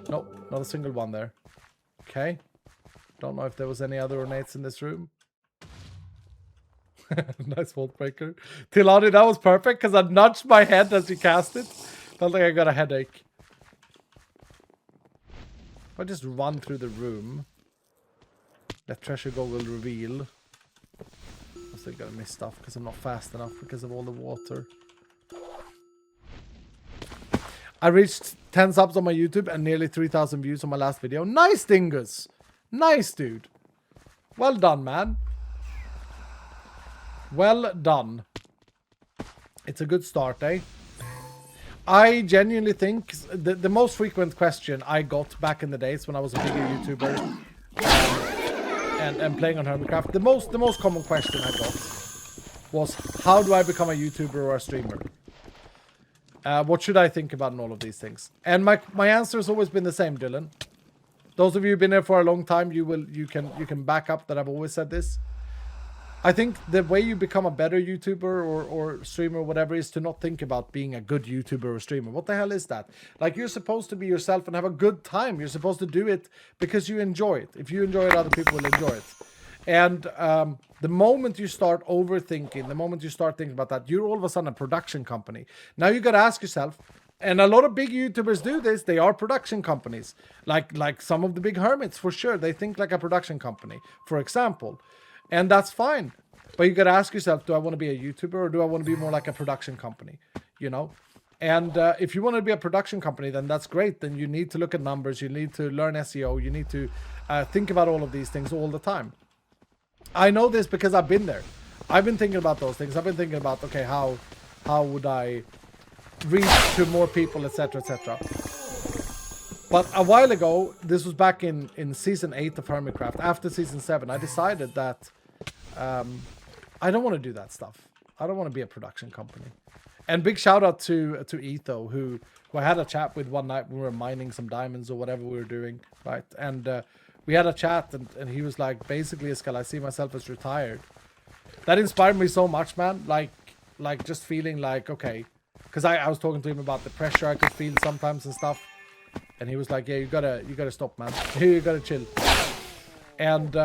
[SPEAKER 1] Nope, not a single one there. Okay. Don't know if there was any other ornates in this room. Nice vault breaker. Tilani, that was perfect because I nudged my head as you cast it. Felt like I got a headache. If I just run through the room, let treasure go will reveal. I'm still gonna miss stuff because I'm not fast enough because of all the water. I reached 10 subs on my YouTube and nearly 3,000 views on my last video. Nice, Dingus! Nice, dude. Well done, man. Well done. It's a good start, eh? I genuinely think the most frequent question I got back in the days when I was a bigger YouTuber and playing on Hermitcraft, the most common question I got was, how do I become a YouTuber or a streamer? What should I think about in all of these things? And my answer has always been the same, Dylan. Those of you who've been here for a long time, you can back up that I've always said this. I think the way you become a better YouTuber or streamer or whatever is to not think about being a good YouTuber or streamer. What the hell is that? Like, you're supposed to be yourself and have a good time. You're supposed to do it because you enjoy it. If you enjoy it, other people will enjoy it. And the moment you start overthinking, the moment you start thinking about that, you're all of a sudden a production company. Now you got to ask yourself, and a lot of big YouTubers do this, they are production companies. Like some of the big hermits, for sure. They think like a production company, for example. And that's fine. But you got to ask yourself, do I want to be a YouTuber or do I want to be more like a production company? You know? And if you want to be a production company, then that's great. Then you need to look at numbers. You need to learn SEO. You need to think about all of these things all the time. I know this because I've been there. I've been thinking about those things. I've been thinking about, okay, how would I reach to more people, etc., etc. But a while ago, this was back in season 8 of Hermitcraft, after season 7, I decided that I don't want to do that stuff. I don't want to be a production company. And big shout out to Etho, who I had a chat with one night when we were mining some diamonds or whatever we were doing, right? And we had a chat, and he was like, basically, Iskal, I see myself as retired. That inspired me so much, man. Like just feeling like, okay, because I was talking to him about the pressure I could feel sometimes and stuff, and he was like, "Yeah, you gotta stop, man. You gotta chill." And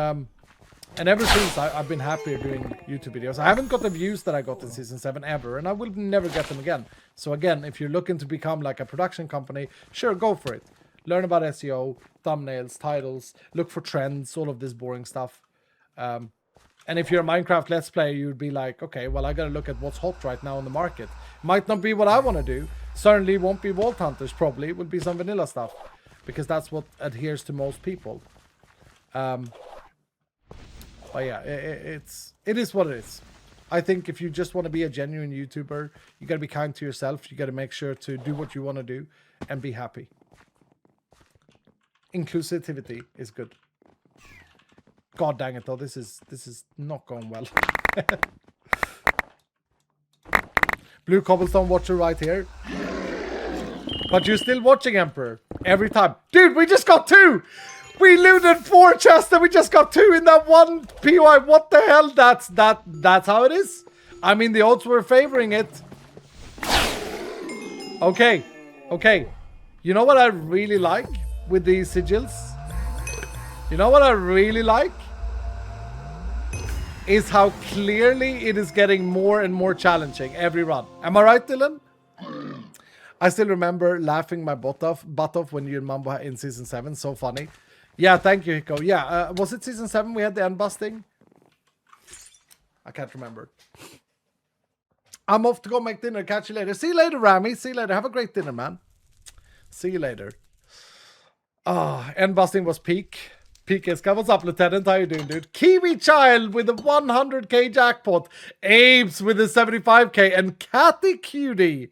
[SPEAKER 1] ever since I've been happier doing YouTube videos. I haven't got the views that I got in season 7 ever, and I will never get them again. So again, if you're looking to become like a production company, sure, go for it. Learn about SEO, thumbnails, titles, look for trends, all of this boring stuff. And if you're a Minecraft Let's Player, you'd be like, okay, well, I gotta look at what's hot right now in the market. Might not be what I want to do. Certainly won't be Vault Hunters, probably. It would be some vanilla stuff. Because that's what adheres to most people. But yeah, it is what it is. I think if you just want to be a genuine YouTuber, you got to be kind to yourself. You got to make sure to do what you want to do and be happy. Inclusivity is good. God dang it though, this is not going well. Blue Cobblestone watcher right here. But you're still watching, Emperor. Every time. Dude, we just got 2! We looted 4 chests and we just got 2 in that one POI. What the hell? That's how it is. I mean, the odds were favoring it. Okay. You know what I really like with these sigils? You know what I really like? Is how clearly it is getting more and more challenging every run. Am I right, Dylan? I still remember laughing my butt off when you and Mambo in season 7. So funny. Yeah, thank you, Hiko. Yeah, was it season 7 we had the end busting? I can't remember. I'm off to go make dinner. Catch you later. See you later, Rami. See you later. Have a great dinner, man. See you later. End busting was peak. Pika's what's up, Lieutenant? How you doing, dude? Kiwi Child with a 100k jackpot. Apes with a 75k. And Catty Cutie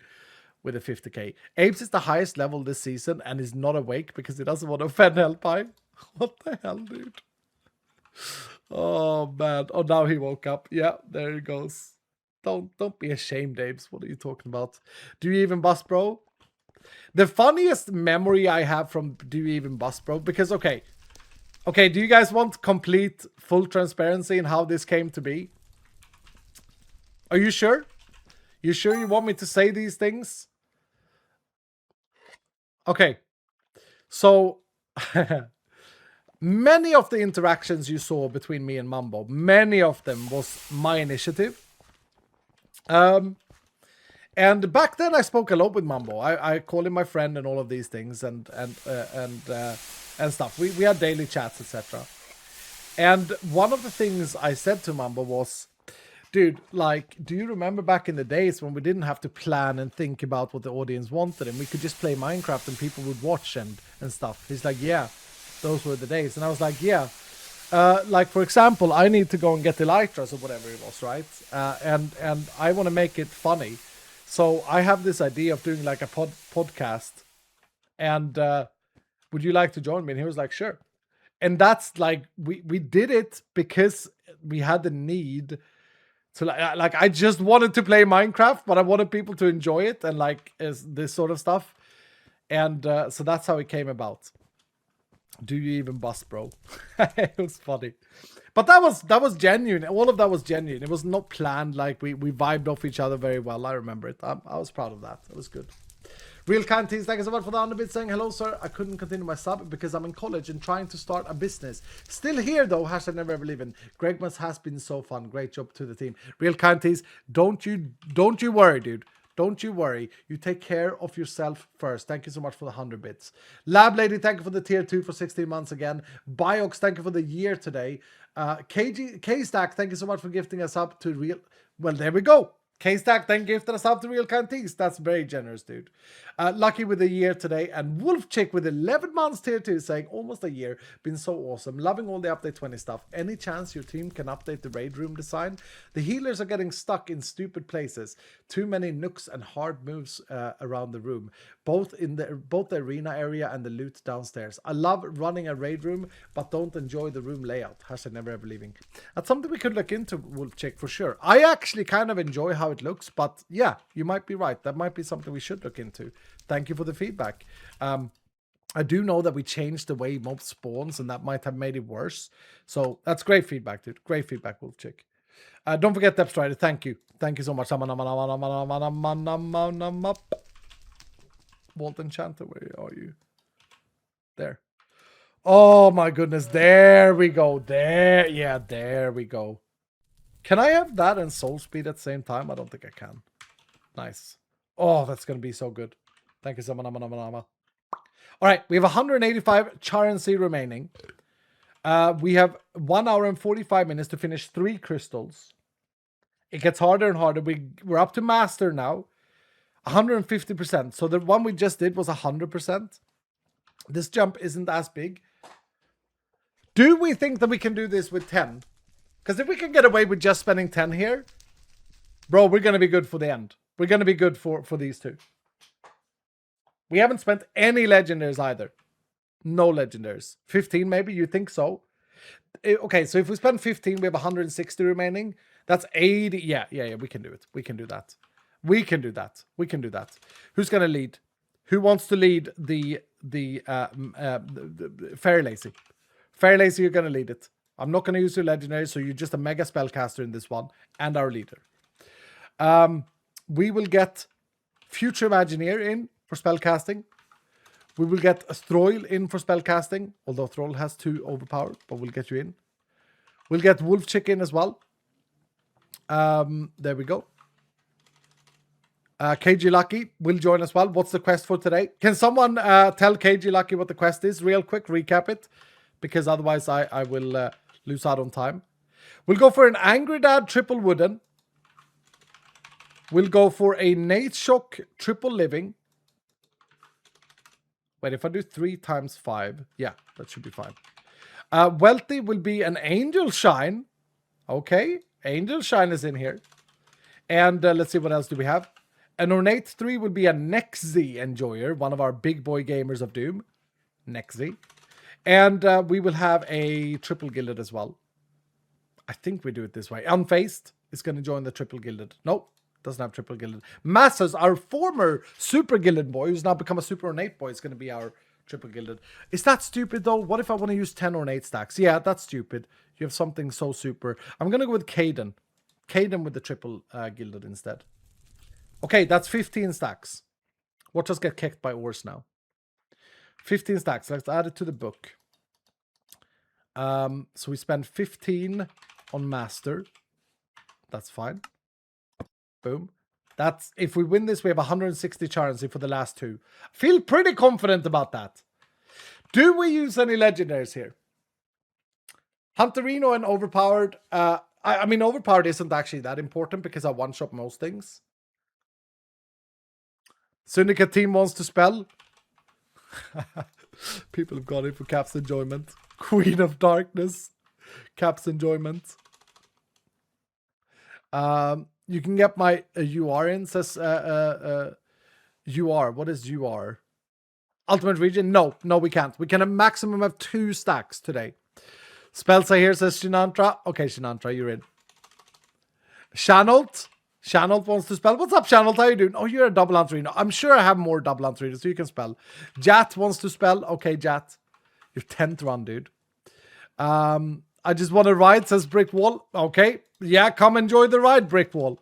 [SPEAKER 1] with a 50k. Apes is the highest level this season and is not awake because he doesn't want to offend Hellpie. What the hell, dude? Oh, man. Oh, now he woke up. Yeah, there he goes. Don't be ashamed, Apes. What are you talking about? Do you even bust, bro? The funniest memory I have from Do You Even Bust, bro? Because, okay, do you guys want complete, full transparency in how this came to be? Are you sure? You sure you want me to say these things? Okay. So, many of the interactions you saw between me and Mambo, many of them was my initiative. And back then I spoke a lot with Mambo. I call him my friend and all of these things and stuff. We had daily chats, etc. And one of the things I said to Mambo was, dude, like, do you remember back in the days when we didn't have to plan and think about what the audience wanted and we could just play Minecraft and people would watch and stuff? He's like, yeah, those were the days. And I was like, yeah. Like, for example, I need to go and get the Elytras or whatever it was, right? And I want to make it funny. So I have this idea of doing like a podcast. And would you like to join me? And he was like, sure. And that's like, we did it because we had the need to, like I just wanted to play Minecraft, but I wanted people to enjoy it and like this sort of stuff. And so that's how it came about. Do you even bust, bro? It was funny. But that was genuine. All of that was genuine. It was not planned. Like we vibed off each other very well. I remember it. I was proud of that. It was good. Real Canteens, thank you so much for the underbit saying hello, sir. I couldn't continue my sub because I'm in college and trying to start a business. Still here though. Hashtag never ever leaving. Gregmas has been so fun. Great job to the team. Real Canteens, don't you worry, dude. Don't you worry. You take care of yourself first. Thank you so much for the 100 bits. Lab Lady, thank you for the tier 2 for 16 months again. Biox, thank you for the year today. K-Stack, thank you so much for gifting us up to real... Well, there we go. K-Stack, then gifted us up to Real Canteens. That's very generous, dude. Lucky with a year today. And Wolf Chick with 11 months tier 2 saying almost a year. Been so awesome. Loving all the update 20 stuff. Any chance your team can update the raid room design? The healers are getting stuck in stupid places. Too many nooks and hard moves around the room. Both the arena area and the loot downstairs. I love running a raid room, but don't enjoy the room layout. Hashtag never ever leaving. That's something we could look into, Wolf Chick, for sure. I actually kind of enjoy how it looks, but yeah, you might be right. That might be something we should look into. Thank you for the feedback. I do know that we changed the way mob spawns, and that might have made it worse. So that's great feedback, dude. Great feedback, Wolf Chick. Don't forget Depth Strider. Thank you. Thank you so much. Vault Enchanter, where are you? There. Oh my goodness. There we go. There. Yeah, there we go. Can I have that and Soul Speed at the same time? I don't think I can. Nice. Oh, that's going to be so good. Thank you so much. All right. We have 185 Charancy remaining. We have 1 hour and 45 minutes to finish 3 crystals. It gets harder and harder. We're up to Master now. 150%. So the one we just did was 100%. This jump isn't as big. Do we think that we can do this with 10? Because if we can get away with just spending 10 here, bro, we're going to be good for the end. We're going to be good for these two. We haven't spent any legendaries either. No legendaries. 15 maybe? You think so? Okay, so if we spend 15, we have 160 remaining. That's 80. Yeah, we can do it. We can do that. We can do that. We can do that. Who's going to lead? Who wants to lead the Fairy Lazy? Fairy Lazy, you're going to lead it. I'm not going to use your legendary, so you're just a mega spellcaster in this one, and our leader. We will get Future Imagineer in for spellcasting. We will get a Throil in for spellcasting, although Throil has 2 overpowered, but we'll get you in. We'll get Wolf Chick in as well. There we go. KG Lucky will join as well. What's the quest for today? Can someone tell KG Lucky what the quest is? Real quick, recap it. Because otherwise I will lose out on time. We'll go for an Angry Dad triple wooden. We'll go for a Nate Shock triple living. Wait, if I do 3 times 5. Yeah, that should be fine. Wealthy will be an Angel Shine. Okay, Angel Shine is in here. And let's see, what else do we have? An Ornate 3 will be a Nexy Enjoyer, one of our big boy gamers of Doom. Nexy. And we will have a triple gilded as well. I think we do it this way. Unfaced is going to join the triple gilded. Nope, doesn't have triple gilded. Masses, our former super gilded boy, who's now become a super ornate boy, is going to be our triple gilded. Is that stupid though? What if I want to use 10 ornate stacks? Yeah, that's stupid. You have something so super. I'm going to go with Caden. Caden with the triple gilded instead. Okay, that's 15 stacks. Watch us get kicked by Ors now. 15 stacks. Let's add it to the book. So we spend 15 on Master. That's fine. Boom. That's, if we win this, we have 160 Charancy for the last 2. Feel pretty confident about that. Do we use any legendaries here? Hunterino and Overpowered. I mean, Overpowered isn't actually that important because I one-shot most things. Syndicate team wants to spell. People have gone in for Cap's Enjoyment. Queen of Darkness. Cap's Enjoyment. You can get my UR in, says UR. What is UR? Ultimate Region? No, we can't. We can have maximum of 2 stacks today. Spells I hear, says Shinantra. Okay, Shinantra, you're in. Shanolt. Shanolt wants to spell. What's up, Shanolt? How you doing? Oh, you're a double Antrino. I'm sure I have more double Antrino, so you can spell. Jat wants to spell. Okay, Jat. Your 10th run, dude. I just want to ride, says Brick Wall. Okay. Yeah, come enjoy the ride, Brick Wall.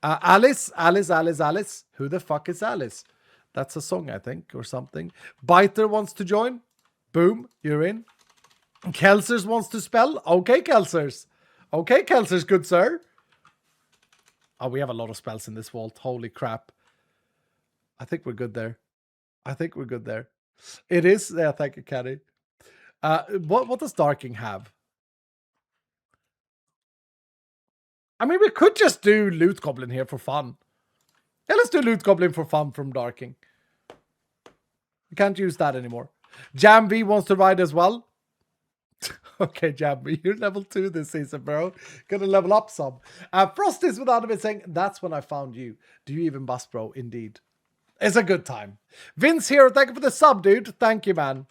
[SPEAKER 1] Alice. Who the fuck is Alice? That's a song, I think, or something. Biter wants to join. Boom, you're in. Kelsers wants to spell. Okay, Kelsers. Okay, Kelsers, good sir. Oh, we have a lot of spells in this vault. Holy crap. I think we're good there. It is. Yeah, thank you, Caddy. What does Darking have? I mean, we could just do Loot Goblin here for fun. Yeah, let's do Loot Goblin for fun from Darking. We can't use that anymore. Jam V wants to ride as well. Okay, Jam V, you're level 2 this season, bro. Gonna level up some. Frost is without a bit saying, that's when I found you. Do you even bust, bro? Indeed. It's a good time. Vince here, thank you for the sub, dude. Thank you, man.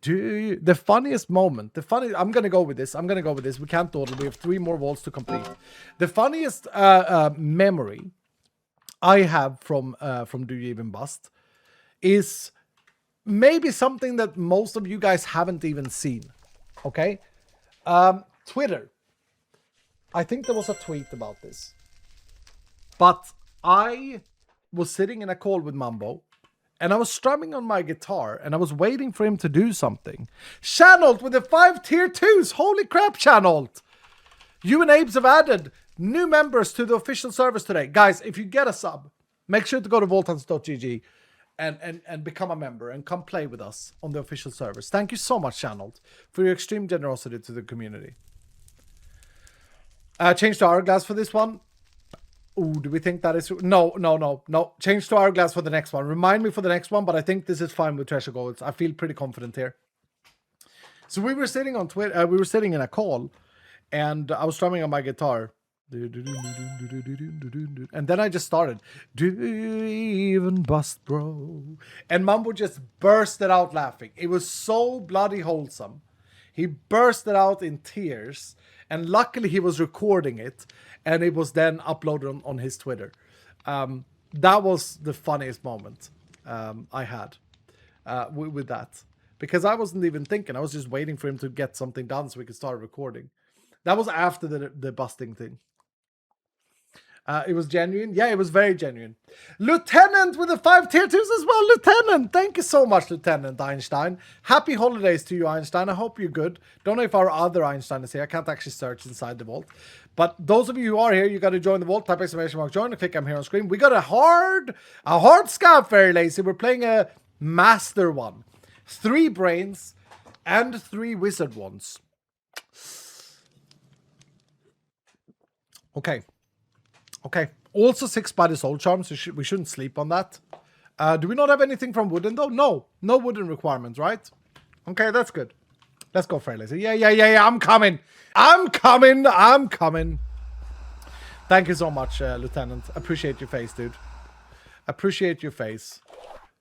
[SPEAKER 1] The funniest moment, I'm gonna go with this. We can't dawdle. We have 3 more vaults to complete. The funniest memory I have from Do You Even Bust is maybe something that most of you guys haven't even seen. Okay, Twitter. I think there was a tweet about this. But I was sitting in a call with Mambo, and I was strumming on my guitar, and I was waiting for him to do something. Channeled with the 5 tier 2s! Holy crap, Channeled! You and Abes have added new members to the official service today. Guys, if you get a sub, make sure to go to vaulthunters.gg and become a member and come play with us on the official service. Thank you so much, Channeled, for your extreme generosity to the community. Change to Hourglass for this one. Ooh, do we think that is... No. Change to Hourglass for the next one. Remind me for the next one, but I think this is fine with Treasure Goals. I feel pretty confident here. So we were sitting on Twitter. We were sitting in a call, and I was strumming on my guitar. And then I just started. Do you even bust, bro? And Mambo just bursted out laughing. It was so bloody wholesome. He bursted out in tears. And luckily he was recording it. And it was then uploaded on his Twitter. That was the funniest moment I had with that. Because I wasn't even thinking. I was just waiting for him to get something done so we could start recording. That was after the busting thing. It was genuine. Yeah, it was very genuine. Lieutenant with the 5 tier 2s as well. Lieutenant, thank you so much, Lieutenant Einstein. Happy holidays to you, Einstein. I hope you're good. Don't know if our other Einstein is here. I can't actually search inside the vault. But those of you who are here, you got to join the vault. Type exclamation mark join and click I'm here on screen. We got a hard scout, very lazy. We're playing a master one. 3 brains and 3 wizard ones. Okay. Also 6 by the soul charms. So we shouldn't sleep on that. Do we not have anything from wooden though? No wooden requirements, right? Okay, that's good. Let's go, Fair Lazy. Yeah. I'm coming. Thank you so much, Lieutenant. Appreciate your face, dude. Appreciate your face.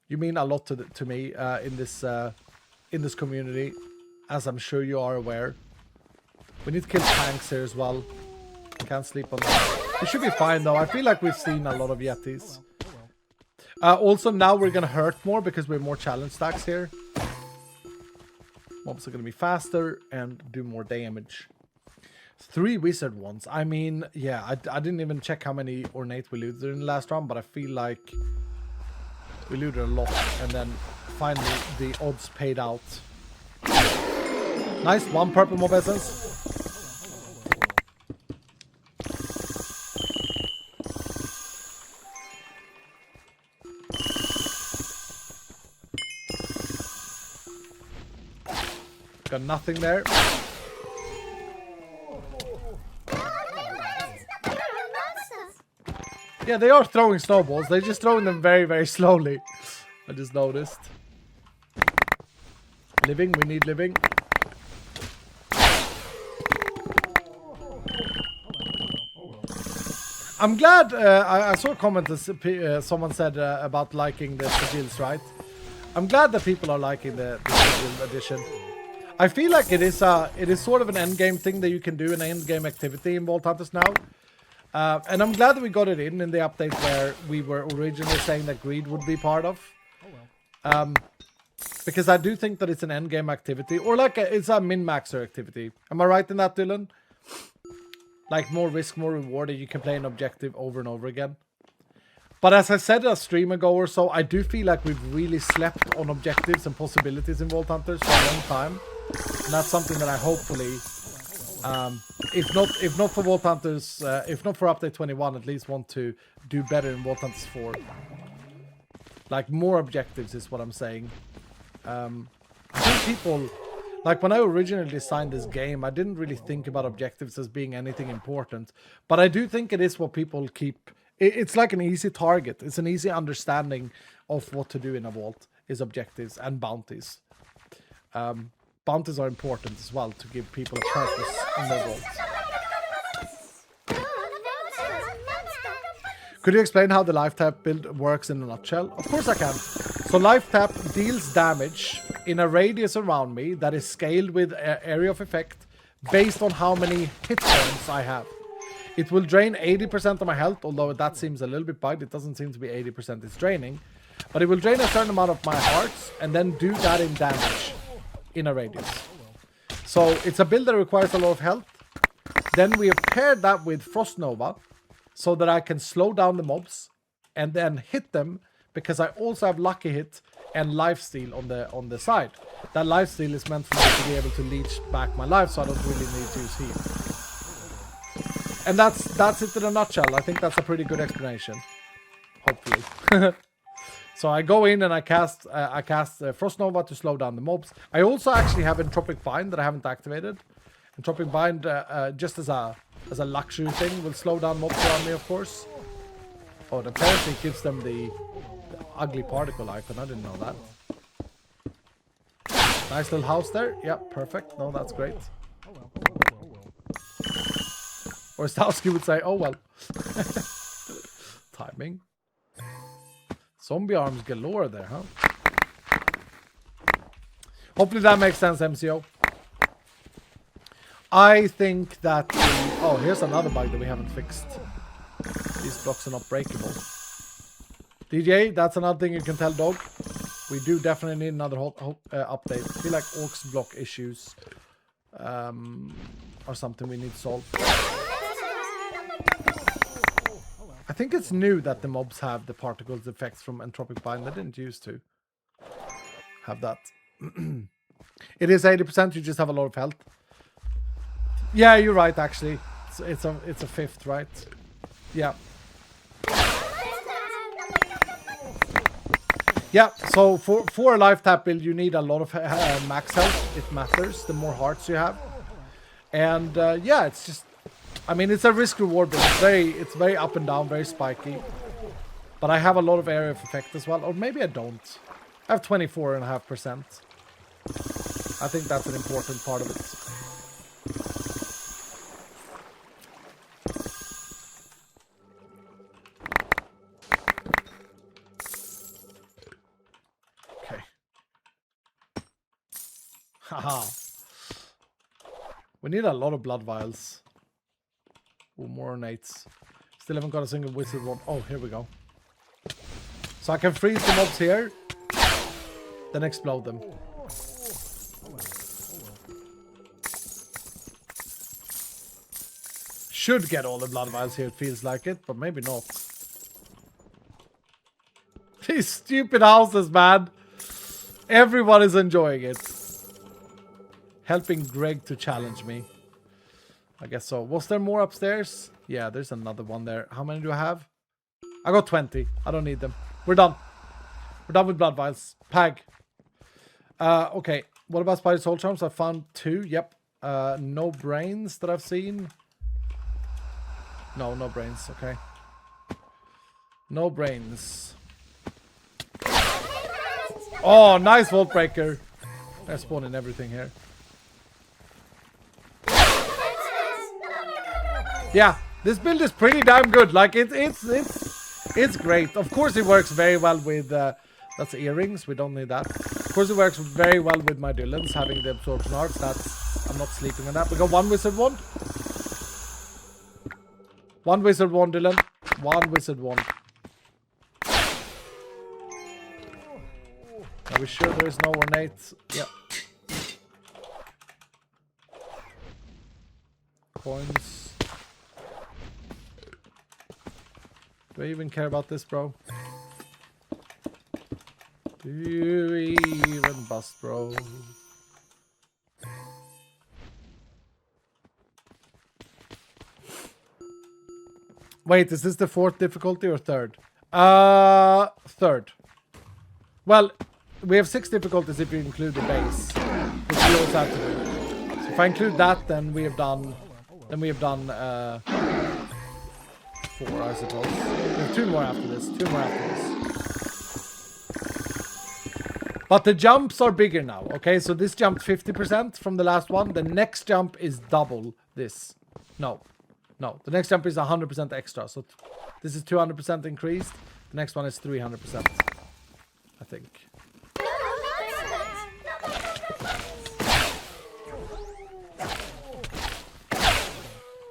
[SPEAKER 1] You mean a lot to me in this community, as I'm sure you are aware. We need to kill tanks here as well. Can't sleep on that. We should be fine though. I feel like we've seen a lot of Yetis. Also, now we're gonna hurt more because we're more challenge stacks here. Mobs are gonna be faster and do more damage. 3 wizard ones. I mean, yeah, I didn't even check how many ornate we looted in the last round, but I feel like we looted a lot, and then finally the odds paid out. Nice, 1 purple mob essence. Got nothing there. Yeah, they are throwing snowballs. They're just throwing them very, very slowly. I just noticed. Living, we need living. I'm glad, I saw a comment that someone said about liking the sigils, right? I'm glad that people are liking the sigil edition. I feel like it is sort of an endgame thing that you can do, an endgame activity in Vault Hunters now. And I'm glad that we got it in the update where we were originally saying that greed would be part of. Because I do think that it's an endgame activity, or like it's a min-maxer activity. Am I right in that, Dylan? Like more risk, more reward, and you can play an objective over and over again. But as I said a stream ago or so, I do feel like we've really slept on objectives and possibilities in Vault Hunters for a long time. And that's something that I hopefully, if not for Vault Hunters, if not for update 21, at least want to do better in Vault Hunters 4. Like more objectives is what I'm saying. I think people, like when I originally designed this game, I didn't really think about objectives as being anything important. But I do think it is what people keep. It's like an easy target. It's an easy understanding of what to do in a vault is objectives and bounties. Bounties are important as well to give people a purpose in their vault. Could you explain how the life tap build works in a nutshell? Of course I can. So life tap deals damage in a radius around me that is scaled with area of effect based on how many hit points I have. It will drain 80% of my health, although that seems a little bit bugged. It doesn't seem to be 80% it's draining. But it will drain a certain amount of my hearts and then do that in damage in a radius. So it's a build that requires a lot of health. Then we paired that with Frost Nova so that I can slow down the mobs and then hit them, because I also have Lucky Hit and Lifesteal on the side. That Lifesteal is meant for me to be able to leech back my life, so I don't really need to use heal. And that's it in a nutshell. I think that's a pretty good explanation. Hopefully. So I go in and I cast Frost Nova to slow down the mobs. I also actually have Entropic Bind that I haven't activated. Entropic Bind, just as a luxury thing, will slow down mobs around me, of course. Oh, the parasite gives them the ugly particle icon. I didn't know that. Nice little house there. Yep, perfect. No, that's great. Or Starsky would say, oh well. Timing. Zombie arms galore there, huh? Hopefully that makes sense, MCO. I think that... oh, here's another bug that we haven't fixed. These blocks are not breakable. DJ, that's another thing you can tell Dog. We do definitely need another update. I feel like Orcs block issues are something we need to solve. I think it's new that the mobs have the particles effects from Entropic Bind. They didn't used to have that. It is 80%. You just have a lot of health. Yeah, you're right. Actually, it's a fifth, right? Yeah. Yeah. So for a life tap build, you need a lot of max health. It matters. The more hearts you have, and yeah, it's just. I mean, it's a risk-reward build. It's very up and down, very spiky. But I have a lot of area of effect as well. Or maybe I don't. I have 24.5%. I think that's an important part of it. Okay. Haha. We need a lot of blood vials. Ooh, more ornates. Still haven't got a single wizard one. Oh, here we go. So I can freeze the mobs here, then explode them. Should get all the blood vials here, it feels like it, but maybe not. These stupid houses, man. Everyone is enjoying it. Helping Greg to challenge me. I guess so. Was there more upstairs? Yeah, there's another one there. How many do I have? I got 20. I don't need them. We're done. We're done with blood vials. Pag. Okay. What about Spider Soul Charms? I found 2. Yep. No brains that I've seen. No brains. Okay. No brains. Oh, nice Vault Breaker. They're spawning everything here. Yeah, this build is pretty damn good. Like it's great. Of course, it works very well with that's earrings. We don't need that. Of course, it works very well with my Dylans having the absorption arts. That's I'm not sleeping on that. We got 1 wizard wand. 1 wizard wand, Dylan. 1 wizard wand. Are we sure there is no ornate? Yeah. Coins. Do I even care about this, bro? Do you even bust, bro? Wait, is this the 4th difficulty or 3rd? 3rd. Well, we have 6 difficulties if you include the base, which we also have to do. So if I include that, then we have done 4, I suppose. We have 2 more after this. 2 more after this. But the jumps are bigger now. Okay, so this jumped 50% from the last one. The next jump is double this. No. The next jump is 100% extra. So this is 200% increased. The next one is 300%. I think.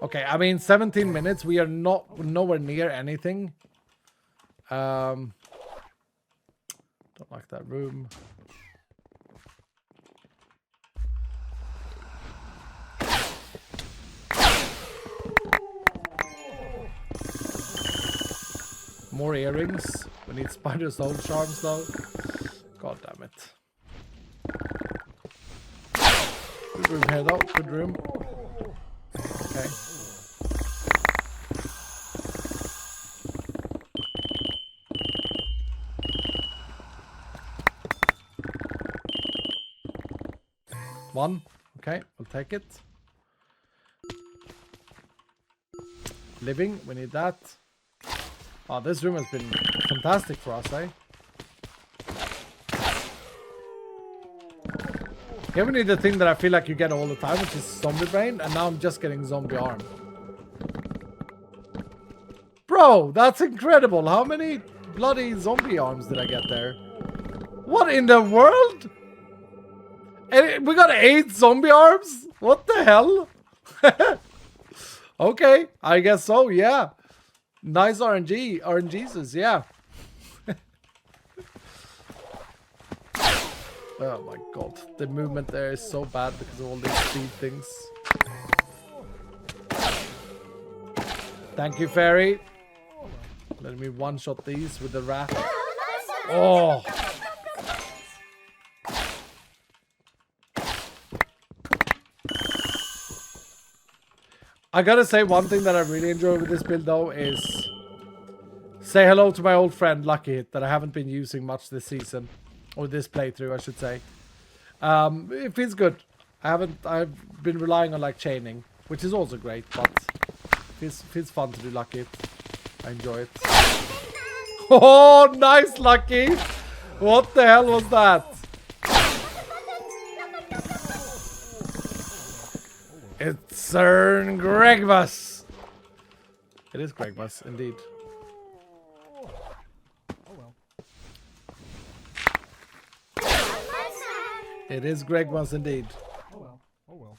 [SPEAKER 1] Okay, I mean 17 minutes. We are nowhere near anything. Don't like that room. More earrings. We need spider soul charms though. God damn it. Good room here though. Good room. Okay. One. Okay, we'll take it. Living, we need that. Oh, this room has been fantastic for us, eh? Here we need the thing that I feel like you get all the time, which is zombie brain, and now I'm just getting zombie arm. Bro, that's incredible. How many bloody zombie arms did I get there? What in the world? And we got 8 zombie arms? What the hell? Okay, I guess so, yeah. Nice RNG. RNGesus, yeah. Oh my god. The movement there is so bad because of all these speed things. Thank you, Fairy. Let me one-shot these with the rat. Oh! I gotta say, one thing that I really enjoy with this build though is say hello to my old friend Lucky Hit that I haven't been using much this season, or this playthrough I should say. It feels good. I've been relying on like chaining, which is also great, but it feels fun to do Lucky Hit. I enjoy it. Oh, nice Lucky! What the hell was that? It's Gregmas. It is Gregmas, indeed. It is Gregmas, indeed. Oh well.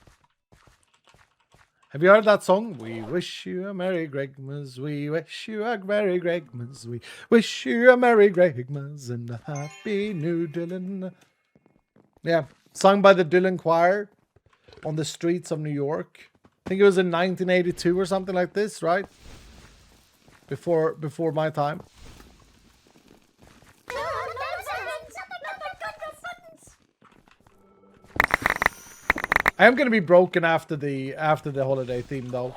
[SPEAKER 1] Have you heard that song? We wish you a Merry Gregmas. We wish you a Merry Gregmas. We wish you a Merry Gregmas and a Happy New Dylan. Yeah, sung by the Dylan Choir on the streets of New York. I think it was in 1982 or something like this, right? Before my time. I am gonna be broken after the holiday theme though.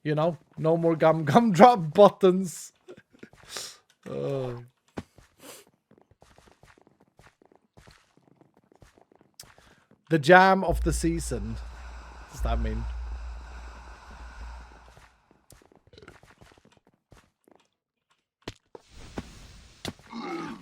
[SPEAKER 1] You know, no more gumdrop buttons. The jam of the season. What does that mean?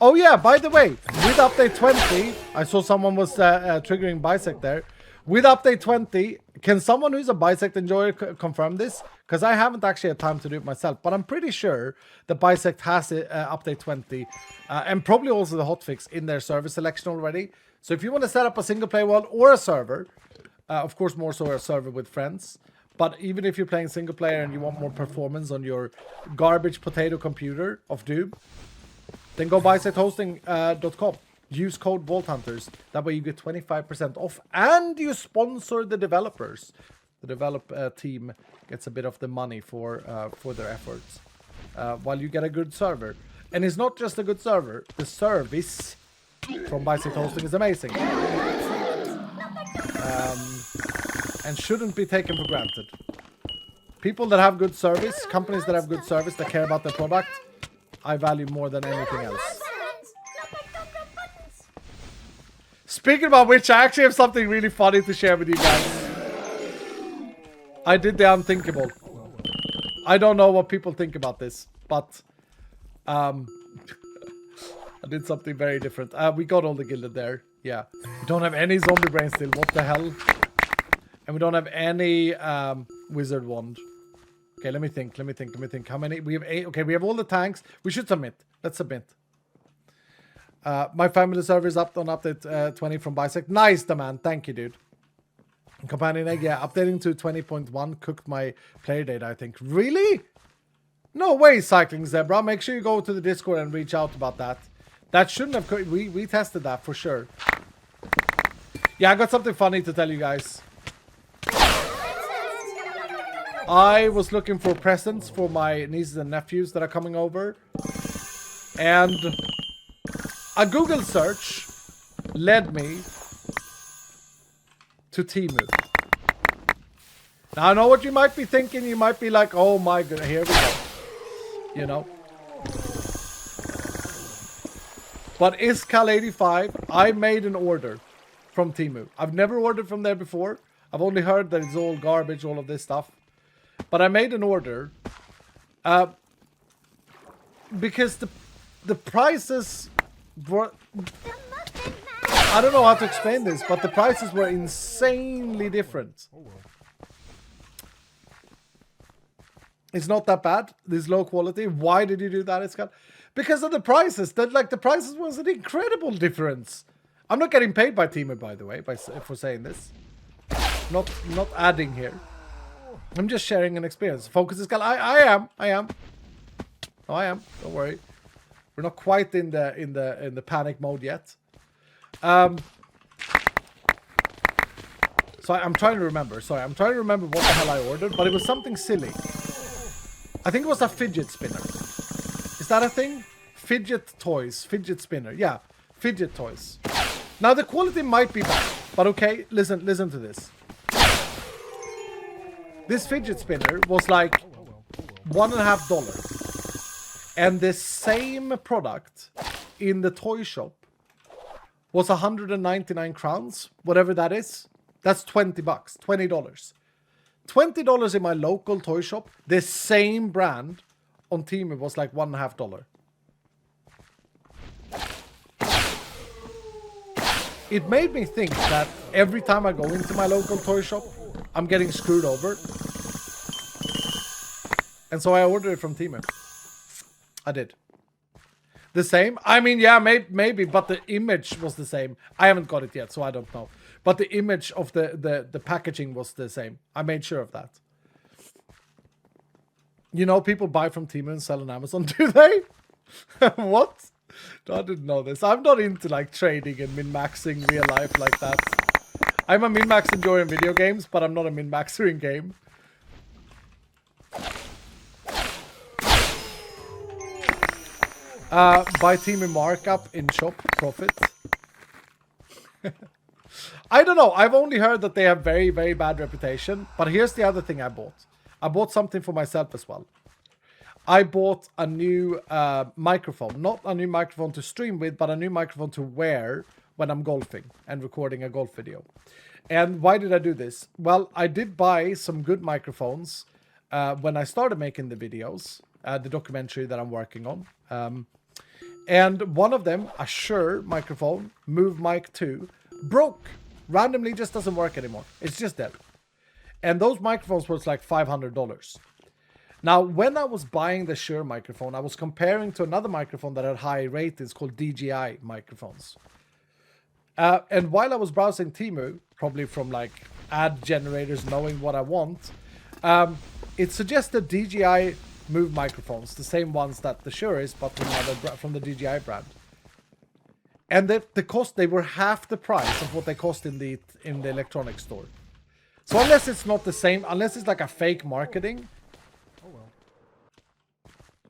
[SPEAKER 1] Oh yeah, by the way, with update 20, I saw someone was triggering bisect there. With update 20, can someone who's a bisect enjoyer confirm this? Because I haven't actually had time to do it myself, but I'm pretty sure the bisect has update 20 and probably also the hotfix in their server selection already. So if you want to set up a single player world or a server, of course more so a server with friends, but even if you're playing single player and you want more performance on your garbage potato computer of Doom, then go bisecthosting.com. Use code VaultHunters. That way you get 25% off and you sponsor the developers. The develop team gets a bit of the money for their efforts while you get a good server. And it's not just a good server. The service from Bisect Hosting is amazing. And shouldn't be taken for granted. People that have good service, companies that have good service, that care about their product, I value more than anything else. Speaking about which, I actually have something really funny to share with you guys. I did the unthinkable. I don't know what people think about this, but I did something very different. We got all the gilded there. Yeah. We don't have any zombie brain still. What the hell? And we don't have any wizard wand. Okay, let me think. How many? We have 8. Okay, we have all the tanks. We should submit. Let's submit. My family server is up on update 20 from Bisect. Nice, the man. Thank you, dude. Companion egg, yeah. Updating to 20.1 cooked my player data, I think. Really? No way, Cycling Zebra. Make sure you go to the Discord and reach out about that. That shouldn't have... We tested that for sure. Yeah, I got something funny to tell you guys. I was looking for presents for my nieces and nephews that are coming over. And a Google search led me to Temu. Now I know what you might be thinking. You might be like, oh my god, here we go. You know. But Iskal85, I made an order from Temu. I've never ordered from there before. I've only heard that it's all garbage, all of this stuff. But I made an order. Because the prices were... I don't know how to explain this, but the prices were insanely different. It's not that bad. This low quality. Why did you do that, Iskal? Because of the prices. The prices was an incredible difference. I'm not getting paid by Temu, by the way, for saying this. Not adding here. I'm just sharing an experience. Focus, Iskal. I am. Oh, I am. Don't worry. We're not quite in the panic mode yet. So I'm trying to remember. Sorry, I'm trying to remember what the hell I ordered, but it was something silly. I think it was a fidget spinner. Is that a thing? Fidget toys. Fidget spinner. Yeah. Fidget toys. Now the quality might be bad, but okay, listen to this. This fidget spinner was like $1.50. And the same product in the toy shop was 199 crowns, whatever that is. That's $20, $20. $20 in my local toy shop. The same brand on Temu was like $1.50. It made me think that every time I go into my local toy shop, I'm getting screwed over. And so I ordered it from Temu. I did. The same? I mean, yeah, maybe, but the image was the same. I haven't got it yet, so I don't know. But the image of the packaging was the same. I made sure of that. You know, people buy from Temu and sell on Amazon, do they? What? No, I didn't know this. I'm not into like trading and min-maxing real life like that. I'm a min-max enjoyer in video games, but I'm not a min-maxer in game. Buy Temu markup in shop profit. I don't know. I've only heard that they have very, very bad reputation. But here's the other thing I bought. I bought something for myself as well. I bought a new microphone. Not a new microphone to stream with, but a new microphone to wear when I'm golfing and recording a golf video. And why did I do this? Well, I did buy some good microphones when I started making the videos, the documentary that I'm working on. And one of them, a Shure microphone, Move Mic 2, broke. Randomly just doesn't work anymore. It's just dead. And those microphones was like $500. Now, when I was buying the Shure microphone, I was comparing to another microphone that had high ratings called DJI microphones. And while I was browsing Temu, probably from like ad generators knowing what I want, it suggested DJI Move microphones, the same ones that the Shure is, but from the DJI brand. And the cost, they were half the price of what they cost in the electronics store. So unless it's not the same, unless it's like a fake marketing,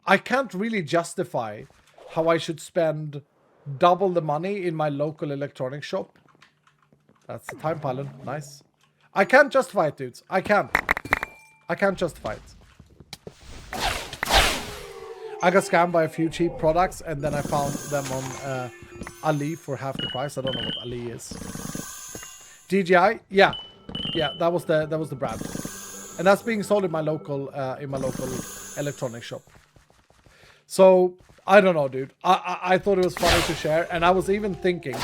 [SPEAKER 1] I can't really justify how I should spend double the money in my local electronics shop. That's the time pylon. Nice. I can't justify it, dudes. I can't justify it. I got scammed by a few cheap products, and then I found them on Ali for half the price. I don't know what Ali is. DJI, yeah, that was the brand, and that's being sold in my local electronics shop. So I don't know, dude. I thought it was funny to share, and I was even thinking,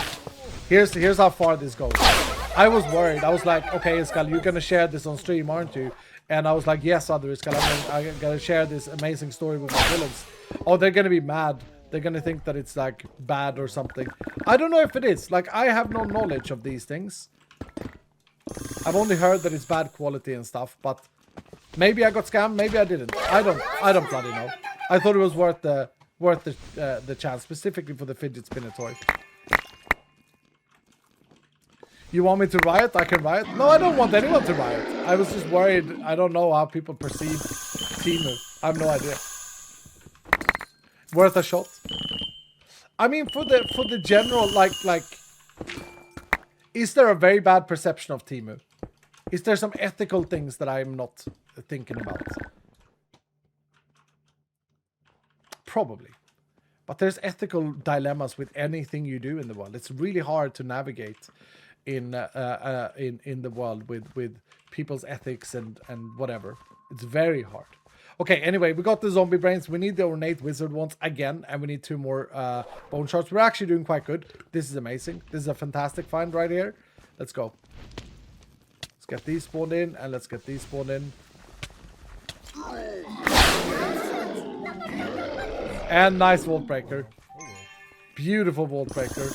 [SPEAKER 1] here's how far this goes. I was worried. I was like, okay, Iskal, you're gonna share this on stream, aren't you? And I was like, yes, other Iskal, I'm gonna share this amazing story with my villains. Oh, they're gonna be mad. They're gonna think that it's like bad or something. I don't know if it is. Like, I have no knowledge of these things. I've only heard that it's bad quality and stuff, but maybe I got scammed, maybe I didn't. I don't bloody know. I thought it was worth the chance, specifically for the fidget spinner toy. You want me to riot? I can riot. No, I don't want anyone to riot. I was just worried. I don't know how people perceive Temu. I have no idea. Worth a shot. I mean, for the general, like, is there a very bad perception of Temu? Is there some ethical things that I'm not thinking about? Probably. But there's ethical dilemmas with anything you do in the world. It's really hard to navigate in the world with people's ethics and whatever. It's very hard. Okay, anyway, we got the zombie brains. We need the ornate wizard ones again, and we need 2 more bone shards. We're actually doing quite good. This is amazing. This is a fantastic find right here. Let's go. Let's get these spawned in, and let's get these spawned in. And nice vault breaker. Beautiful vault breaker.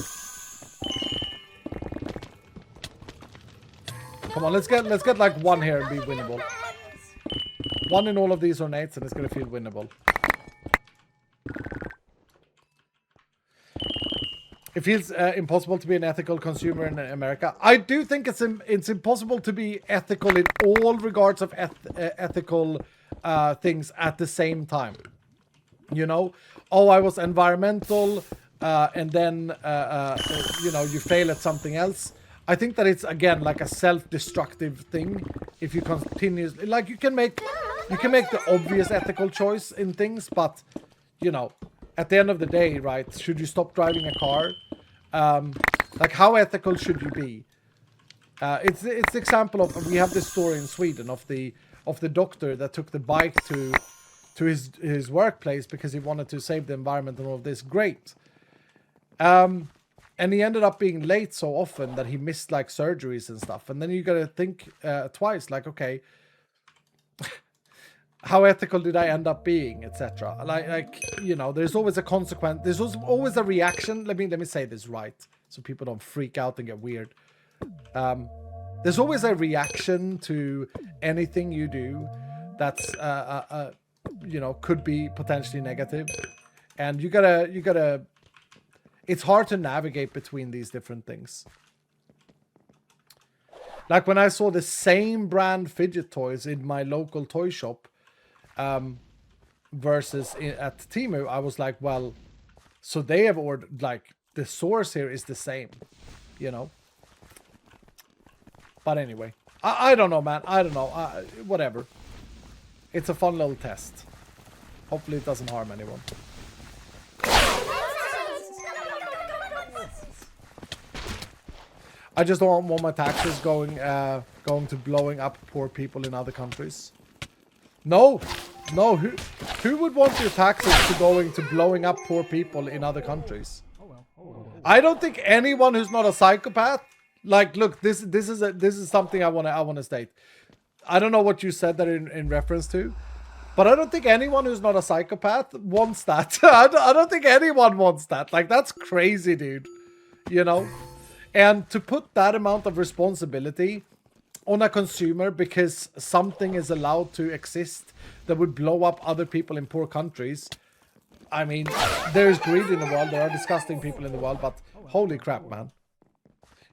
[SPEAKER 1] Come on, let's get like 1 here and be winnable. 1 in all of these ornates and it's gonna feel winnable. It feels impossible to be an ethical consumer in America. I do think it's impossible to be ethical in all regards of ethical things at the same time. You know, oh, I was environmental, and then you know, you fail at something else. I think that it's again like a self-destructive thing. If you continuously, like, you can make the obvious ethical choice in things, but you know, at the end of the day, right? Should you stop driving a car? Like, how ethical should you be? It's the example of, we have this story in Sweden of the doctor that took the bike to his workplace because he wanted to save the environment and all of this. Great. And he ended up being late so often that he missed like surgeries and stuff. And then you gotta think twice, like, okay, how ethical did I end up being, etc. Like, you know, there's always a consequence. There's always a reaction. Let me say this right, so people don't freak out and get weird. There's always a reaction to anything you do that's you know, could be potentially negative, and you gotta. It's hard to navigate between these different things. Like when I saw the same brand fidget toys in my local toy shop versus at Temu, I was like, well, so they have ordered, like, the source here is the same, you know. But anyway, I don't know, man. I don't know. Whatever. It's a fun little test. Hopefully it doesn't harm anyone. I just don't want my taxes going to blowing up poor people in other countries. No, who would want your taxes to going to blowing up poor people in other countries? I don't think anyone who's not a psychopath. Like, look, this is something I wanna state. I don't know what you said that in reference to, but I don't think anyone who's not a psychopath wants that. I don't think anyone wants that. Like, that's crazy, dude. You know. And to put that amount of responsibility on a consumer because something is allowed to exist that would blow up other people in poor countries. I mean, there's greed in the world. There are disgusting people in the world, but holy crap, man.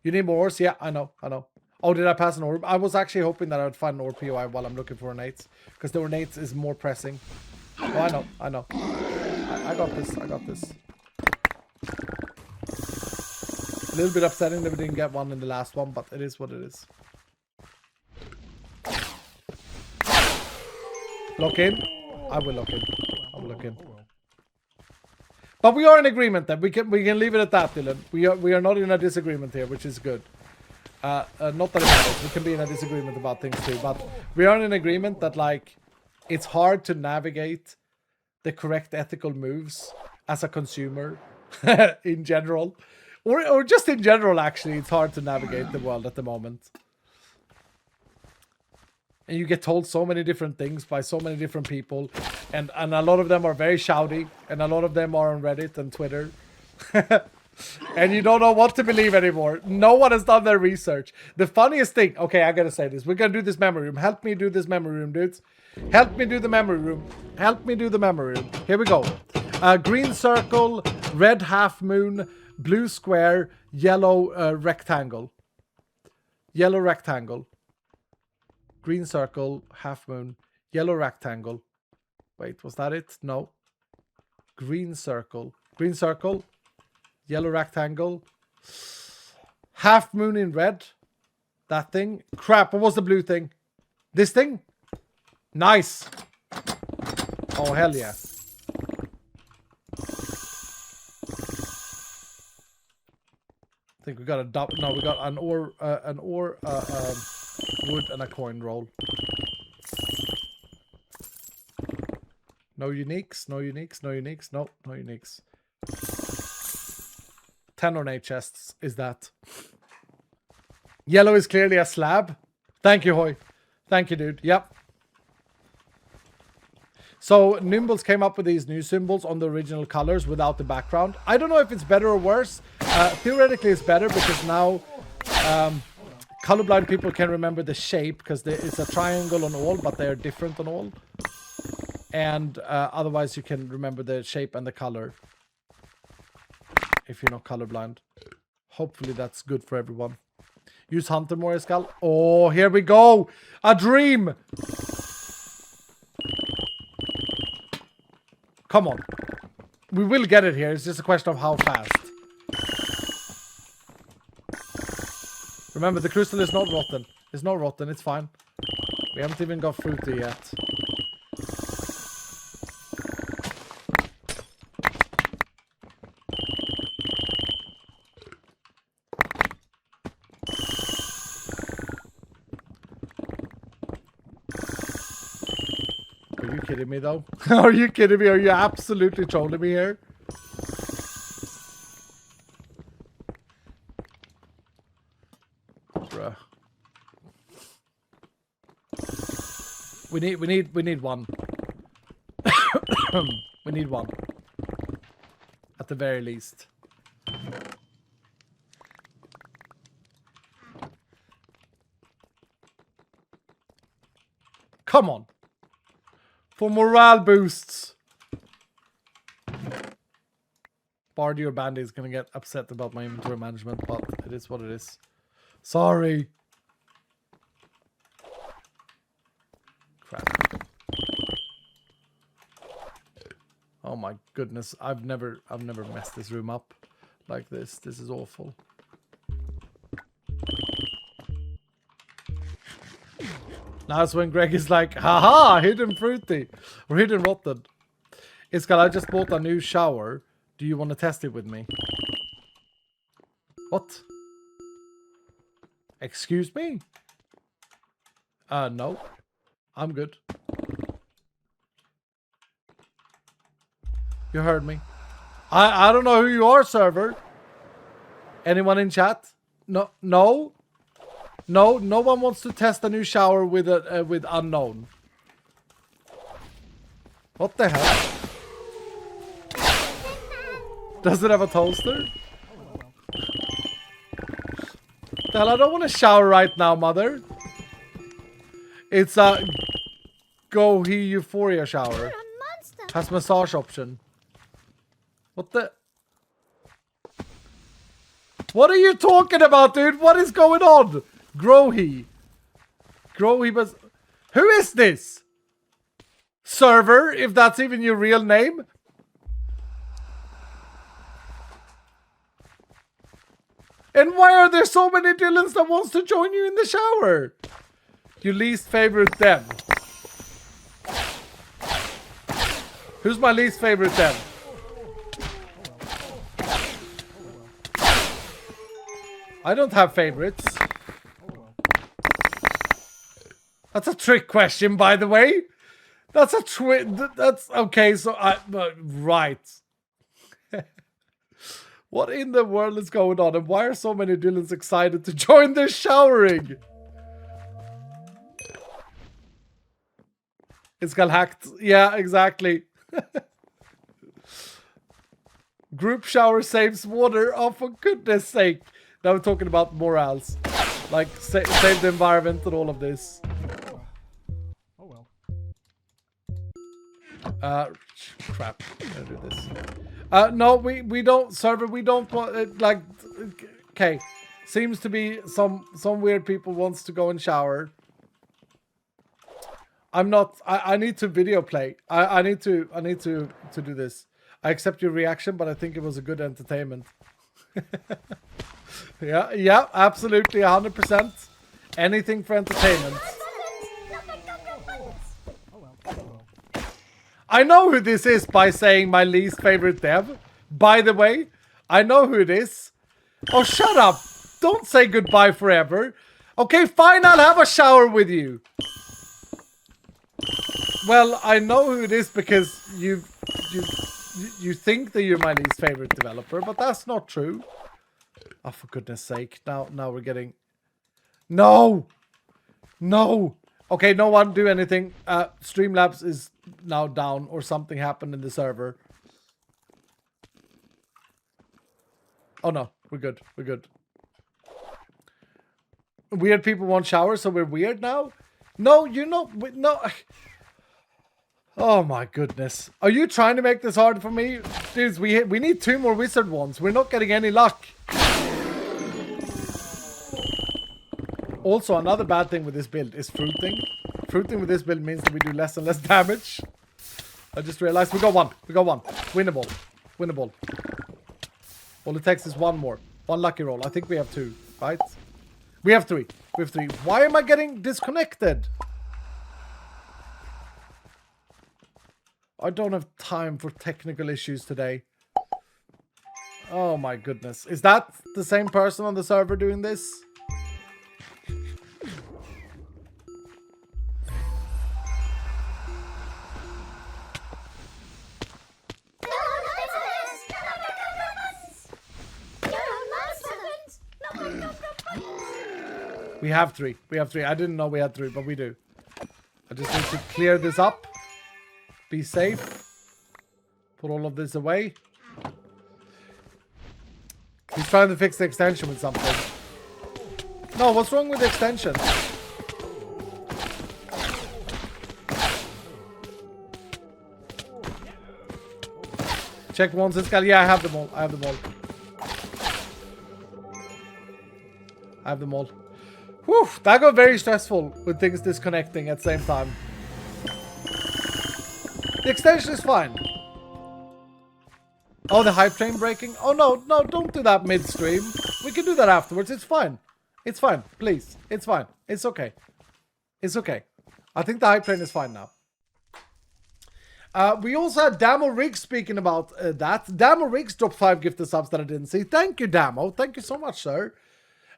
[SPEAKER 1] You need more ores? Yeah, I know. Oh, did I pass an orb? I was actually hoping that I would find an orb POI while I'm looking for ornates, because the ornates is more pressing. Oh, I know. I got this. A little bit upsetting that we didn't get one in the last one, but it is what it is. Lock in? I will lock in. But we are in agreement then. We can leave it at that, Dylan. We are not in a disagreement here, which is good. Not that it matters. We can be in a disagreement about things too, but we are in agreement that, like, it's hard to navigate the correct ethical moves as a consumer in general. Or just in general, actually, it's hard to navigate the world at the moment. And you get told so many different things by so many different people. And a lot of them are very shouty. And a lot of them are on Reddit and Twitter. And you don't know what to believe anymore. No one has done their research. The funniest thing... Okay, I gotta say this. We're gonna do this memory room. Help me do this memory room, dudes. Help me do the memory room. Here we go. Green circle, red half moon, blue square, yellow rectangle. Yellow rectangle. Green circle, half moon. Yellow rectangle. Wait, was that it? No. Green circle. Green circle. Yellow rectangle. Half moon in red. That thing. Crap, what was the blue thing? This thing? Nice. Oh, hell yeah. I think we got a double. No, we got an ore, wood, and a coin roll. No uniques, no uniques, no uniques, no uniques. 10 ornate chests is that. Yellow is clearly a slab. Thank you, Hoy. Thank you, dude. Yep. So Nimbles came up with these new symbols on the original colors without the background. I don't know if it's better or worse. Theoretically, it's better because now colorblind people can remember the shape because it's a triangle on all, but they are different on all. And otherwise, you can remember the shape and the color if you're not colorblind. Hopefully, that's good for everyone. Use Hunter more, Escal. Oh, here we go. A dream. Come on. We will get it here. It's just a question of how fast. Remember, the crystal is not rotten. It's not rotten. It's fine. We haven't even got fruity yet. Are you kidding me, though? Are you kidding me? Are you absolutely trolling me here? Bruh. We need one. We need one. At the very least. Come on. For morale boosts. Bardy or Bandy is going to get upset about my inventory management, but it is what it is. Sorry. Crap. Oh my goodness. I've never messed this room up like this. This is awful. Now that's when Greg is like, haha, hidden fruity. Or hidden rotten. Iskal, I just bought a new shower. Do you want to test it with me? What? Excuse me? No. I'm good. You heard me. I don't know who you are, server. Anyone in chat? No. No one wants to test a new shower with unknown. What the hell? Does it have a toaster? The hell, I don't want to shower right now, mother. It's a Go He Euphoria shower. Has massage option. What the? What are you talking about, dude? What is going on? Grohy. Grohy was... Who is this? Server, if that's even your real name? And why are there so many Dylans that wants to join you in the shower? Your least favorite them. Who's my least favorite them? I don't have favorites. That's a trick question, by the way. That's a that's okay. So right. What in the world is going on, and why are so many Dylans excited to join the showering? It's got hacked. Yeah, exactly. Group shower saves water. Oh, for goodness sake. Now we're talking about morals. Like, save the environment and all of this.
[SPEAKER 3] Oh
[SPEAKER 1] well. Crap. I'm gonna do this. No, we don't, server, we don't want, like, okay. Seems to be some weird people wants to go and shower. I'm not. I need to video play. I need to do this. I accept your reaction, but I think it was a good entertainment. yeah, absolutely, 100%. Anything for entertainment. I know who this is by saying my least favorite dev. By the way, I know who it is. Oh, shut up! Don't say goodbye forever. Okay, fine. I'll have a shower with you. Well, I know who it is because you think that you're my least favorite developer, but that's not true. Oh, for goodness sake. Now we're getting... No! No! Okay, no one do anything. Streamlabs is now down or something happened in the server. Oh no, we're good. We're good. Weird people want showers, so we're weird now? No, you're not... No... Oh my goodness. Are you trying to make this hard for me? Dudes, we need 2 more wizard ones. We're not getting any luck. Also, another bad thing with this build is fruiting. Fruiting with this build means that we do less and less damage. I just realized we got one. We got one. Winnable. Winnable. All it takes is one more. One lucky roll. I think we have 2, right? We have 3. We have 3. Why am I getting disconnected? I don't have time for technical issues today. Oh my goodness. Is that the same person on the server doing this? We have 3. We have 3. I didn't know we had 3, but we do. I just need to clear this up. Be safe. Put all of this away. He's trying to fix the extension with something. No, what's wrong with the extension? Check once it's got... Yeah, I have them all. I have them all. I have them all. Whew, that got very stressful with things disconnecting at the same time. The extension is fine. Oh, the hype train breaking? Oh, no, no, don't do that midstream. We can do that afterwards. It's fine. It's fine. Please. It's fine. It's okay. It's okay. I think the hype train is fine now. We also had Damo Riggs speaking about that. Damo Riggs dropped 5 gifted subs that I didn't see. Thank you, Damo. Thank you so much, sir.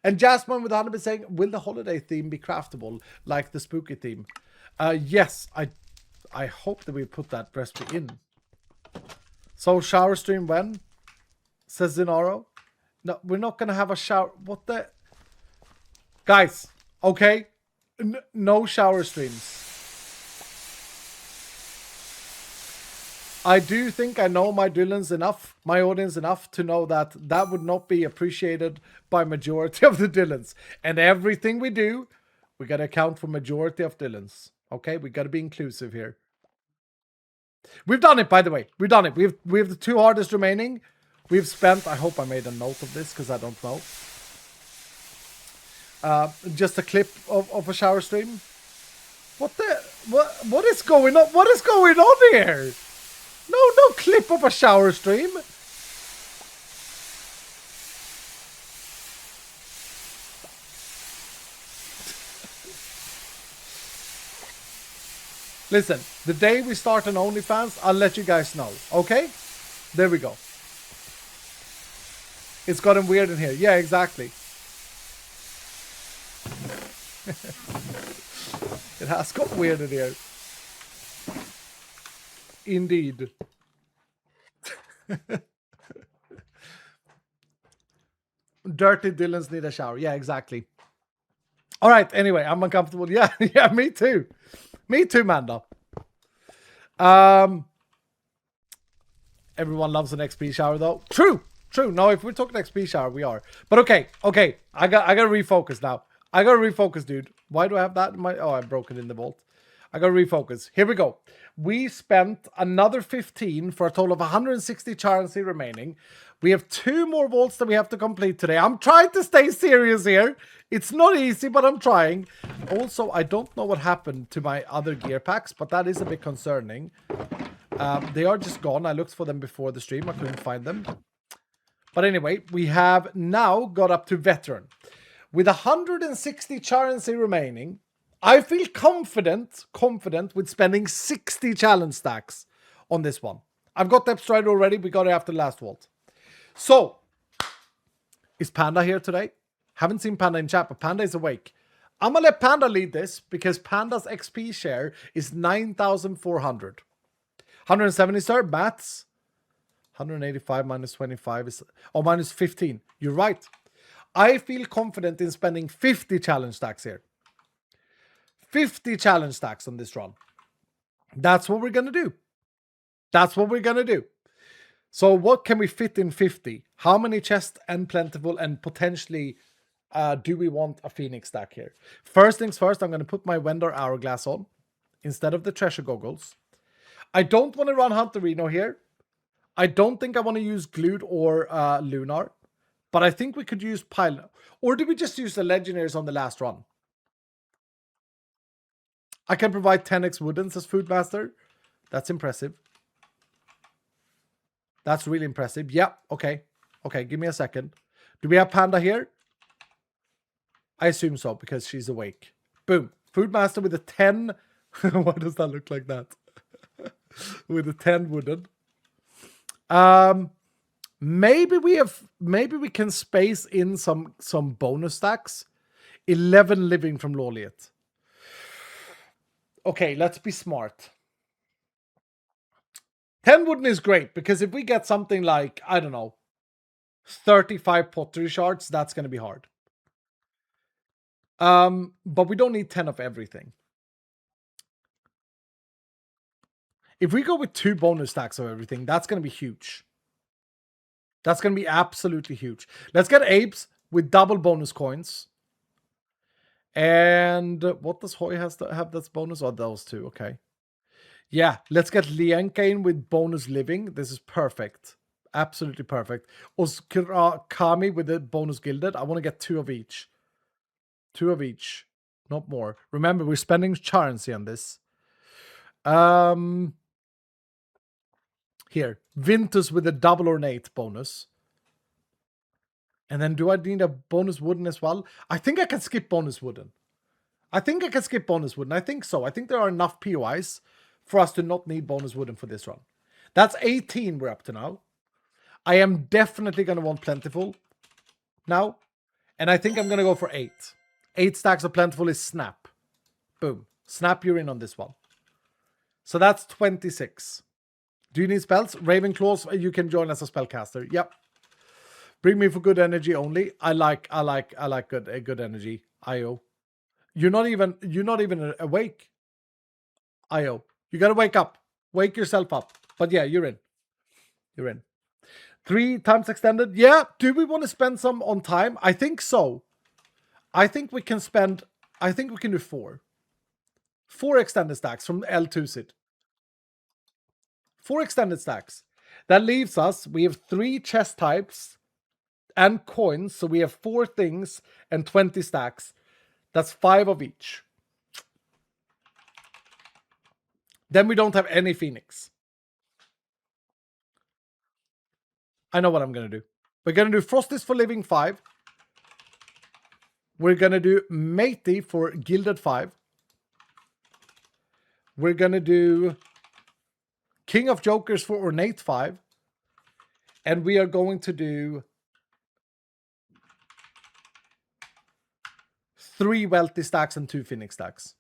[SPEAKER 1] And Jasmine with 100% saying, will the holiday theme be craftable like the spooky theme? Yes, I hope that we put that recipe in. So shower stream when? Says Zinaro. No, we're not gonna have a shower. What the? Guys, okay. No shower streams. I do think I know my Dylans enough, my audience enough to know that that would not be appreciated by majority of the Dylans. And everything we do, we gotta account for majority of Dylans. Okay, we gotta be inclusive here. We've done it, by the way. We've done it. We have the 2 hardest remaining. We've spent... I hope I made a note of this because I don't know. Just a clip of a shower stream. What the... What is going on? What is going on here? No clip of a shower stream. Listen, the day we start an OnlyFans, I'll let you guys know. Okay? There we go. It's gotten weird in here. Yeah, exactly. It has got weird in here. Indeed. Dirty Dylans need a shower. Yeah, exactly. All right. Anyway, I'm uncomfortable. Yeah, yeah, me too. Me too, Manda. Everyone loves an XP shower, though. True. True. No, if we're talking XP shower, we are. But okay. Okay. I got to refocus now. I got to refocus, dude. Why do I have that in my... Oh, I broke it in the vault. I gotta refocus. Here we go. We spent another 15 for a total of 160 currency remaining. We have 2 more vaults that we have to complete today. I'm trying to stay serious here. It's not easy, but I'm trying. Also, I don't know what happened to my other gear packs, but that is a bit concerning. They are just gone. I looked for them before the stream. I couldn't find them. But anyway, we have now got up to veteran. With 160 currency remaining, I feel confident with spending 60 challenge stacks on this one. I've got Depth Strider already. We got it after the last vault. So, is Panda here today? Haven't seen Panda in chat, but Panda is awake. I'm going to let Panda lead this because Panda's XP share is 9,400. 170, sir. Maths. 185 minus 25 is... Oh, minus 15. You're right. I feel confident in spending 50 challenge stacks here. 50 challenge stacks on this run. That's what we're going to do. That's what we're going to do. So what can we fit in 50? How many chests and plentiful and potentially do we want a Phoenix stack here? First things first, I'm going to put my Vendor Hourglass on instead of the Treasure Goggles. I don't want to run Hunterino here. I don't think I want to use Glued or Lunar. But I think we could use Pilot. Or do we just use the Legendaries on the last run? I can provide 10x Woodens as Food Master. That's impressive. That's really impressive. Yeah, okay. Okay, give me a second. Do we have Panda here? I assume so, because she's awake. Boom. Food Master with a 10. Why does that look like that? With a 10 wooden. Maybe we can space in some bonus stacks. 11 living from Lawliet. Okay, let's be smart. 10 wooden is great, because if we get something like, I don't know, 35 pottery shards, that's going to be hard. But we don't need 10 of everything. If we go with 2 bonus stacks of everything, that's going to be huge. That's going to be absolutely huge. Let's get Apes with double bonus coins. And what does Hoy has to have that's bonus? Or those 2, okay. Yeah, let's get Lienka in with bonus living. This is perfect. Absolutely perfect. Kami with the bonus gilded. I want to get 2 of each. 2 of each. Not more. Remember, we're spending currency on this. Here. Vintus with a double ornate bonus. And then do I need a bonus wooden as well? I think I can skip bonus wooden. I think so. I think there are enough POIs for us to not need bonus wooden for this run. That's 18 we're up to now. I am definitely going to want plentiful now. And I think I'm going to go for 8. 8 stacks of plentiful is snap. Boom. Snap, you're in on this one. So that's 26. Do you need spells? Ravenclaws, you can join as a spellcaster. Yep. Bring me for good energy only. I like good energy. IO. You're not even awake. IO. You gotta wake up. Wake yourself up. But yeah, you're in. You're in. 3 times extended. Yeah. Do we want to spend some on time? I think so. I think we can do 4. 4 extended stacks from L2 Sid. 4 extended stacks. That leaves us, we have 3 chest types and coins. So we have 4 things and 20 stacks. That's 5 of each. Then we don't have any Phoenix. I know what I'm going to do. We're going to do Frosties for Living 5. We're going to do Matey for Gilded 5. We're going to do King of Jokers for Ornate 5. And we are going to do 3 Wealthy stacks and 2 Phoenix stacks.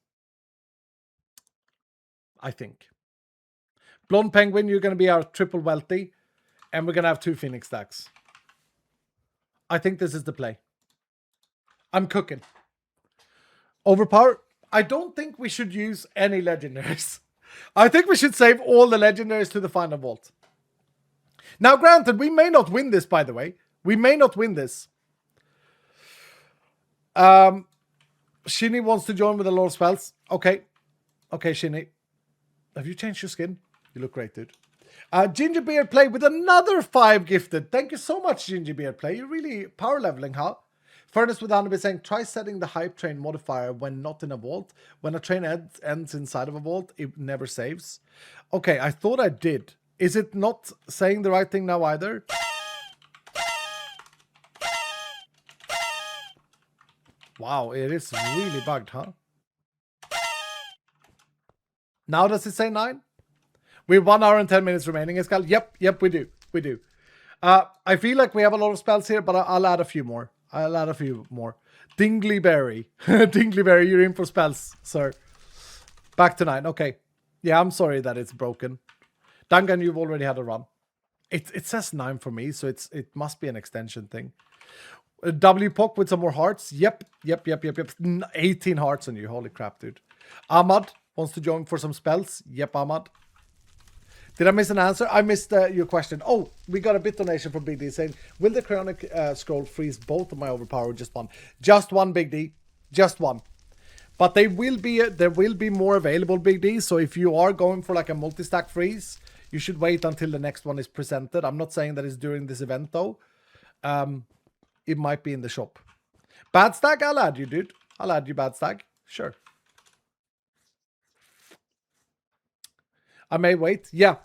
[SPEAKER 1] I think. Blonde Penguin, you're going to be our triple Wealthy. And we're going to have 2 Phoenix stacks. I think this is the play. I'm cooking. Overpower. I don't think we should use any legendaries. I think we should save all the legendaries to the final vault. Now, granted, we may not win this, by the way. We may not win this. Shinny wants to join with a lot of spells. Okay. Okay, Shinny. Have you changed your skin? You look great, dude. Gingerbeard Play with another 5 gifted. Thank you so much, Gingerbeard Play. You're really power leveling, huh? Furnace with Anubis saying, try setting the hype train modifier when not in a vault. When a train ends inside of a vault, it never saves. Okay, I thought I did. Is it not saying the right thing now either? Wow, it is really bugged, huh? Now does it say 9? We have 1 hour and 10 minutes remaining, Escal. Yep, we do. I feel like we have a lot of spells here, but I'll add a few more. Dingleberry. Dingleberry, you're in for spells, sir. Back to 9. Okay. Yeah, I'm sorry that it's broken. Duncan, you've already had a run. It says 9 for me, so it must be an extension thing. WPOC with some more hearts. Yep. 18 hearts on you. Holy crap, dude. Ahmad wants to join for some spells. Yep, Ahmad. Did I miss an answer? I missed your question. Oh, we got a bit donation from Big D saying, will the Cryonic Scroll freeze both of my overpower or just one? Just one, Big D. Just one. But there will be more available, Big D. So if you are going for like a multi-stack freeze, you should wait until the next one is presented. I'm not saying that it's during this event though. It might be in the shop. Bad stack, I'll add you, dude. I'll add you, bad stack. Sure. I may wait. Yeah.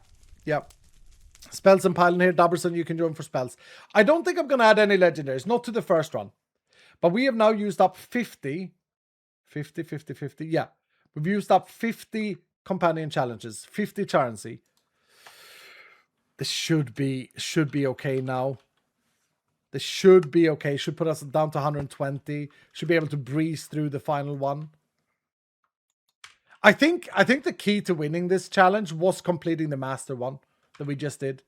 [SPEAKER 1] Spells and Pylon here. Dubberson, you can join for spells. I don't think I'm going to add any legendaries. Not to the first run. But we have now used up 50. Yeah. We've used up 50 companion challenges. 50 currency. This should be okay now. This should be okay. Should put us down to 120. Should be able to breeze through the final one. I think the key to winning this challenge was completing the master one that we just did.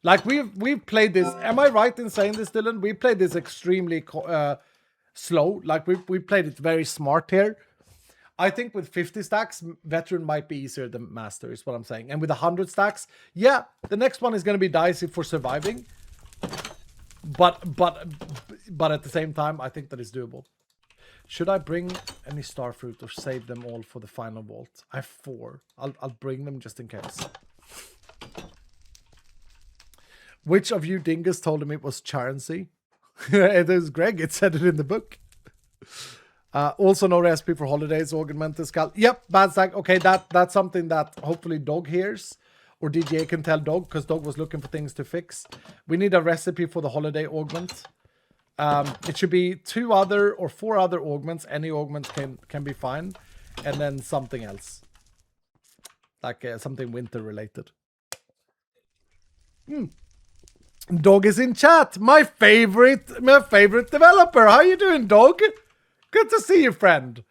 [SPEAKER 1] Like we've played this. Am I right in saying this, Dylan? We played this extremely slow. Like we played it very smart here. I think with 50 stacks, veteran might be easier than master is what I'm saying. And with 100 stacks, yeah, the next one is going to be dicey for surviving. But at the same time, I think that is doable. Should I bring any starfruit or save them all for the final vault? I have 4. I'll bring them just in case. Which of you dingus told him it was Charency? It was Greg. It said it in the book. Also no recipe for holidays, augmented skull. Yep, bad stack. Okay, that's something that hopefully Dog hears. Or DJ can tell Dog, because Dog was looking for things to fix. We need a recipe for the holiday augment. It should be 2 other or 4 other augments. Any augments can be fine. And then something else. Like something winter related. Dog is in chat. My favorite developer. How you doing, Dog? Good to see you, friend.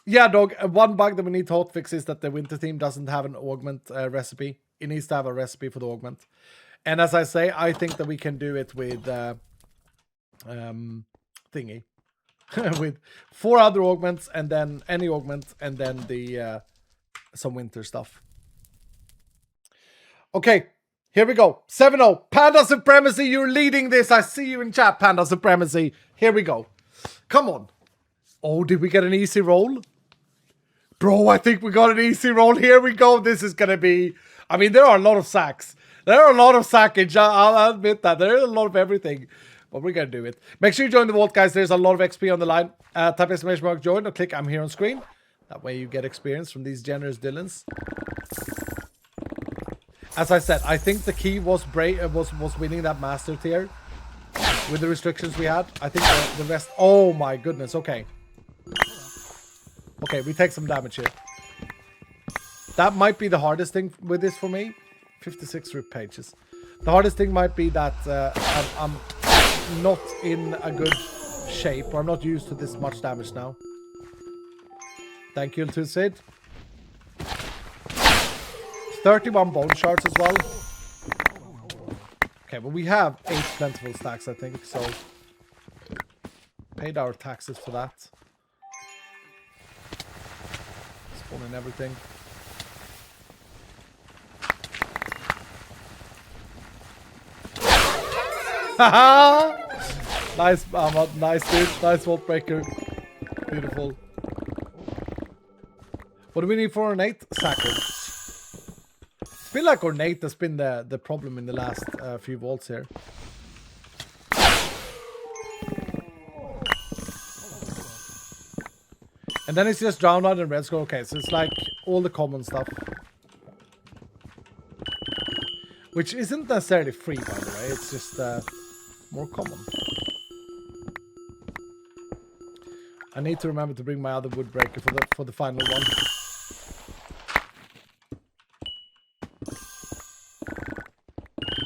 [SPEAKER 1] Yeah, Dog. One bug that we need to hotfix is that the winter theme doesn't have an augment recipe. It needs to have a recipe for the augment. And as I say, I think that we can do it with thingy. With 4 other augments and then any augment and then the some winter stuff. Okay, here we go. 7-0. Panda Supremacy, you're leading this. I see you in chat, Panda Supremacy. Here we go. Come on. Oh, did we get an easy roll? Bro, I think we got an easy roll. Here we go. This is going to be... I mean, there are a lot of sacks. There are a lot of sackage. I'll admit that. There is a lot of everything. But we're going to do it. Make sure you join the vault, guys. There's a lot of XP on the line. Type exclamation mark join or click I'm here on screen. That way you get experience from these generous Dylans. As I said, I think the key was winning that master tier. With the restrictions we had. I think the rest... Oh my goodness. Okay. Okay, we take some damage here. That might be the hardest thing with this for me. 56 rip pages. The hardest thing might be that I'm not in a good shape. Or I'm not used to this much damage now. Thank you to Sid. 31 bone shards as well. Okay, well we have 8 plentiful stacks, I think, so paid our taxes for that. Spawn in everything. Haha! Nice, Ahmad. Nice, dude. Nice vault breaker. Beautiful. What do we need for ornate? Sackers. I feel like ornate has been the problem in the last few vaults here. And then it's just drowned out and red skull. Okay, so it's like all the common stuff. Which isn't necessarily free, by the way. It's just more common. I need to remember to bring my other wood breaker for the final one.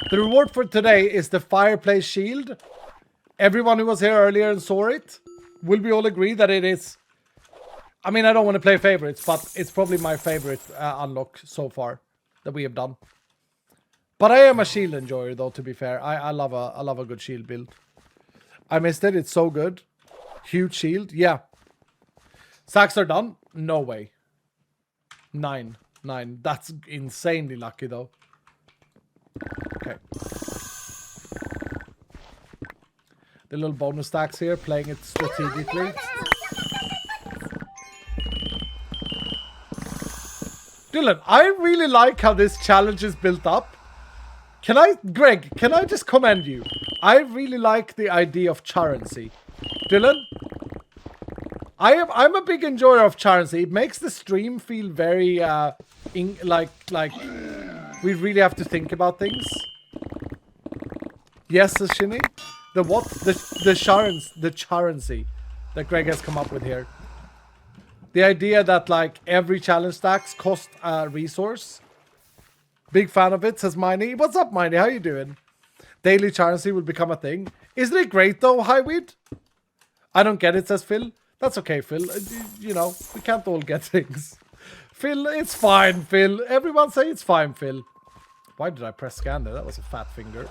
[SPEAKER 1] The reward for today is the fireplace shield. Everyone who was here earlier and saw it, will we all agree that it is... I mean, I don't want to play favorites, but it's probably my favorite unlock so far that we have done. But I am a shield enjoyer, though, to be fair. I love a good shield build. I missed it. It's so good. Huge shield. Yeah. Sacks are done? No way. 9. That's insanely lucky, though. Okay. The little bonus stacks here, playing it strategically. Dylan, I really like how this challenge is built up. Greg, can I just commend you? I really like the idea of charency. Dylan? I'm a big enjoyer of charency. It makes the stream feel very, like we really have to think about things. Yes, Sashini? The what? The charency that Greg has come up with here. The idea that, like, every challenge stacks cost a resource. Big fan of it, says Miney. What's up, Miney? How you doing? Daily charency will become a thing. Isn't it great, though, Highweed? I don't get it, says Phil. That's okay, Phil. You know, we can't all get things. Phil, it's fine, Phil. Everyone say it's fine, Phil. Why did I press scan there? That was a fat finger.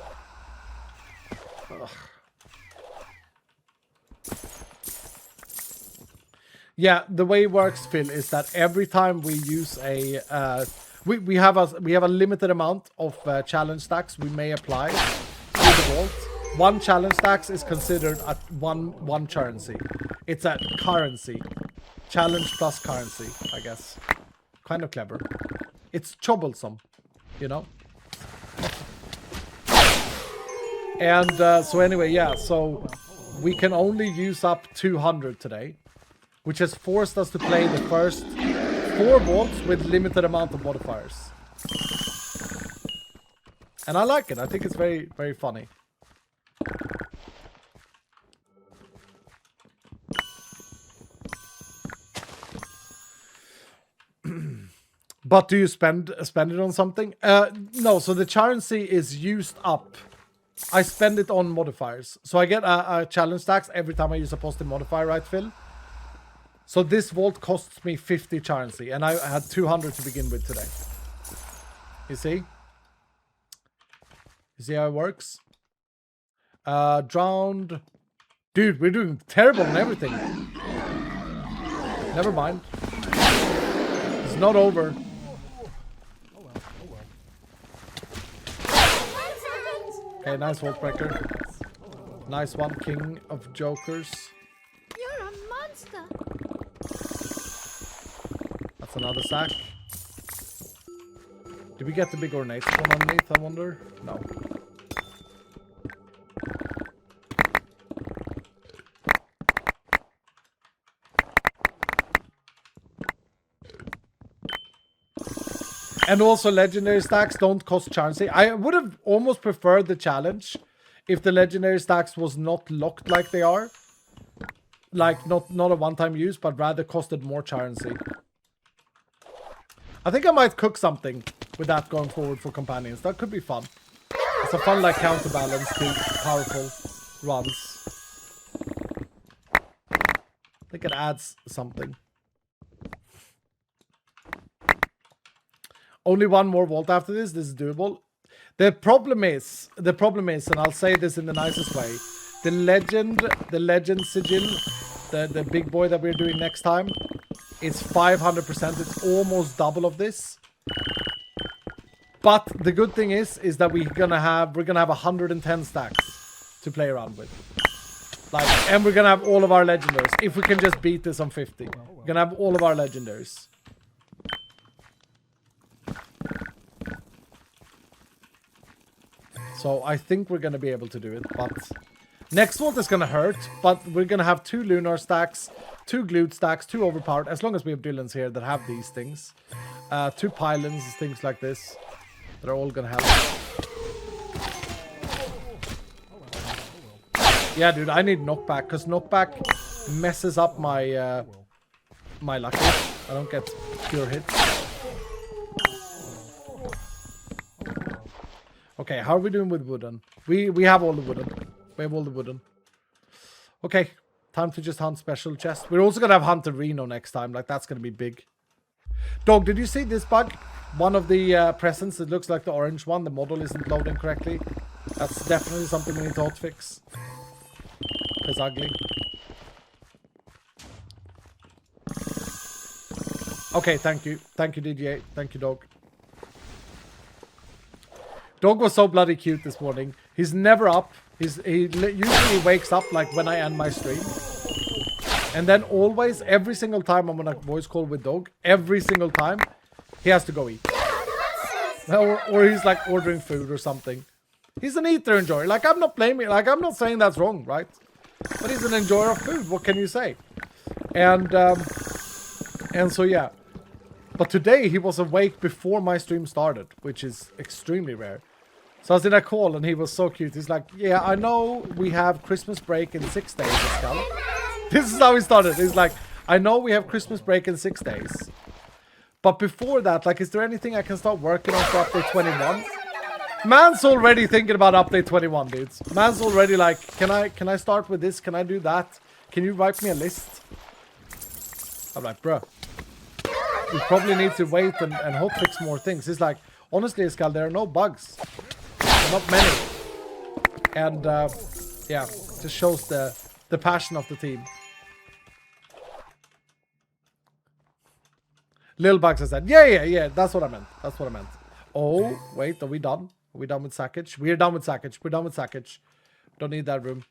[SPEAKER 1] Ugh. Yeah, the way it works, Phil, is that every time we use a we have a limited amount of challenge stacks we may apply to the vault. One challenge stacks is considered at one currency. It's a currency. Challenge plus currency, I guess. Kind of clever. It's troublesome, you know? And so anyway, yeah, so we can only use up 200 today, which has forced us to play the first 4 vaults with limited amount of modifiers. And I like it. I think it's very, very funny. But do you spend it on something? No, so the charency is used up. I spend it on modifiers. So I get a challenge stacks every time I use a positive modifier, right, Phil? So this vault costs me 50 charency, and I had 200 to begin with today. You see? You see how it works? Drowned. Dude, we're doing terrible on everything. Never mind. It's not over. Okay, nice vault breaker. Nice one, King of Jokers.
[SPEAKER 4] You're a monster.
[SPEAKER 1] That's another sack. Did we get the big ornate one underneath, I wonder? No. And also legendary stacks don't cost charency. I would have almost preferred the challenge if the legendary stacks was not locked like they are. Like not a one-time use, but rather costed more charency. I think I might cook something with that going forward for companions. That could be fun. It's a fun like counterbalance to powerful runs. I think it adds something. Only one more vault after this. This is doable. The problem is, and I'll say this in the nicest way, the legend sigil, the big boy that we're doing next time, is 500%. It's almost double of this. But the good thing is that we're gonna have 110 stacks to play around with. Like, and we're gonna have all of our legendaries. If we can just beat this on 50, we're gonna have all of our legendaries. So I think we're going to be able to do it, but next vault is going to hurt, but we're going to have 2 lunar stacks, 2 glued stacks, 2 overpowered, as long as we have Dylans here that have these things. 2 pylons, things like this. They're all going to help. Yeah, dude, I need knockback, because knockback messes up my my luck. I don't get pure hits. Okay, how are we doing with wooden? We have all the wooden. We have all the wooden. Okay, time to just hunt special chest. We're also gonna have Hunter Reno next time. Like, that's gonna be big. Dog, did you see this bug? One of the presents, it looks like the orange one. The model isn't loading correctly. That's definitely something we need to hotfix. It's ugly. Okay, thank you. Thank you, DJ. Thank you, Dog. Dog was so bloody cute this morning. He's never up. He usually wakes up like when I end my stream. And then always, every single time I'm on a voice call with Dog, every single time, he has to go eat. Or he's like ordering food or something. He's an eater enjoyer. Like, I'm not blaming, like, I'm not saying that's wrong, right? But he's an enjoyer of food. What can you say? And so, yeah. But today, he was awake before my stream started, which is extremely rare. So I was in a call, and he was so cute. He's like, yeah, I know we have Christmas break in 6 days, Pascal. This is how he started. He's like, I know we have Christmas break in 6 days. But before that, like, is there anything I can start working on for update 21? Man's already thinking about update 21, dudes. Man's already like, can I start with this? Can I do that? Can you write me a list? I'm like, bruh. We probably need to wait and hotfix more things. It's like, honestly, Skal, there are no bugs. Not many. And, yeah, just shows the passion of the team. Lil Bugs has said, yeah, that's what I meant. That's what I meant. Oh, wait, are we done? Are we done with Sackage? We are done with Sackage. We're done with Sackage. Don't need that room.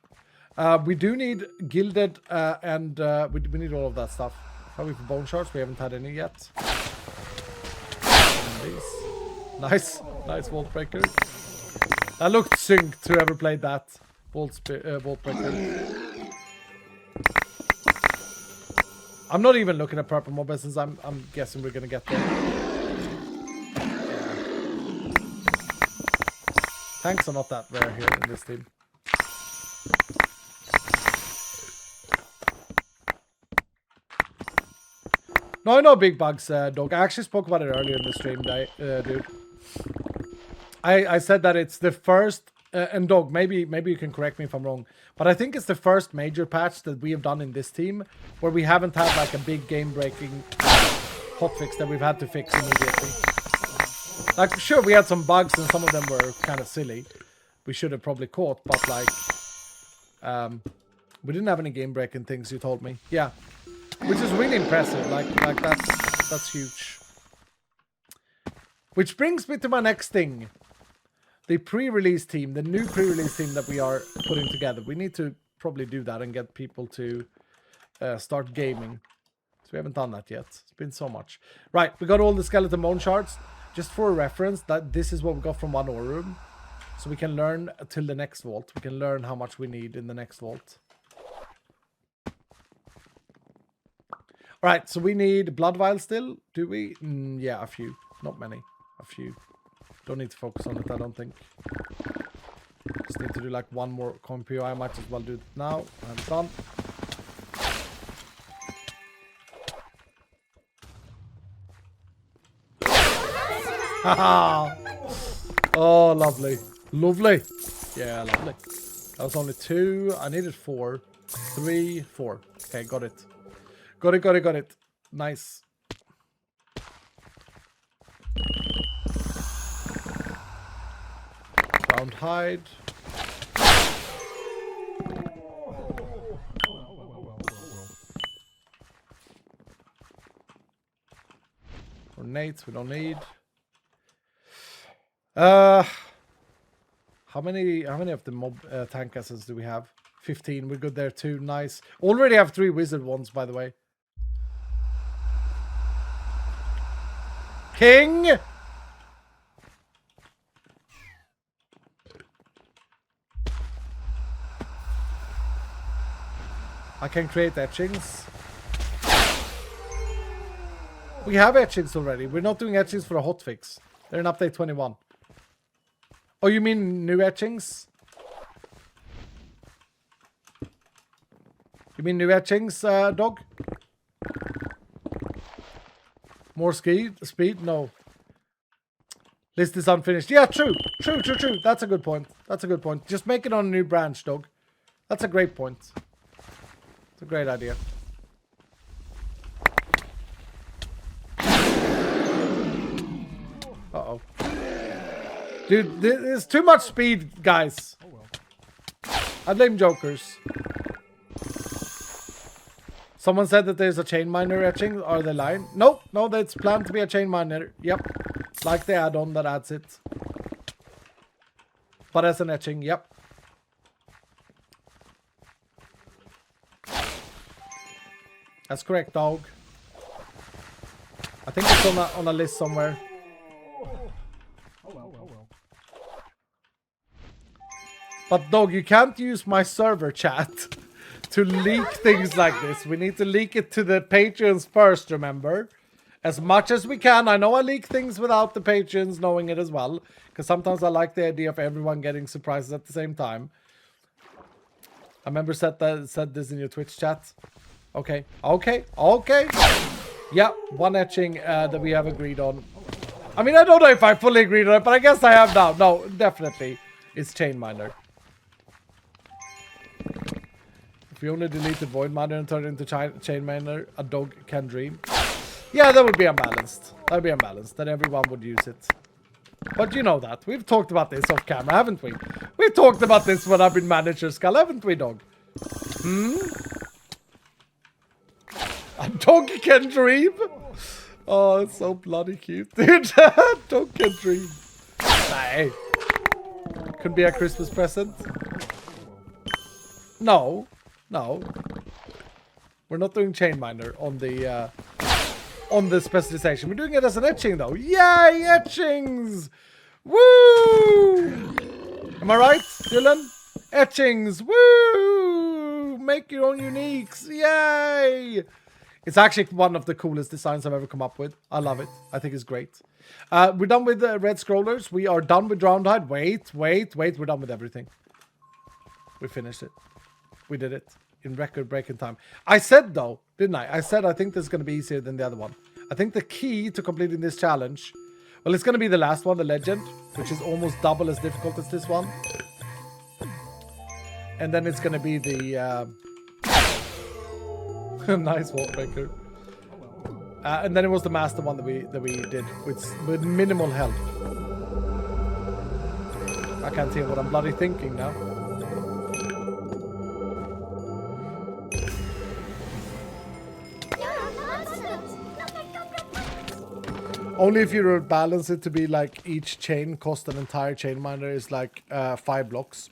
[SPEAKER 1] We do need Gilded, and we need all of that stuff. Probably for Bone Shards. We haven't had any yet. Nice. Nice Vault Breaker. That looked synced, whoever played that. Vault Breaker. I'm not even looking at Purple Mob since I'm guessing we're gonna get there. Tanks are not that rare here in this team. No, I know big bugs, Dog. I actually spoke about it earlier in the stream, dude. I said that it's the first, and Dog, maybe you can correct me if I'm wrong, but I think it's the first major patch that we have done in this team where we haven't had like a big game-breaking hotfix that we've had to fix immediately. Like, sure, we had some bugs and some of them were kind of silly. We should have probably caught, but like, we didn't have any game-breaking things, you told me. Yeah, which is really impressive. Like that's huge. Which brings me to my next thing. The pre-release team, the new pre-release team that we are putting together. We need to probably do that and get people to start gaming. So we haven't done that yet. It's been so much. Right, we got all the skeleton bone shards. Just for a reference, that this is what we got from one ore room. So we can learn till the next vault. We can learn how much we need in the next vault. Alright, so we need blood vials still. Do we? Yeah, a few. Not many. A few. Don't need to focus on it, I don't think. Just need to do like one more compio. I might as well do it now. I'm done. Haha! Oh, lovely. Lovely. Yeah, lovely. That was only 2. I needed 4. 3, 4. Okay, got it. Got it. Nice. Round hide. Ornates we don't need. How many of the mob tank assets do we have? 15. We're good there too. Nice. Already have 3 wizard ones, by the way. King. I can create etchings. We have etchings already. We're not doing etchings for a hotfix. They're in update 21. Oh, you mean new etchings? You mean new etchings, dog? More speed? No. List is unfinished. Yeah, true. True. That's a good point. Just make it on a new branch, dog. That's a great point. It's a great idea. Uh-oh. Dude, there's too much speed, guys. I blame jokers. Someone said that there's a chain miner etching. Are they lying? Nope. No, that's planned to be a chain miner. Yep. Like the add-on that adds it. But as an etching, yep. That's correct, dog. I think it's on a list somewhere.
[SPEAKER 3] Oh well.
[SPEAKER 1] But dog, you can't use my server chat to leak things like this. We need to leak it to the patrons first, remember? As much as we can. I know I leak things without the patrons knowing it as well. Because sometimes I like the idea of everyone getting surprises at the same time. I remember said this in your Twitch chat. Okay. Yeah, one etching that we have agreed on. I mean, I don't know if I fully agreed on it, but I guess I have now. No, definitely. It's chain miner. If we only deleted void miner and turned it into chain miner, a dog can dream. Yeah, that would be unbalanced. That would be unbalanced. Then everyone would use it. But you know that. We've talked about this off camera, haven't we? We talked about this when I've been manager, Skull, haven't we, dog? A dog can dream? Oh, it's so bloody cute, dude. Dog can dream. Hey. Could be a Christmas present. No. We're not doing chain miner on the specialization. We're doing it as an etching though. Yay, etchings! Woo! Am I right, Dylan? Etchings, woo! Make your own uniques, yay! It's actually one of the coolest designs I've ever come up with. I love it. I think it's great. We're done with the red scrollers. We are done with round hide. Wait. We're done with everything. We finished it. We did it in record-breaking time. I said, though, didn't I? I said I think this is going to be easier than the other one. I think the key to completing this challenge, well, it's going to be the last one, the legend, which is almost double as difficult as this one. And then it's going to be the... nice wallbreaker. And then it was the master one that we did with minimal help. I can't hear what I'm bloody thinking now. Only if you balance it to be like each chain cost an entire chain miner is like 5 blocks.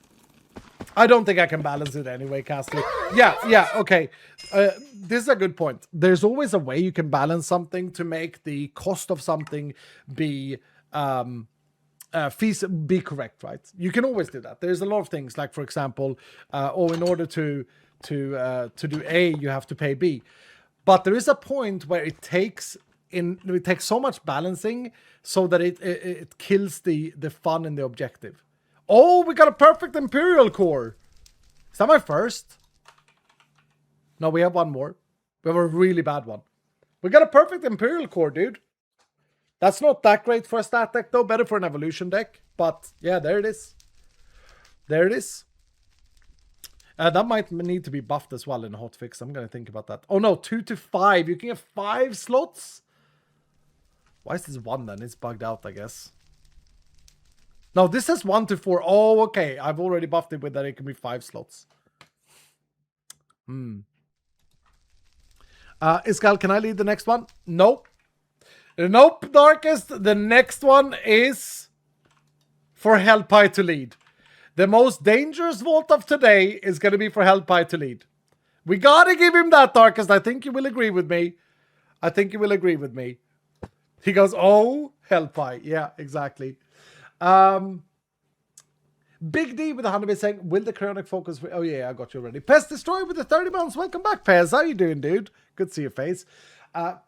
[SPEAKER 1] I don't think I can balance it anyway, Castley. Yeah, okay. This is a good point. There's always a way you can balance something to make the cost of something be be correct, right? You can always do that. There's a lot of things, like for example, in order to do A, you have to pay B. But there is a point where it takes so much balancing so that it kills the fun and the objective. Oh, we got a perfect Imperial core. Is that my first? No, we have one more. We have a really bad one. We got a perfect Imperial core, dude. That's not that great for a stat deck, though. Better for an evolution deck. But, yeah, there it is. There it is. That might need to be buffed as well in a hotfix. I'm going to think about that. Oh, no. 2 to 5. You can get 5 slots? Why is this 1 then? It's bugged out, I guess. No, this has 1 to 4. Oh, okay. I've already buffed it with that. It can be 5 slots. Iskal, can I lead the next one? Nope. Nope, Darkest. The next one is for Hellpie to lead. The most dangerous vault of today is going to be for Hellpie to lead. We got to give him that, Darkest. I think you will agree with me. He goes, oh, Hellpie. Yeah, exactly. Big D with 100 bits saying, will the cryonic focus... Oh yeah, I got you already. Pest Destroyer with the 30 pounds. Welcome back, Pez. How you doing, dude? Good to see your face.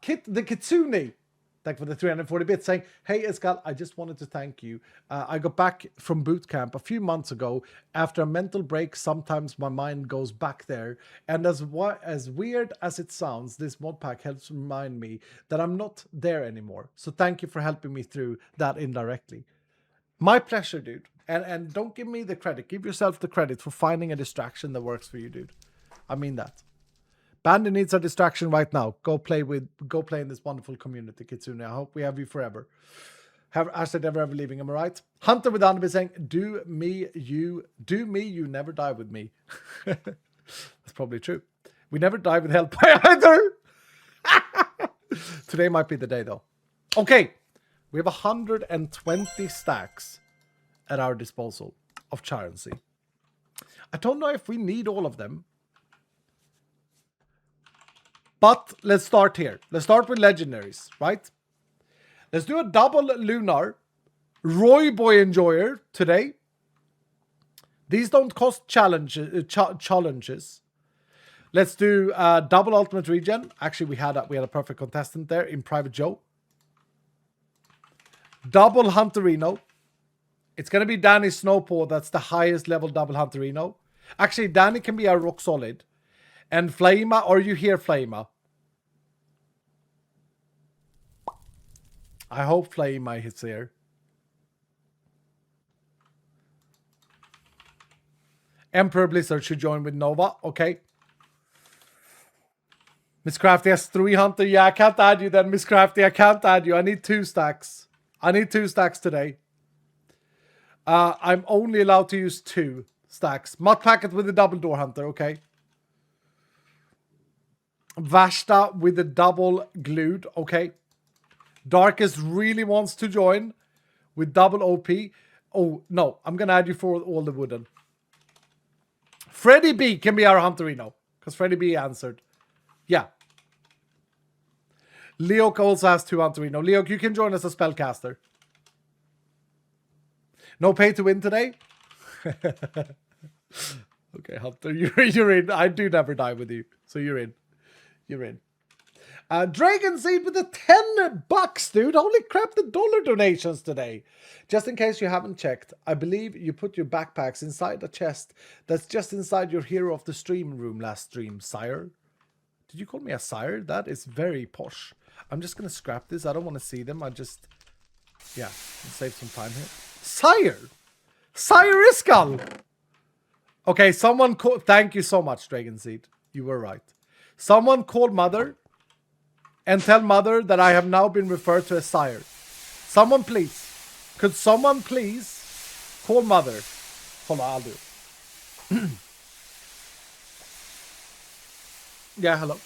[SPEAKER 1] Kit the Kitsune. Thank you for the 340 bits saying, hey, Iskal, I just wanted to thank you. I got back from boot camp a few months ago. After a mental break, sometimes my mind goes back there. And as weird as it sounds, this mod pack helps remind me that I'm not there anymore. So thank you for helping me through that indirectly. My pleasure, dude. And don't give me the credit. Give yourself the credit for finding a distraction that works for you, dude. I mean that. Bandy needs a distraction right now. Go play in this wonderful community, Kitsune. I hope we have you forever. Hashtag never ever leaving, am I right? Hunter with Anime saying, do me, you never die with me. That's probably true. We never die with help either. Today might be the day though. Okay. We have 120 stacks at our disposal of currency. I don't know if we need all of them. But let's start here. Let's start with legendaries, right? Let's do a double lunar Roy Boy Enjoyer today. These don't cost challenges. Let's do double ultimate regen. Actually, we had a perfect contestant there in Private Joe. Double Hunterino. It's going to be Danny Snowpaw. That's the highest level double Hunterino. Actually, Danny can be our rock solid. And Flama, are you here, Flama? I hope Flama hits here. Emperor Blizzard should join with Nova. Okay. Miss Crafty has 3 Hunter. Yeah, I can't add you then, Miss Crafty. I can't add you. I need 2 stacks. I need 2 stacks today. I'm only allowed to use 2 stacks. Mud Packet with the double door hunter, okay. Vashta with the double glued, okay. Darkest really wants to join with double OP. Oh, no. I'm going to add you for all the wooden. Freddy B can be our Hunterino. Because Freddy B answered. Yeah. Leok also has 2 Hunterino. Leok, you can join as a spellcaster. No pay to win today? Okay, Hunter, you're in. I do never die with you. So you're in. You're in. Dragon Seed with the $10, dude. Holy crap, the dollar donations today. Just in case you haven't checked, I believe you put your backpacks inside a chest that's just inside your Hero of the Stream room last stream, sire. Did you call me a sire? That is very posh. I'm just going to scrap this. I don't want to see them. Yeah, save some time here. Sire! Sire Iskal! Okay, someone called... Thank you so much, Dragon Seed. You were right. Someone called Mother and tell Mother that I have now been referred to as Sire. Someone please. Could someone please call Mother? Hold on, I'll do it. Yeah, hello.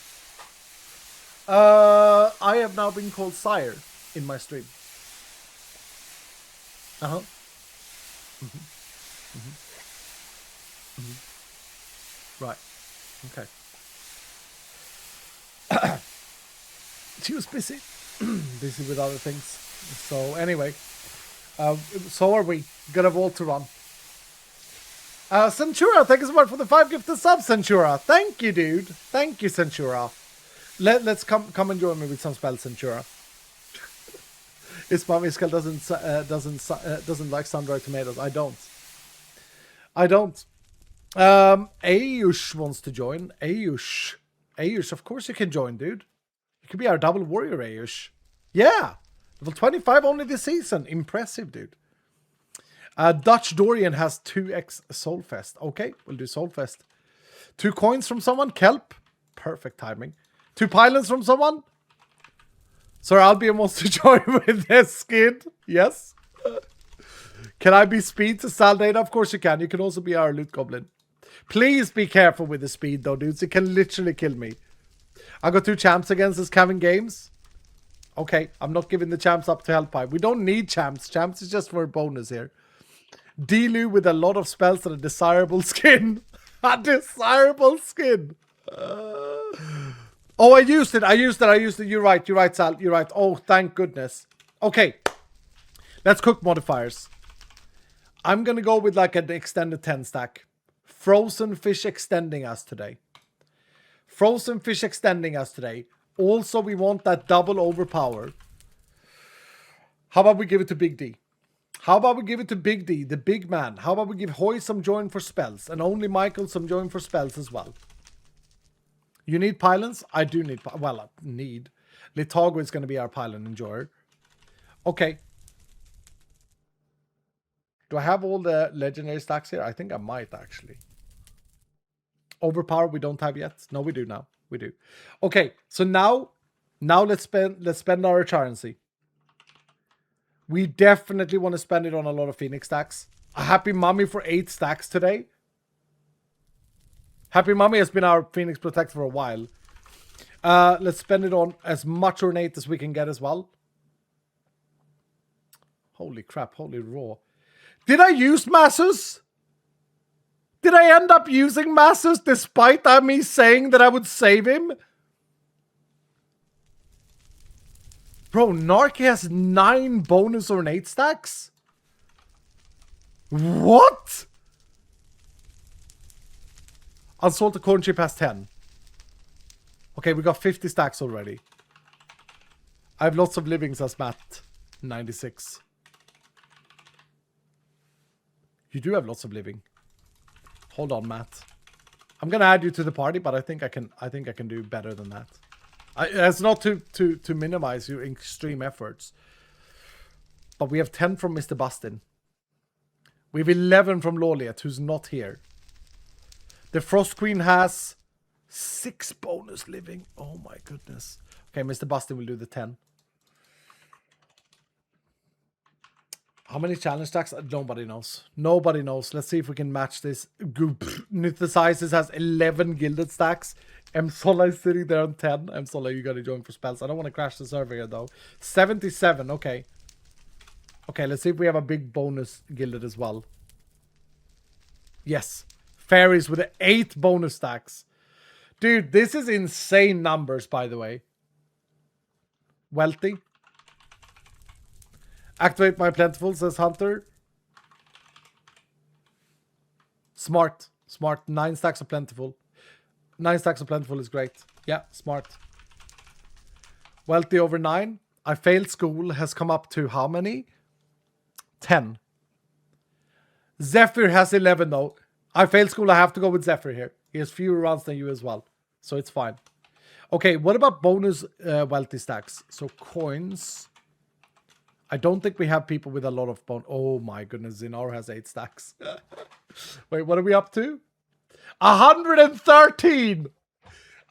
[SPEAKER 1] I have now been called Sire in my stream. Uh-huh. Right. Okay. She was busy. Busy with other things. So anyway. So are we. Got a vault to run. Centura, thank you so much for the 5 gifted subs, Centura. Thank you, dude. Thank you, Centura. Let's come and join me with some spells, Centura. Ismam Iskal doesn't like sun-dried tomatoes. I don't. Ayush wants to join. Ayush, of course you can join, dude. You could be our double warrior, Ayush. Yeah. Level 25 only this season. Impressive, dude. Dutch Dorian has 2x Soulfest. Okay, we'll do Soulfest. 2 coins from someone. Kelp. Perfect timing. 2 pylons from someone. Sir Albion wants to join with this skid. Yes. Can I be speed to Saldana? Of course you can. You can also be our loot goblin. Please be careful with the speed though, dudes. It can literally kill me. I got 2 champs against this Kevin Games. Okay, I'm not giving the champs up to Hellpipe. We don't need champs. Champs is just for a bonus here. Delu with a lot of spells and a desirable skin. A desirable skin. Oh, I used it. You're right, Sal. You're right. Oh, thank goodness. Okay. Let's cook modifiers. I'm going to go with like an extended 10 stack. Frozen fish extending us today. Frozen fish extending us today. Also, we want that double overpower. How about we give it to Big D? How about we give it to Big D, the big man? How about we give Hoy some join for spells? And only Michael some join for spells as well. You need pylons? I do need... Well, I need. Litago is going to be our pylon enjoyer. Okay. Do I have all the legendary stacks here? I think I might, actually. Overpower we don't have yet. No, we do now. We do. Okay, so now let's spend our currency. We definitely want to spend it on a lot of Phoenix stacks. A Happy Mummy for 8 stacks today. Happy Mummy has been our Phoenix Protector for a while. Let's spend it on as much ornate as we can get as well. Holy crap, holy raw. Did I use Massus? Did I end up using Massus despite me saying that I would save him? Bro, Narky has 9 bonus ornate stacks? What? Unsalted corn chip has 10. Okay, we got 50 stacks already. I have lots of livings as Matt. 96. You do have lots of living. Hold on, Matt. I'm gonna add you to the party, but I think I can do better than that. It's not to minimize your extreme efforts. But we have 10 from Mr. Bustin. We have 11 from Loliet, who's not here. The Frost Queen has 6 bonus living. Oh my goodness. Okay, Mr. Bustin will do the 10. How many challenge stacks? Nobody knows. Nobody knows. Let's see if we can match this. Nithesizes has 11 gilded stacks. Msola is sitting there on 10. Msola, you gotta join for spells. I don't want to crash the server here though. 77, okay. Okay, let's see if we have a big bonus gilded as well. Yes. Fairies with 8 bonus stacks. Dude, this is insane numbers, by the way. Wealthy. Activate my plentiful, says Hunter. Smart. Smart. 9 stacks of plentiful. 9 stacks of plentiful is great. Yeah, smart. Wealthy over 9. I failed school has come up to how many? 10. Zephyr has 11 though. I failed school. I have to go with Zephyr here. He has fewer runs than you as well. So it's fine. Okay, what about bonus wealthy stacks? So coins. I don't think we have people with a lot of bone. Oh my goodness, Zinar has 8 stacks. Wait, what are we up to? 113!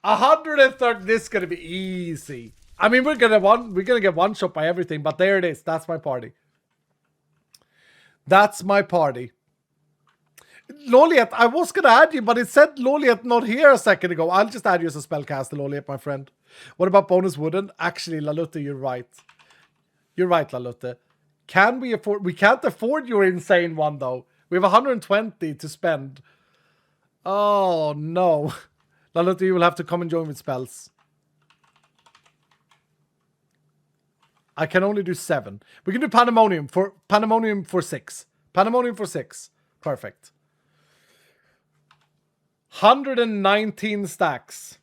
[SPEAKER 1] 130. This is gonna be easy. I mean, we're gonna get one shot by everything, but there it is. That's my party. That's my party. Loliet, I was gonna add you, but it said Loliet not here a second ago. I'll just add you as a spellcaster, Loliet, my friend. What about bonus wooden? Actually, Lalutte, you're right. You're right, Lalutte. Can we afford... We can't afford your insane one, though. We have 120 to spend. Oh, no. Lalutte, you will have to come and join with spells. I can only do 7. We can do Pandemonium for 6. Pandemonium for 6. Perfect. 119 stacks.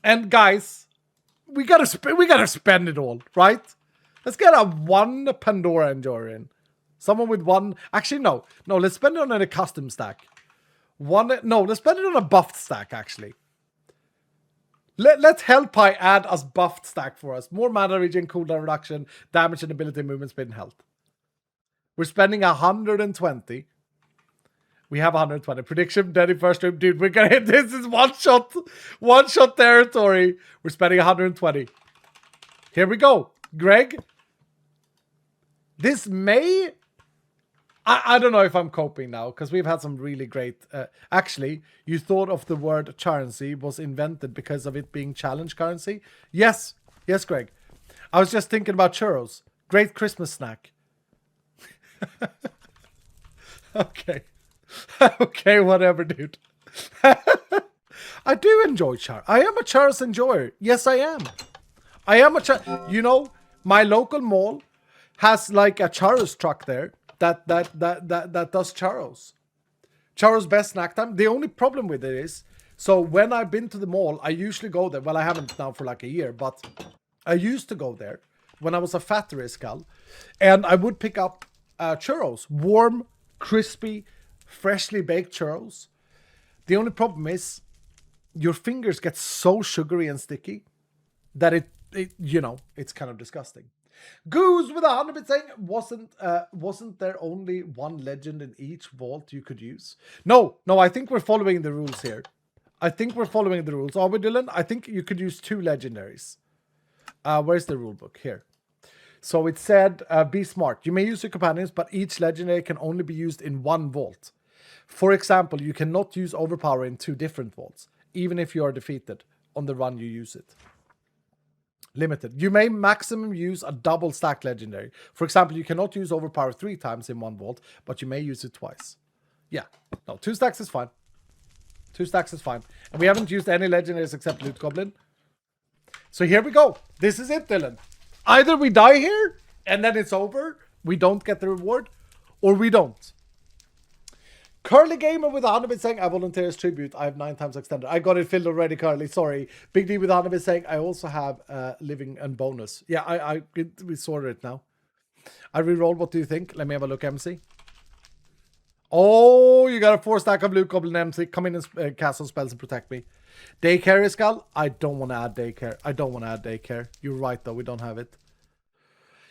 [SPEAKER 1] And guys, we gotta spend it all, right? Let's get a 1 Pandora Enjoyer in. Someone with 1... Actually, no. No, let's spend it on a custom stack. No, let's spend it on a buffed stack, actually. Let Hellpie add us buffed stack for us. More mana regen, cooldown reduction, damage and ability, movement, speed, and health. We're spending 120. We have 120. Prediction, Daddy first stream. Dude, we're gonna hit this. Is one shot territory. We're spending 120. Here we go. Greg. This may... I don't know if I'm coping now, because we've had some really great... actually, you thought of the word currency was invented because of it being challenge currency? Yes. Yes, Greg. I was just thinking about churros. Great Christmas snack. Okay. Okay, whatever, dude. I do enjoy churros. I am a churros enjoyer. Yes, I am. I am a churros... You know, my local mall has like a churros truck there. that does churros. Churros best snack time. The only problem with it is, so when I've been to the mall, I usually go there. Well, I haven't now for like a year, but I used to go there when I was a fatter skull, and I would pick up churros, warm, crispy, freshly baked churros. The only problem is your fingers get so sugary and sticky that it it's kind of disgusting. Goose with 100 saying, wasn't there only one legend in each vault you could use? No, I think we're following the rules here. Are we, Dylan? I think you could use 2 legendaries. Where's the rule book? Here. So it said, be smart. You may use your companions, but each legendary can only be used in one vault. For example, you cannot use overpower in 2 different vaults, even if you are defeated on the run you use it. Limited. You may maximum use a double stack legendary. For example, you cannot use overpower 3 times in one vault, but you may use it twice. Yeah. No, 2 stacks is fine. 2 stacks is fine. And we haven't used any legendaries except Loot Goblin. So here we go. This is it, Dylan. Either we die here, and then it's over, we don't get the reward, or we don't. Curly Gamer with 100 saying, I volunteer as tribute. I have 9 times extended. I got it filled already, Curly. Sorry. Big D with 100 saying, I also have living and bonus. Yeah, we sorted it now. I rerolled. What do you think? Let me have a look, MC. Oh, you got a 4 stack of Loot Goblin MC. Come in and cast some spells and protect me. Daycare, Skull? I don't want to add daycare. You're right, though. We don't have it.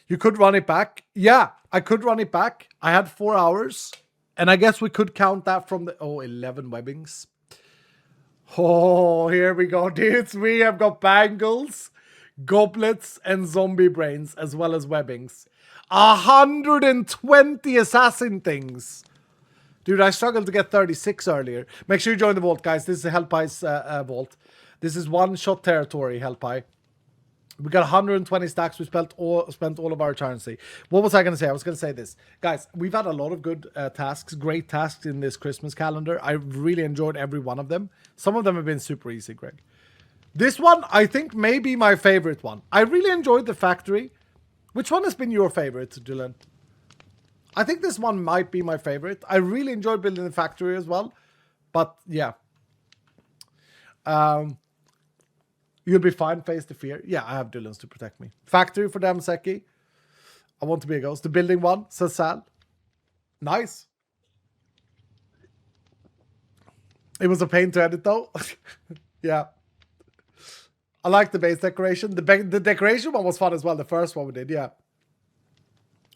[SPEAKER 1] You could run it back. Yeah, I could run it back. I had 4 hours. And I guess we could count that from the... 11 webbings. Oh, here we go, dudes. We have got bangles, goblets, and zombie brains, as well as webbings. 120 assassin things. Dude, I struggled to get 36 earlier. Make sure you join the vault, guys. This is Helpai's vault. This is one-shot territory, Helpai. We got 120 stacks. We spent all of our currency. What was I going to say? I was going to say this. Guys, we've had a lot of good tasks, great tasks in this Christmas calendar. I really enjoyed every one of them. Some of them have been super easy, Greg. This one, I think, may be my favorite one. I really enjoyed the factory. Which one has been your favorite, Dylan? I think this one might be my favorite. I really enjoyed building the factory as well. But, yeah. You'll be fine, face the fear. Yeah, I have Dylans to protect me. Factory for Damseki. I want to be a ghost. The building one, says Sal. Nice. It was a pain to edit, though. Yeah. I like the base decoration. The decoration one was fun as well. The first one we did, yeah.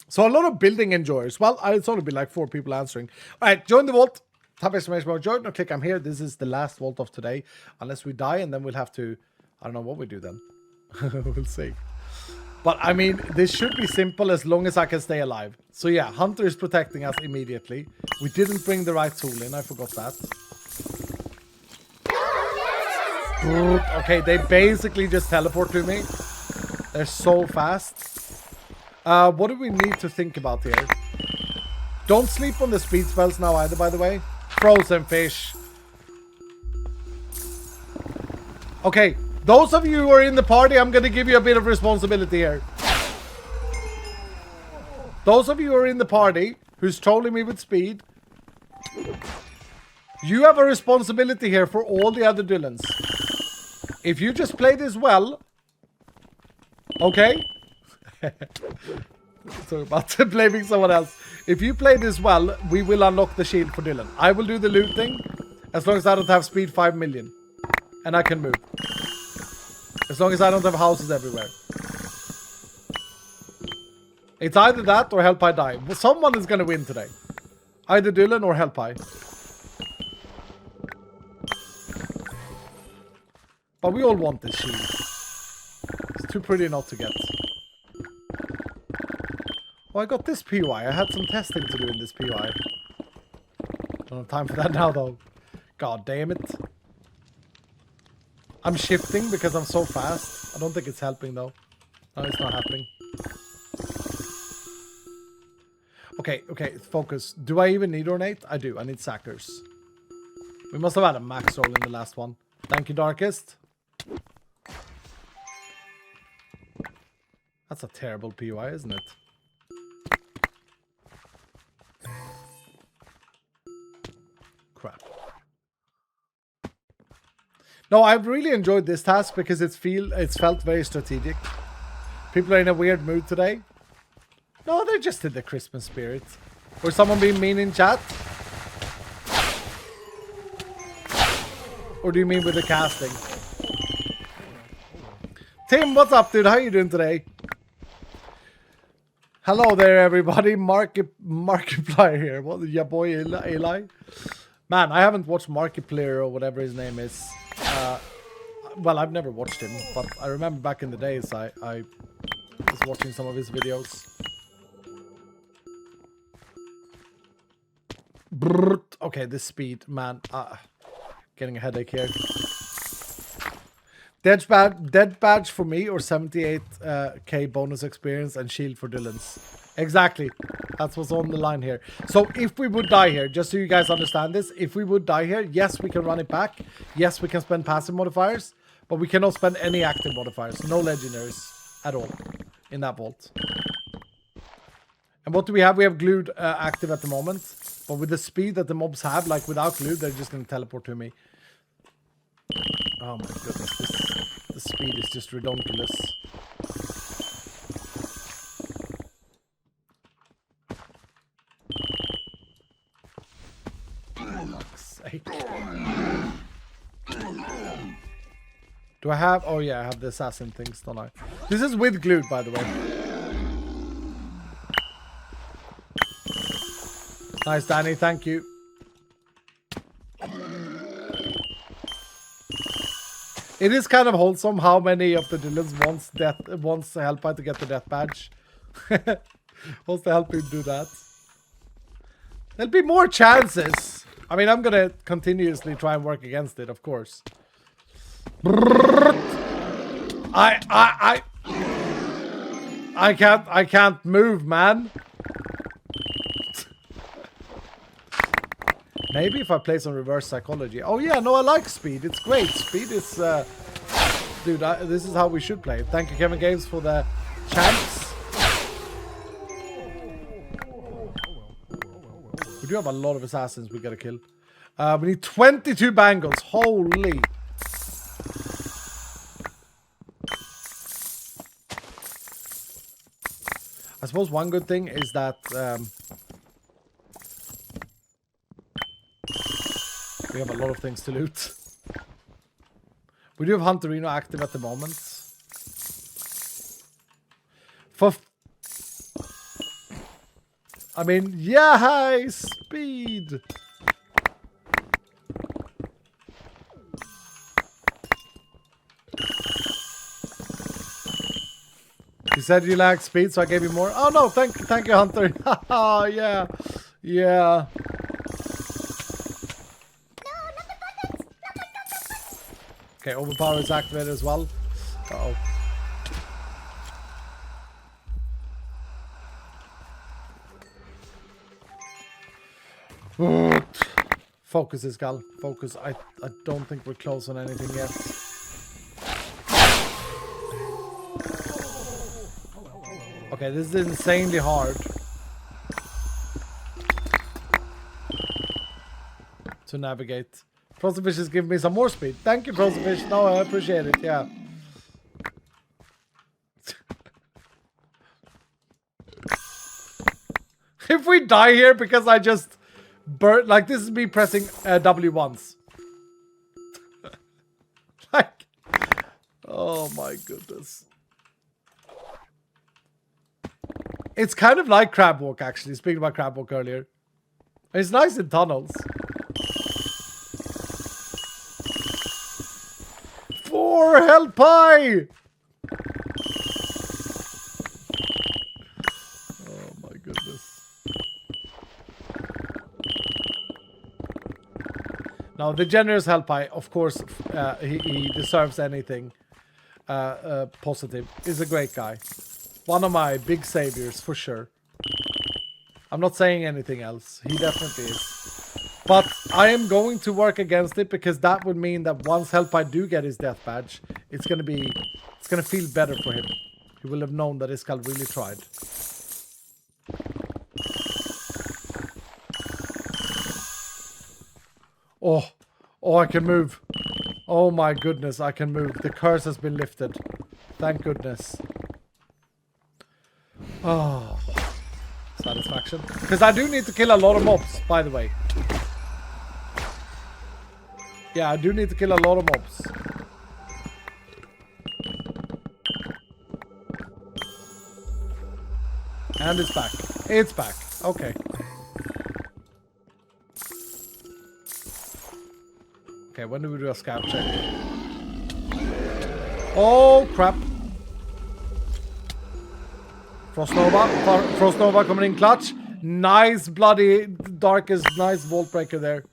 [SPEAKER 1] So a lot of building enjoyers. Well, it's only been like 4 people answering. All right, join the vault. Type exclamation mark join or click I'm here. This is the last vault of today. Unless we die, and then we'll have to... I don't know what we do then. We'll see. But, I mean, this should be simple as long as I can stay alive. So, yeah, Hunter is protecting us immediately. We didn't bring the right tool in. I forgot that. Good. Okay, they basically just teleport to me. They're so fast. What do we need to think about here? Don't sleep on the speed spells now either, by the way. Frozen fish. Okay. Those of you who are in the party, I'm going to give you a bit of responsibility here. Those of you who are in the party who's trolling me with speed, you have a responsibility here for all the other Dylans. If you just play this well, okay? Sorry about blaming someone else. If you play this well, we will unlock the shield for Dylan. I will do the looting as long as I don't have speed 5 million. And I can move. As long as I don't have houses everywhere. It's either that or Helpai die. Someone is going to win today. Either Dylan or Helpai. But we all want this shield. It's too pretty not to get. Oh, I got this POI. I had some testing to do in this POI. Don't have time for that now, though. God damn it. I'm shifting because I'm so fast. I don't think it's helping, though. No, it's not happening. Okay, focus. Do I even need ornate? I do. I need sackers. We must have had a max roll in the last one. Thank you, Darkest. That's a terrible POI, isn't it? No, I've really enjoyed this task because it's felt very strategic. People are in a weird mood today. No, they're just in the Christmas spirit. Or someone being mean in chat? Or do you mean with the casting? Tim, what's up, dude? How you doing today? Hello there, everybody. Markiplier here. What, your boy Eli? Man, I haven't watched Markiplier or whatever his name is. Well, I've never watched him, but I remember back in the days I was watching some of his videos. Brrrt. Okay, this speed, man. Getting a headache here. Dead badge for me or 78k bonus experience and shield for Dylan's. Exactly. That's what's on the line here. So if we would die here, just so you guys understand this, if we would die here, yes, we can run it back. Yes, we can spend passive modifiers, but we cannot spend any active modifiers. No legendaries at all in that vault. And what do we have? We have glued active at the moment. But with the speed that the mobs have, like without glue, they're just going to teleport to me. Oh my goodness, the speed is just redonkulous. For fuck's sake. Do I have... Oh yeah, I have the assassin things, don't I? This is with glued, by the way. Nice, Danny, thank you. It is kind of wholesome how many of the Dylans wants to help out to get the death badge. Wants to help him do that. There'll be more chances. I mean, I'm gonna continuously try and work against it, of course. I can't move, man. Maybe if I play some reverse psychology. Oh yeah, no, I like speed. It's great. Speed is... dude, this is how we should play. Thank you, Kevin Games, for the champs. We do have a lot of assassins we gotta kill. We need 22 bangles. Holy... I suppose one good thing is that... we have a lot of things to loot. We do have Hunterino active at the moment. I mean, yeah, speed. You said you lack speed, so I gave you more. Oh no, thank you, Hunter. Yeah, yeah. Okay, overpower is activated as well. Uh-oh. Focus is Gal. Focus. I don't think we're close on anything yet. Okay, this is insanely hard to navigate. Frozenfish is giving me some more speed. Thank you, Frozenfish. No, I appreciate it. Yeah. If we die here because I just burnt, like this is me pressing W once. Like, oh my goodness. It's kind of like Crab Walk, actually. Speaking about Crab Walk earlier. It's nice in tunnels. 4 health pie! Oh my goodness. Now the generous health pie, of course, he deserves anything positive. He's a great guy. One of my big saviors, for sure. I'm not saying anything else. He definitely is. But I am going to work against it because that would mean that once Hellpie do get his death badge, it's gonna feel better for him. He will have known that his skull really tried. Oh, I can move. Oh my goodness, I can move. The curse has been lifted. Thank goodness. Oh. Satisfaction. Because I do need to kill a lot of mobs, by the way. Yeah, I do need to kill a lot of mobs. And it's back. It's back. Okay. Okay, when do we do a scout check? Oh, crap. Frost Nova coming in clutch. Nice bloody darkest, nice vault breaker there.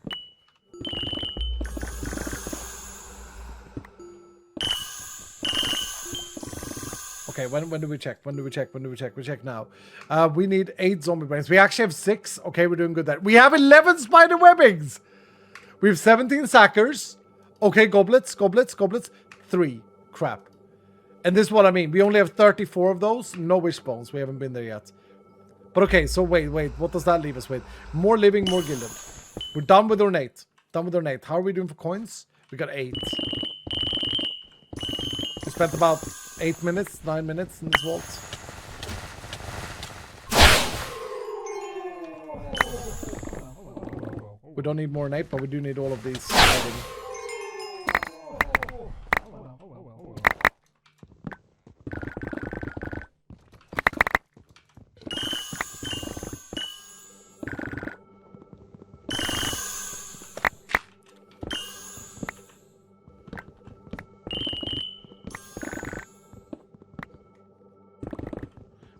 [SPEAKER 1] Okay, when do we check? When do we check? When do we check? We check now. We need 8 zombie brains. We actually have 6. Okay, we're doing good there. We have 11 spider webbings. We have 17 sackers. Okay, goblets. 3. Crap. And this is what I mean. We only have 34 of those. No wishbones. We haven't been there yet. But okay, so wait. What does that leave us with? More living, more gilded. We're done with ornate. How are we doing for coins? We got 8. We spent about 8 minutes, 9 minutes in this vault. We don't need more ornate, but we do need all of these.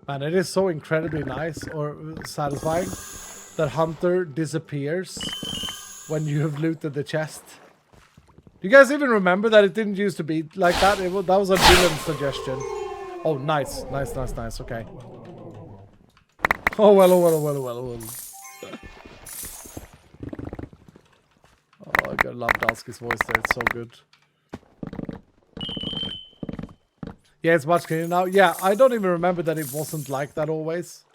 [SPEAKER 1] Man, it is so incredibly nice or satisfying that Hunter disappears when you have looted the chest. Do you guys even remember that it didn't used to be like that? That was a Dylan suggestion. Oh, nice. Okay. Oh, well. Oh, I gotta love Dalski's voice there. It's so good. Yeah, it's much cleaner now. Yeah, I don't even remember that it wasn't like that always.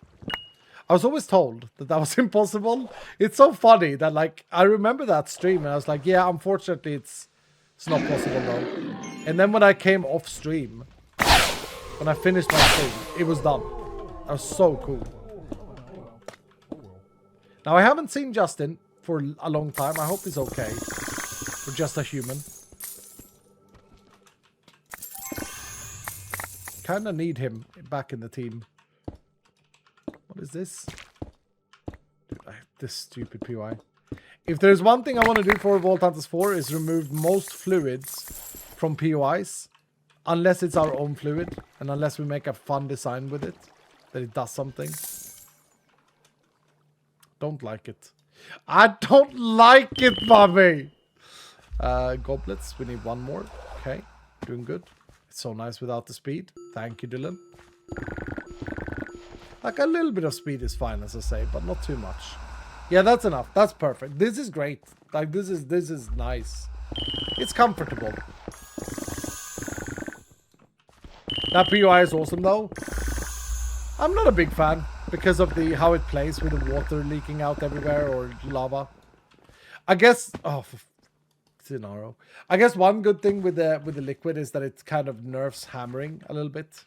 [SPEAKER 1] I was always told that was impossible. It's so funny that, like, I remember that stream and I was like, yeah, unfortunately it's not possible though. And then when I came off stream, when I finished my stream, it was done. That was so cool. Now, I haven't seen Justin for a long time. I hope he's okay. We're just a human. Kind of need him back in the team. What is this? Dude, this stupid PY. If there's one thing I want to do for Vault Hunters 4 is remove most fluids from POIs. Unless it's our own fluid. And unless we make a fun design with it. That it does something. Don't like it. I don't like it, Bobby! Goblets. We need one more. Okay. Doing good. It's so nice without the speed. Thank you, Dylan. Like a little bit of speed is fine, as I say, but not too much. Yeah, that's enough. That's perfect. This is great. Like, this is nice. It's comfortable. That POI is awesome, though. I'm not a big fan because of how it plays with the water leaking out everywhere or lava. I guess... Oh, scenario. I guess one good thing with the liquid is that it kind of nerfs hammering a little bit.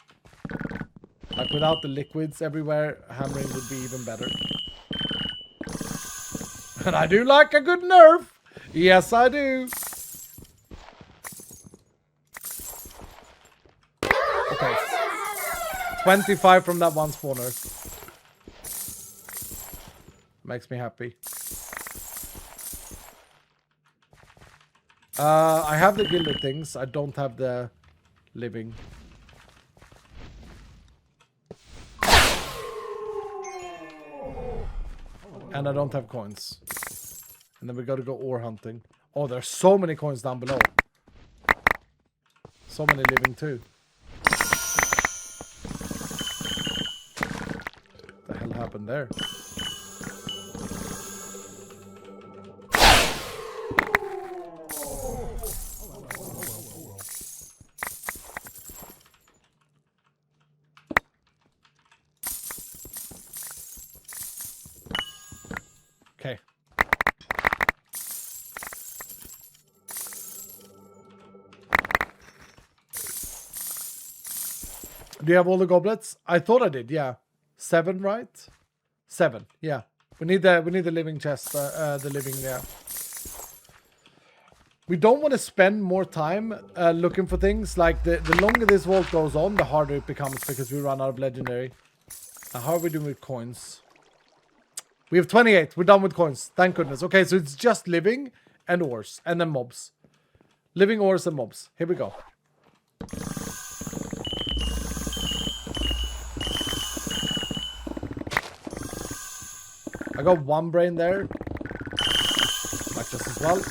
[SPEAKER 1] Like without the liquids everywhere, hammering would be even better. And I do like a good nerf. Yes, I do. Okay. 25 from that one spawner. Makes me happy. I have the gilded things. I don't have the living. And I don't have coins. And then we gotta go ore hunting. Oh, there's so many coins down below. So many living too. What the hell happened there? Do you have all the goblets? I thought I did, yeah. 7, right? 7, yeah. We need the living chest, the living, yeah. We don't want to spend more time looking for things. Like, the longer this vault goes on, the harder it becomes because we run out of legendary. How are we doing with coins? We have 28. We're done with coins. Thank goodness. Okay, so it's just living and ores. And then mobs. Living, ores, and mobs. Here we go. I got 1 brain there. Like this as well.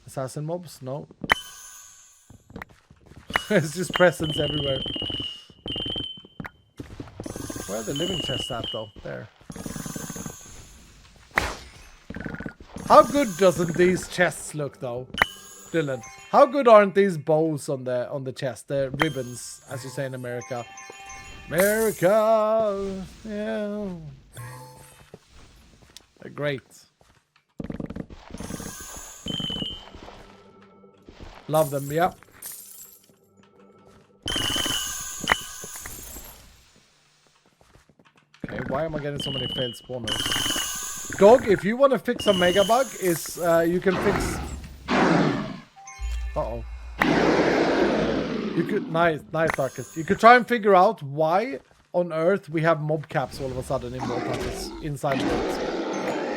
[SPEAKER 1] Assassin mobs? No. It's just presents everywhere. Where are the living chests at though? There. How good doesn't these chests look though? Dylan. How good aren't these bows on the chest? The ribbons, as you say in America. America. Yeah. They're great. Love them, yeah. Okay, why am I getting so many failed spawners? Dog, if you want to fix a mega bug, is you can fix. Uh-oh. You could nice, Darkest. You could try and figure out why on Earth we have mob caps all of a sudden in Vault Hunters inside the vaults.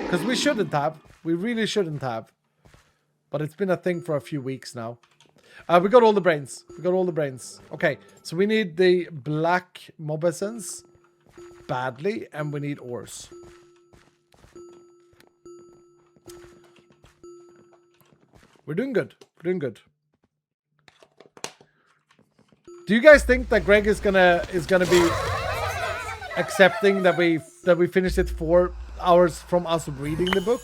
[SPEAKER 1] Because we shouldn't have. We really shouldn't have. But it's been a thing for a few weeks now. We got all the brains. We got all the brains. Okay, so we need the black mob essence badly, and we need ores. We're doing good. We're doing good. Do you guys think that Greg is gonna be accepting that we finished it 4 hours from us reading the book?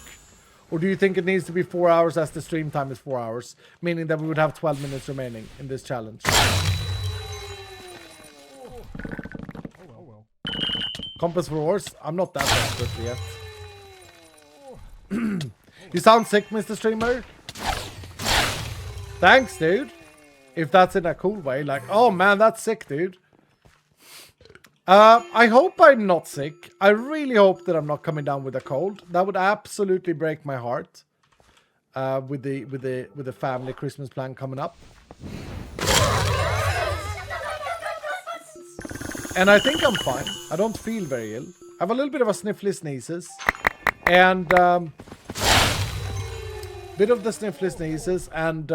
[SPEAKER 1] Or do you think it needs to be 4 hours as the stream time is 4 hours? Meaning that we would have 12 minutes remaining in this challenge. Compass for ores? I'm not that desperate yet. You sound sick, Mr. Streamer. Thanks, dude. If that's in a cool way. Like, oh man, that's sick, dude. I hope I'm not sick. I really hope that I'm not coming down with a cold. That would absolutely break my heart. With the family Christmas plan coming up. And I think I'm fine. I don't feel very ill. I have a little bit of a sniffly sneezes. And bit of the sniffly sneezes and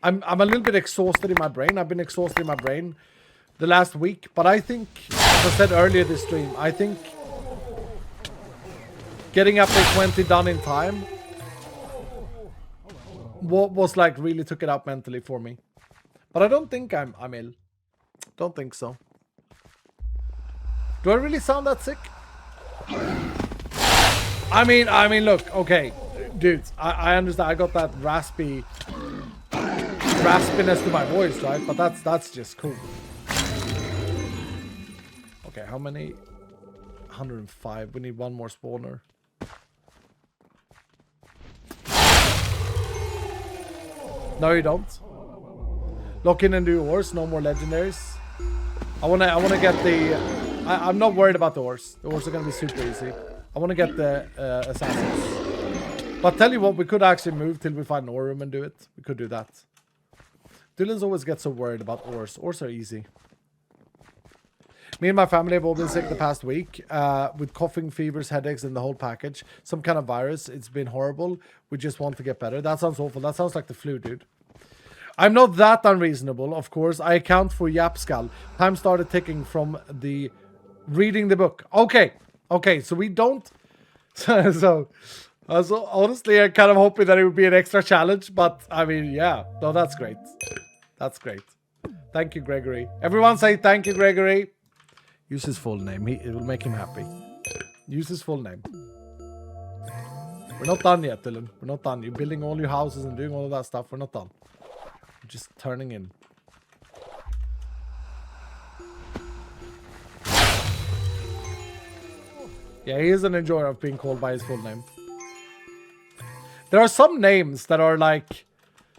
[SPEAKER 1] I'm a little bit exhausted in my brain. I've been exhausted in my brain the last week. But I think, as I said earlier this stream, I think getting up to 20 done in time was like really took it out mentally for me. But I don't think I'm ill. Don't think so. Do I really sound that sick? I mean, look, okay, dudes, I understand. I got that raspiness to my voice, right? But that's just cool. Okay, how many? 105. We need 1 more spawner. No, you don't. Lock in and do ores. No more legendaries. I wanna get the. I'm not worried about the ores. The ores are gonna be super easy. I want to get the assassins. But tell you what, we could actually move till we find an ore room and do it. We could do that. Dylan's always gets so worried about ores. Ores are easy. Me and my family have all been sick the past week with coughing, fevers, headaches, and the whole package. Some kind of virus. It's been horrible. We just want to get better. That sounds awful. That sounds like the flu, dude. I'm not that unreasonable, of course. I account for Yapskull. Time started ticking from the reading the book. Okay. Okay, so we don't... so honestly, I'm kind of hoping that it would be an extra challenge. But, I mean, yeah. No, that's great. That's great. Thank you, Gregory. Everyone say thank you, Gregory. Use his full name. It will make him happy. Use his full name. We're not done yet, Dylan. We're not done. You're building all your houses and doing all of that stuff. We're not done. We're just turning in. Yeah, he is an enjoyer of being called by his full name. There are some names that are like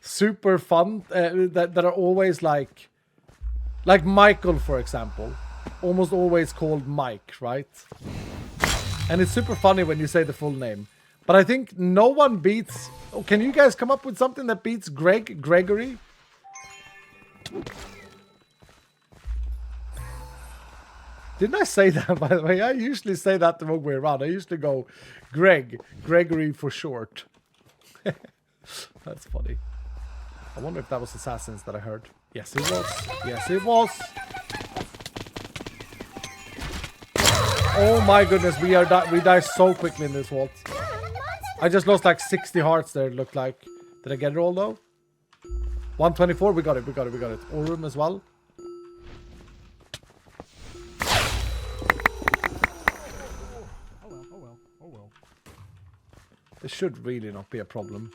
[SPEAKER 1] super fun that are always like Michael, for example, almost always called Mike, right? And it's super funny when you say the full name. But I think no one beats... Oh, can you guys come up with something that beats Gregory? Didn't I say that, by the way? I usually say that the wrong way around. I usually go Gregory for short. That's funny. I wonder if that was Assassins that I heard. Yes, it was. Yes, it was. Oh my goodness, we die so quickly in this vault. I just lost like 60 hearts there, it looked like. Did I get it all though? 124, we got it. All room as well.
[SPEAKER 3] Oh well.
[SPEAKER 1] This should really not be a problem.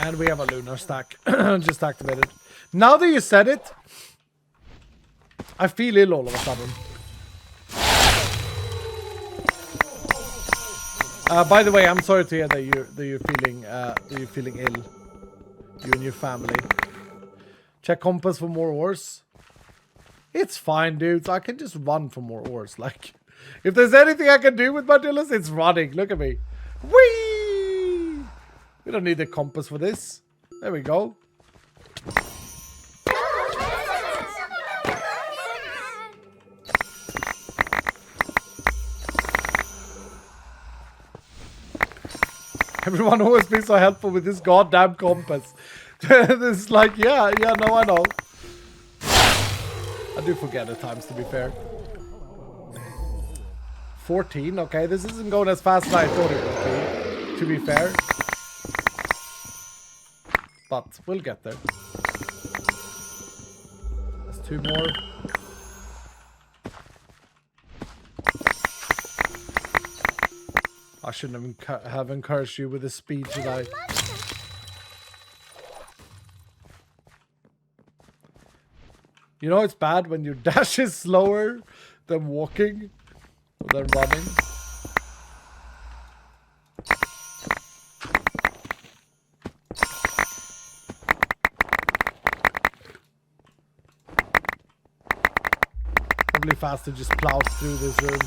[SPEAKER 1] And we have a lunar stack just activated. Now that you said it, I feel ill all of a sudden. By the way, I'm sorry to hear that you're feeling ill. You and your family. Check compass for more ores. It's fine, dudes. I can just run for more ores. Like, if there's anything I can do with my Dillis, it's running. Look at me. Whee! We don't need the compass for this. There we go. Everyone always been so helpful with this goddamn compass. This is like, yeah, no, I know. I do forget at times, to be fair. 14, okay, this isn't going as fast as I thought it would be, to be fair. But we'll get there. There's 2 more. I shouldn't have encouraged you with the speed, should I? You know it's bad when your dash is slower than walking or than running. Probably faster just plows through this room.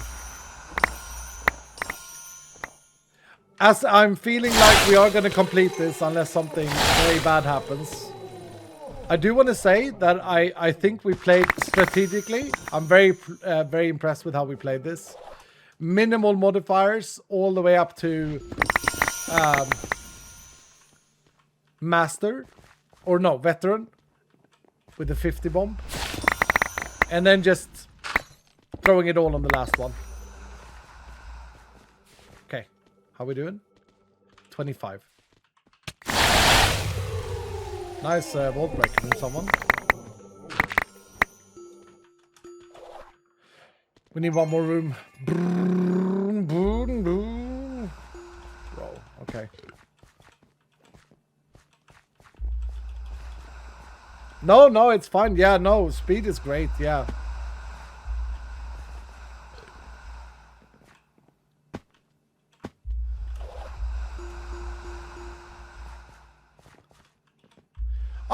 [SPEAKER 1] As I'm feeling like we are going to complete this unless something very bad happens. I do want to say that I think we played strategically. I'm very impressed with how we played this. Minimal modifiers all the way up to Master. Or no, Veteran. With the 50 bomb. And then just throwing it all on the last one. Okay. How we doing? 25. Nice vault break from someone. We need one more room. Boom, boom, boom. Roll. Okay. No, it's fine. Yeah, no, speed is great. Yeah.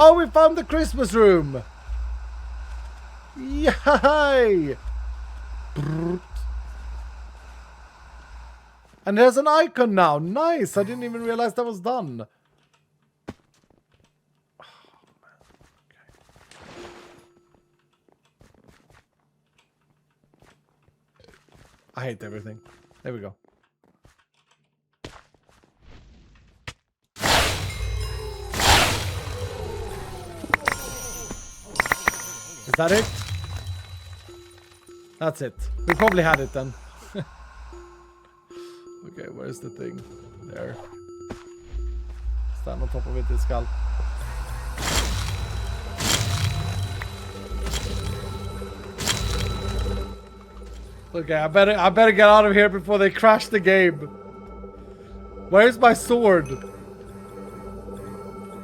[SPEAKER 1] Oh, we found the Christmas room! Yay! And there's an icon now. Nice! I didn't even realize that was done. Oh, okay. I hate everything. There we go. Is that it? That's it. We probably had it then. Okay, where's the thing? There. Stand on top of it, this skull. Okay, I better get out of here before they crash the game. Where's my sword?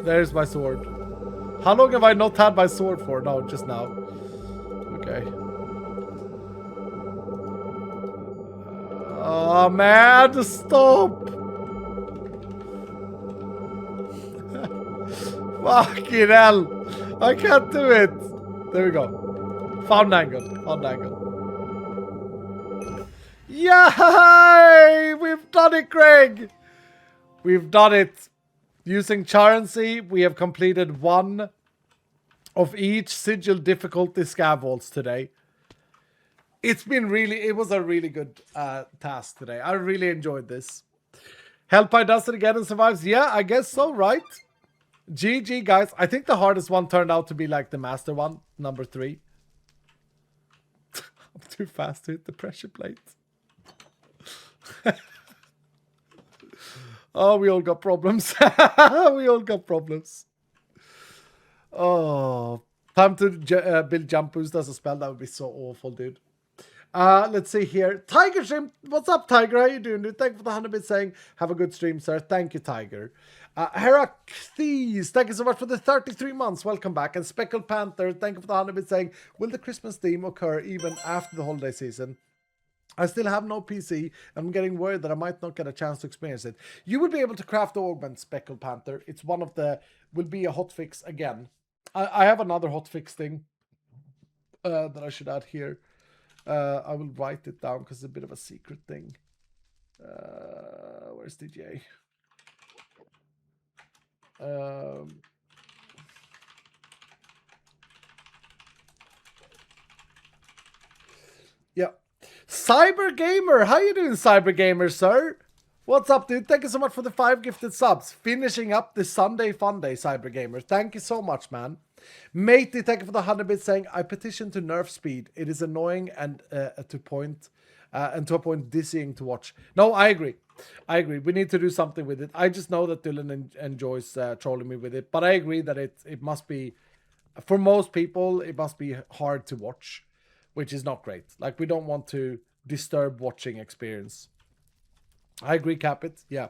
[SPEAKER 1] There's my sword. How long have I not had my sword for? No, just now. Okay. Oh man, stop! Fucking hell! I can't do it! There we go. Found angle. Found angle. Yay! We've done it, Greg! We've done it. Using Charency, we have completed one of each sigil difficulty scab vaults today. It was a really good task today. I really enjoyed this. Hellpie does it again and survives. Yeah, I guess so, right? GG, guys. I think the hardest one turned out to be like the master one, number 3. I'm too fast to hit the pressure plate. Oh, we all got problems. We all got problems. Oh, time to build jump boost as a spell. That would be so awful, dude. Let's see here. Tiger Shrimp. What's up, Tiger? How you doing, dude? Thank you for the 100 bits saying, have a good stream, sir. Thank you, Tiger. Heracles, thank you so much for the 33 months. Welcome back. And Speckled Panther, thank you for the 100 bits saying, will the Christmas theme occur even after the holiday season? I still have no PC. I'm getting worried that I might not get a chance to experience it. You will be able to craft augment, Speckled Panther. It's one of the... will be a hotfix again. I have another hotfix thing that I should add here. I will write it down because it's a bit of a secret thing. Where's DJ? Yeah. Cyber Gamer, how you doing, Cyber Gamer, sir? What's up, dude? Thank you so much for the 5 gifted subs. Finishing up the Sunday Fun Day, Cyber Gamer. Thank you so much, man. Matey, thank you for the 100 bits saying, I petition to nerf speed. It is annoying and to a point dizzying to watch. No, I agree. I agree. We need to do something with it. I just know that Dylan enjoys trolling me with it, but I agree that it must be, for most people, it must be hard to watch, which is not great. Like, we don't want to disturb watching experience. I agree, cap it. Yeah.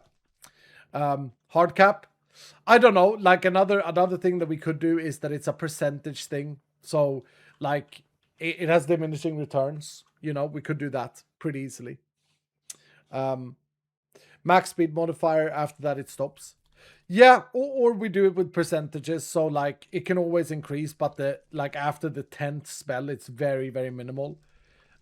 [SPEAKER 1] Hard cap. I don't know. Like, another thing that we could do is that it's a percentage thing. So, like, it has diminishing returns. You know, we could do that pretty easily. Max speed modifier, after that it stops. Yeah, or we do it with percentages. So, like, it can always increase, but after the 10th spell, it's very, very minimal.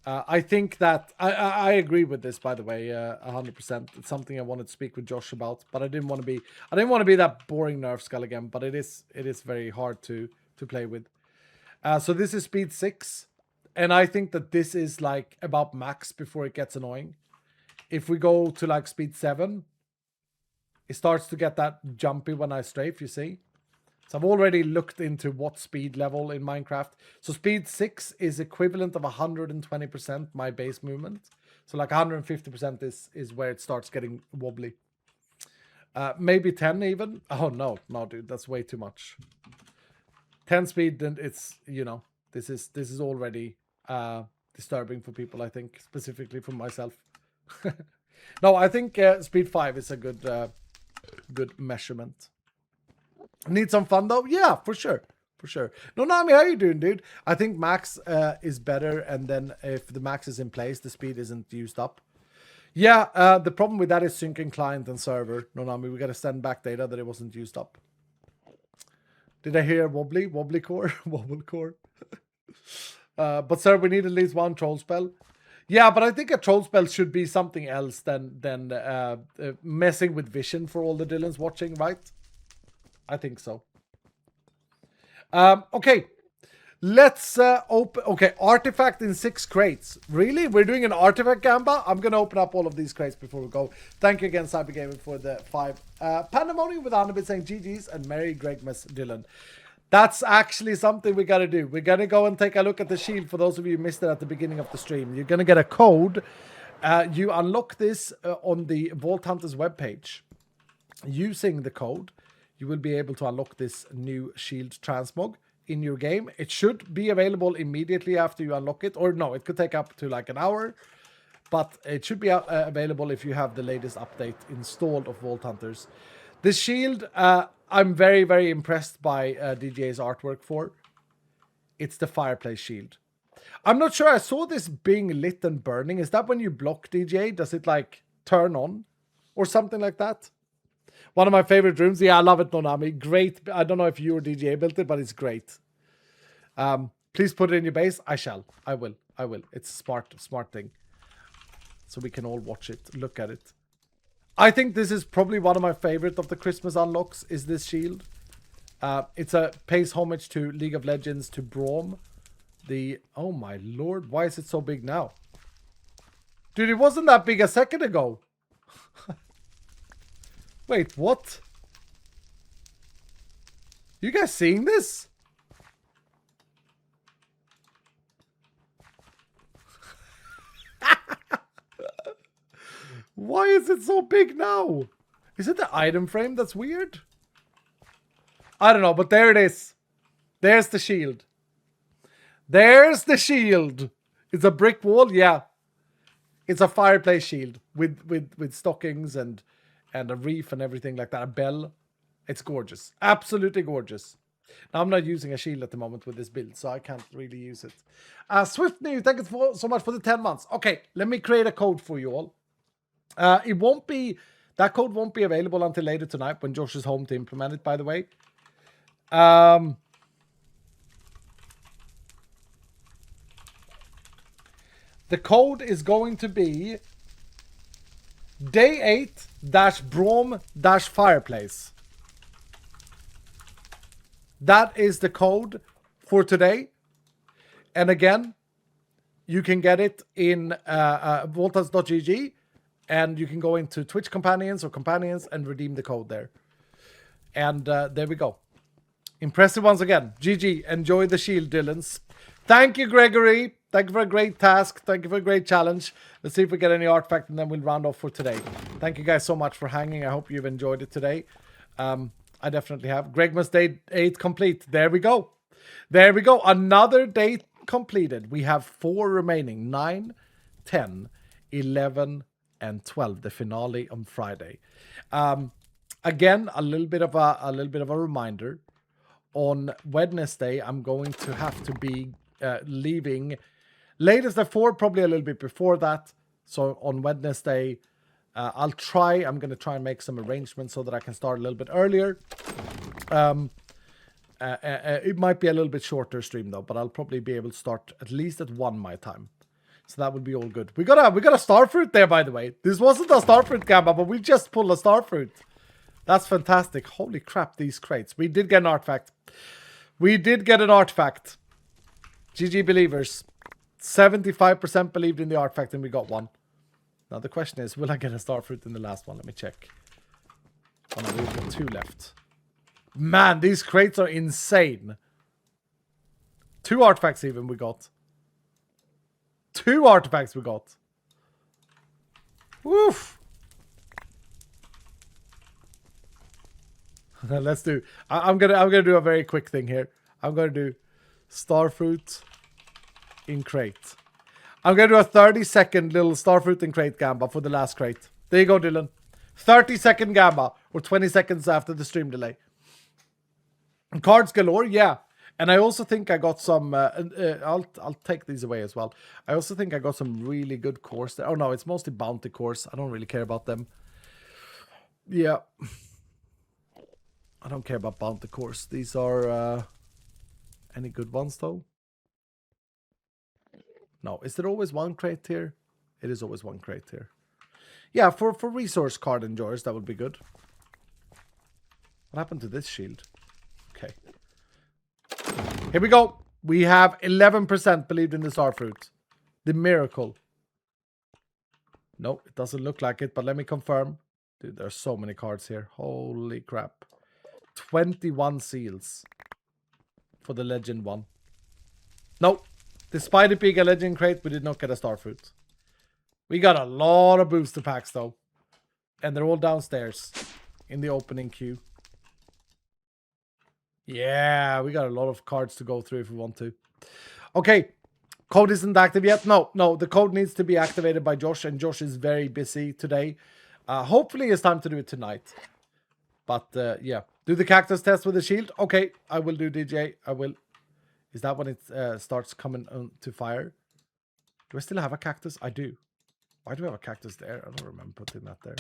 [SPEAKER 1] I think that I agree with this, by the way, 100%. It's something I wanted to speak with Josh about, but I didn't want to be that boring nerf skull again. But it is very hard to play with. So this is speed 6, and I think that this is like about max before it gets annoying. If we go to like speed 7, it starts to get that jumpy when I strafe. You see. So I've already looked into what speed level in Minecraft. So speed 6 is equivalent of 120% my base movement. So like 150% is where it starts getting wobbly. Maybe 10 even. Oh no, dude, that's way too much. 10 speed, then it's, you know, this is already disturbing for people, I think, specifically for myself. No, I think speed 5 is a good measurement. Need some fun though? Yeah, for sure. For sure. No, Nami, how you doing, dude? I think max is better, and then if the max is in place, the speed isn't used up. Yeah, the problem with that is syncing client and server. No, Nami, we gotta send back data that it wasn't used up. Did I hear wobbly? Wobbly core? Wobble core. But sir, we need at least one troll spell. Yeah, but I think a troll spell should be something else than messing with vision for all the Dylans watching, right? I think so. Okay. Let's open... Okay, artifact in 6 crates. Really? We're doing an artifact gamba? I'm going to open up all of these crates before we go. Thank you again, Cybergaming, for the 5. Pandemonium with 100 bits saying GG's and Merry Gregmas Dylan. That's actually something we got to do. We're going to go and take a look at the shield for those of you who missed it at the beginning of the stream. You're going to get a code. You unlock this on the Vault Hunters webpage. Using the code, you will be able to unlock this new shield transmog. in your game. It should be available immediately after you unlock it. Or no, it could take up to like an hour. But it should be available if you have the latest update installed of Vault Hunters. The shield, I'm very, very impressed by DJ's artwork for. It's the fireplace shield. I'm not sure. I saw this being lit and burning. Is that when you block DJ? Does it like turn on or something like that? One of my favorite rooms. Yeah, I love it, Nonami. Great. I don't know if you or DJ built it, but it's great. Please put it in your base. I shall. I will. It's a smart thing. So we can all watch it, look at it. I think this is probably one of my favorite of the Christmas unlocks, is this shield. It's pays homage to League of Legends, to Braum. Oh my lord, why is it so big now? Dude, it wasn't that big a second ago. Wait, what? You guys seeing this? Why is it so big now? Is it the item frame that's weird? I don't know, but there it is. There's the shield. There's the shield. It's a brick wall, yeah. It's a fireplace shield with stockings and a reef and everything like that. A bell. It's gorgeous. Absolutely gorgeous. Now, I'm not using a shield at the moment with this build, so I can't really use it. Swift New, thank you so much for the 10 months. Okay, let me create a code for you all. That code won't be available until later tonight when Josh is home to implement it, by the way. The code is going to be day 8-Braum-Fireplace. That is the code for today. And again, you can get it in voltas.gg, and you can go into Twitch Companions and redeem the code there. And there we go. Impressive once again. GG. Enjoy the shield, Dylans. Thank you, Gregory. Thank you for a great task. Thank you for a great challenge. Let's see if we get any artifact, and then we'll round off for today. Thank you guys so much for hanging. I hope you've enjoyed it today. I definitely have. Gregmas Day 8 complete. There we go. There we go. Another day completed. We have 4 remaining. 9, 10, 11, and 12. The finale on Friday. Again, a little bit of a reminder. On Wednesday, I'm going to have to be leaving latest at 4, probably a little bit before that. So on Wednesday, I'm going to try and make some arrangements so that I can start a little bit earlier. It might be a little bit shorter stream though, but I'll probably be able to start at least at 1 my time. So that would be all good. We got a starfruit there, by the way. This wasn't a starfruit gamma, but we just pulled a starfruit. That's fantastic. Holy crap, these crates. We did get an artifact. GG believers. 75% believed in the artifact, and we got one. Now the question is, will I get a starfruit in the last one? Let me check. Oh no, we've got 2 left. Man, these crates are insane. 2 artifacts even we got. 2 artifacts we got. Woof. Let's do. I'm gonna do a very quick thing here. I'm gonna do starfruit in crate. I'm gonna do a 30-second little starfruit in crate gamba for the last crate. There you go, Dylan. 30-second gamba, or 20 seconds after the stream delay. And cards galore, yeah. And I also think I got some. I'll take these away as well. I also think I got some really good cores there. Oh no, it's mostly bounty cores. I don't really care about them. Yeah. I don't care about bounty cores. These are any good ones though? No. Is there always one crate here? It is always one crate here. Yeah, for resource card enjoyers, that would be good. What happened to this shield? Okay. Here we go. We have 11% believed in the starfruit. The miracle. No, it doesn't look like it, but let me confirm. Dude, there are so many cards here. Holy crap. 21 seals for the legend one. No, despite it being a legend crate, we did not get a starfruit. We got a lot of booster packs though, and they're all downstairs in the opening queue. Yeah, we got a lot of cards to go through if we want to. Okay, code isn't active yet. No, the code needs to be activated by Josh, and Josh is very busy today. Hopefully it's time to do it tonight. But yeah, do the cactus test with the shield. Okay, I will do, DJ. I will. Is that when it starts coming to fire? Do I still have a cactus? I do. Why do I have a cactus there? I don't remember putting that there.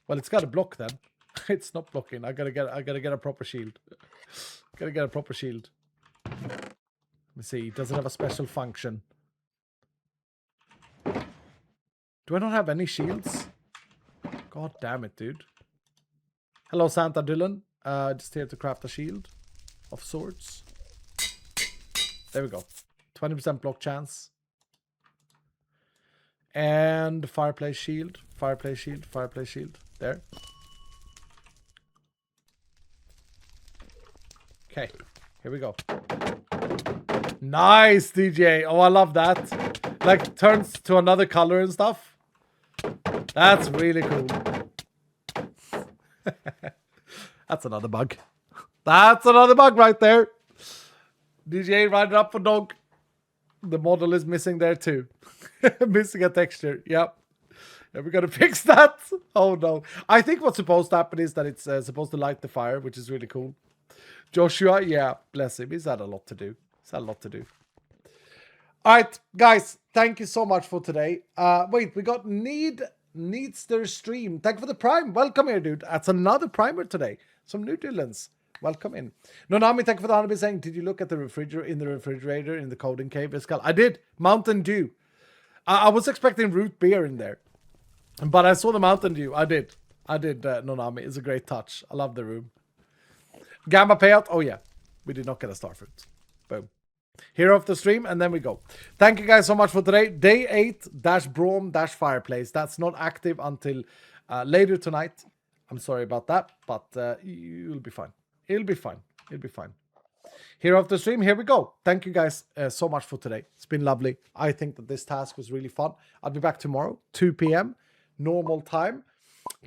[SPEAKER 1] Well, it's got a block then. It's not blocking. I gotta get a proper shield. Gotta get a proper shield. Let me see. Does it have a special function? Do I not have any shields? God damn it, dude. Hello, Santa Dylan. Just here to craft a shield of sorts. There we go. 20% block chance. And fireplace shield. Fireplace shield. Fireplace shield. There. Okay. Here we go. Nice, DJ. Oh, I love that. Like, turns to another color and stuff. That's really cool. That's another bug. That's another bug right there. DJ, write it up for dog. The model is missing there too. Missing a texture. Yep. Yeah, we gotta fix that. Oh no. I think what's supposed to happen is that it's supposed to light the fire, which is really cool. Joshua, yeah, bless him. He's had a lot to do. He's had a lot to do. All right, guys. Thank you so much for today. Wait, we got Needs their stream. Thank you for the prime. Welcome here, dude. That's another primer today. Some new Dylans. Welcome in. Nonami, thank you for the 100 saying, did you look at the refrigerator in the coding cave, Iskal? I did. Mountain Dew. I was expecting root beer in there, but I saw the Mountain Dew. I did, Nonami. It's a great touch. I love the room. Gamma payout. Oh, yeah. We did not get a starfruit. Boom. Hero of the stream, and then we go. Thank you guys so much for today. Day 8-Brom-Fireplace. That's not active until later tonight. I'm sorry about that, but you'll be fine. It'll be fine. It'll be fine. Hero of the stream, here we go. Thank you guys so much for today. It's been lovely. I think that this task was really fun. I'll be back tomorrow, 2 p.m. normal time.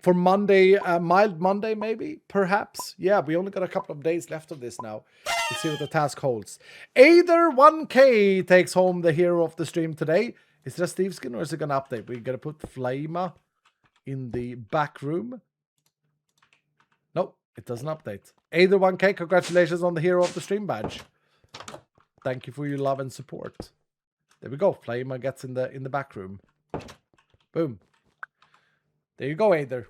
[SPEAKER 1] For Monday, mild Monday maybe, perhaps. Yeah, we only got a couple of days left of this now. Let's see what the task holds. Either 1K takes home the hero of the stream today. Is it a Steve skin or is it going to update? We're going to put Flama in the back room. Nope, it doesn't update. Either 1K, congratulations on the hero of the stream badge. Thank you for your love and support. There we go. Flama gets in the back room. Boom. There you go, Aether.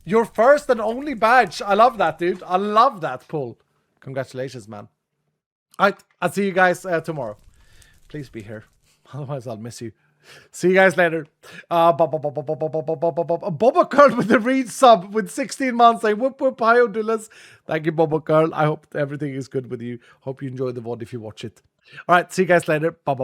[SPEAKER 1] Your first and only badge. I love that, dude. I love that pull. Congratulations, man. All right, I'll see you guys tomorrow. Please be here. Otherwise, I'll miss you. See you guys later. Boba Curl with the read sub with 16 months. Saying whoop whoop, hi Odullas. Thank you, Boba Curl. I hope everything is good with you. Hope you enjoy the VOD if you watch it. All right, see you guys later. Bye.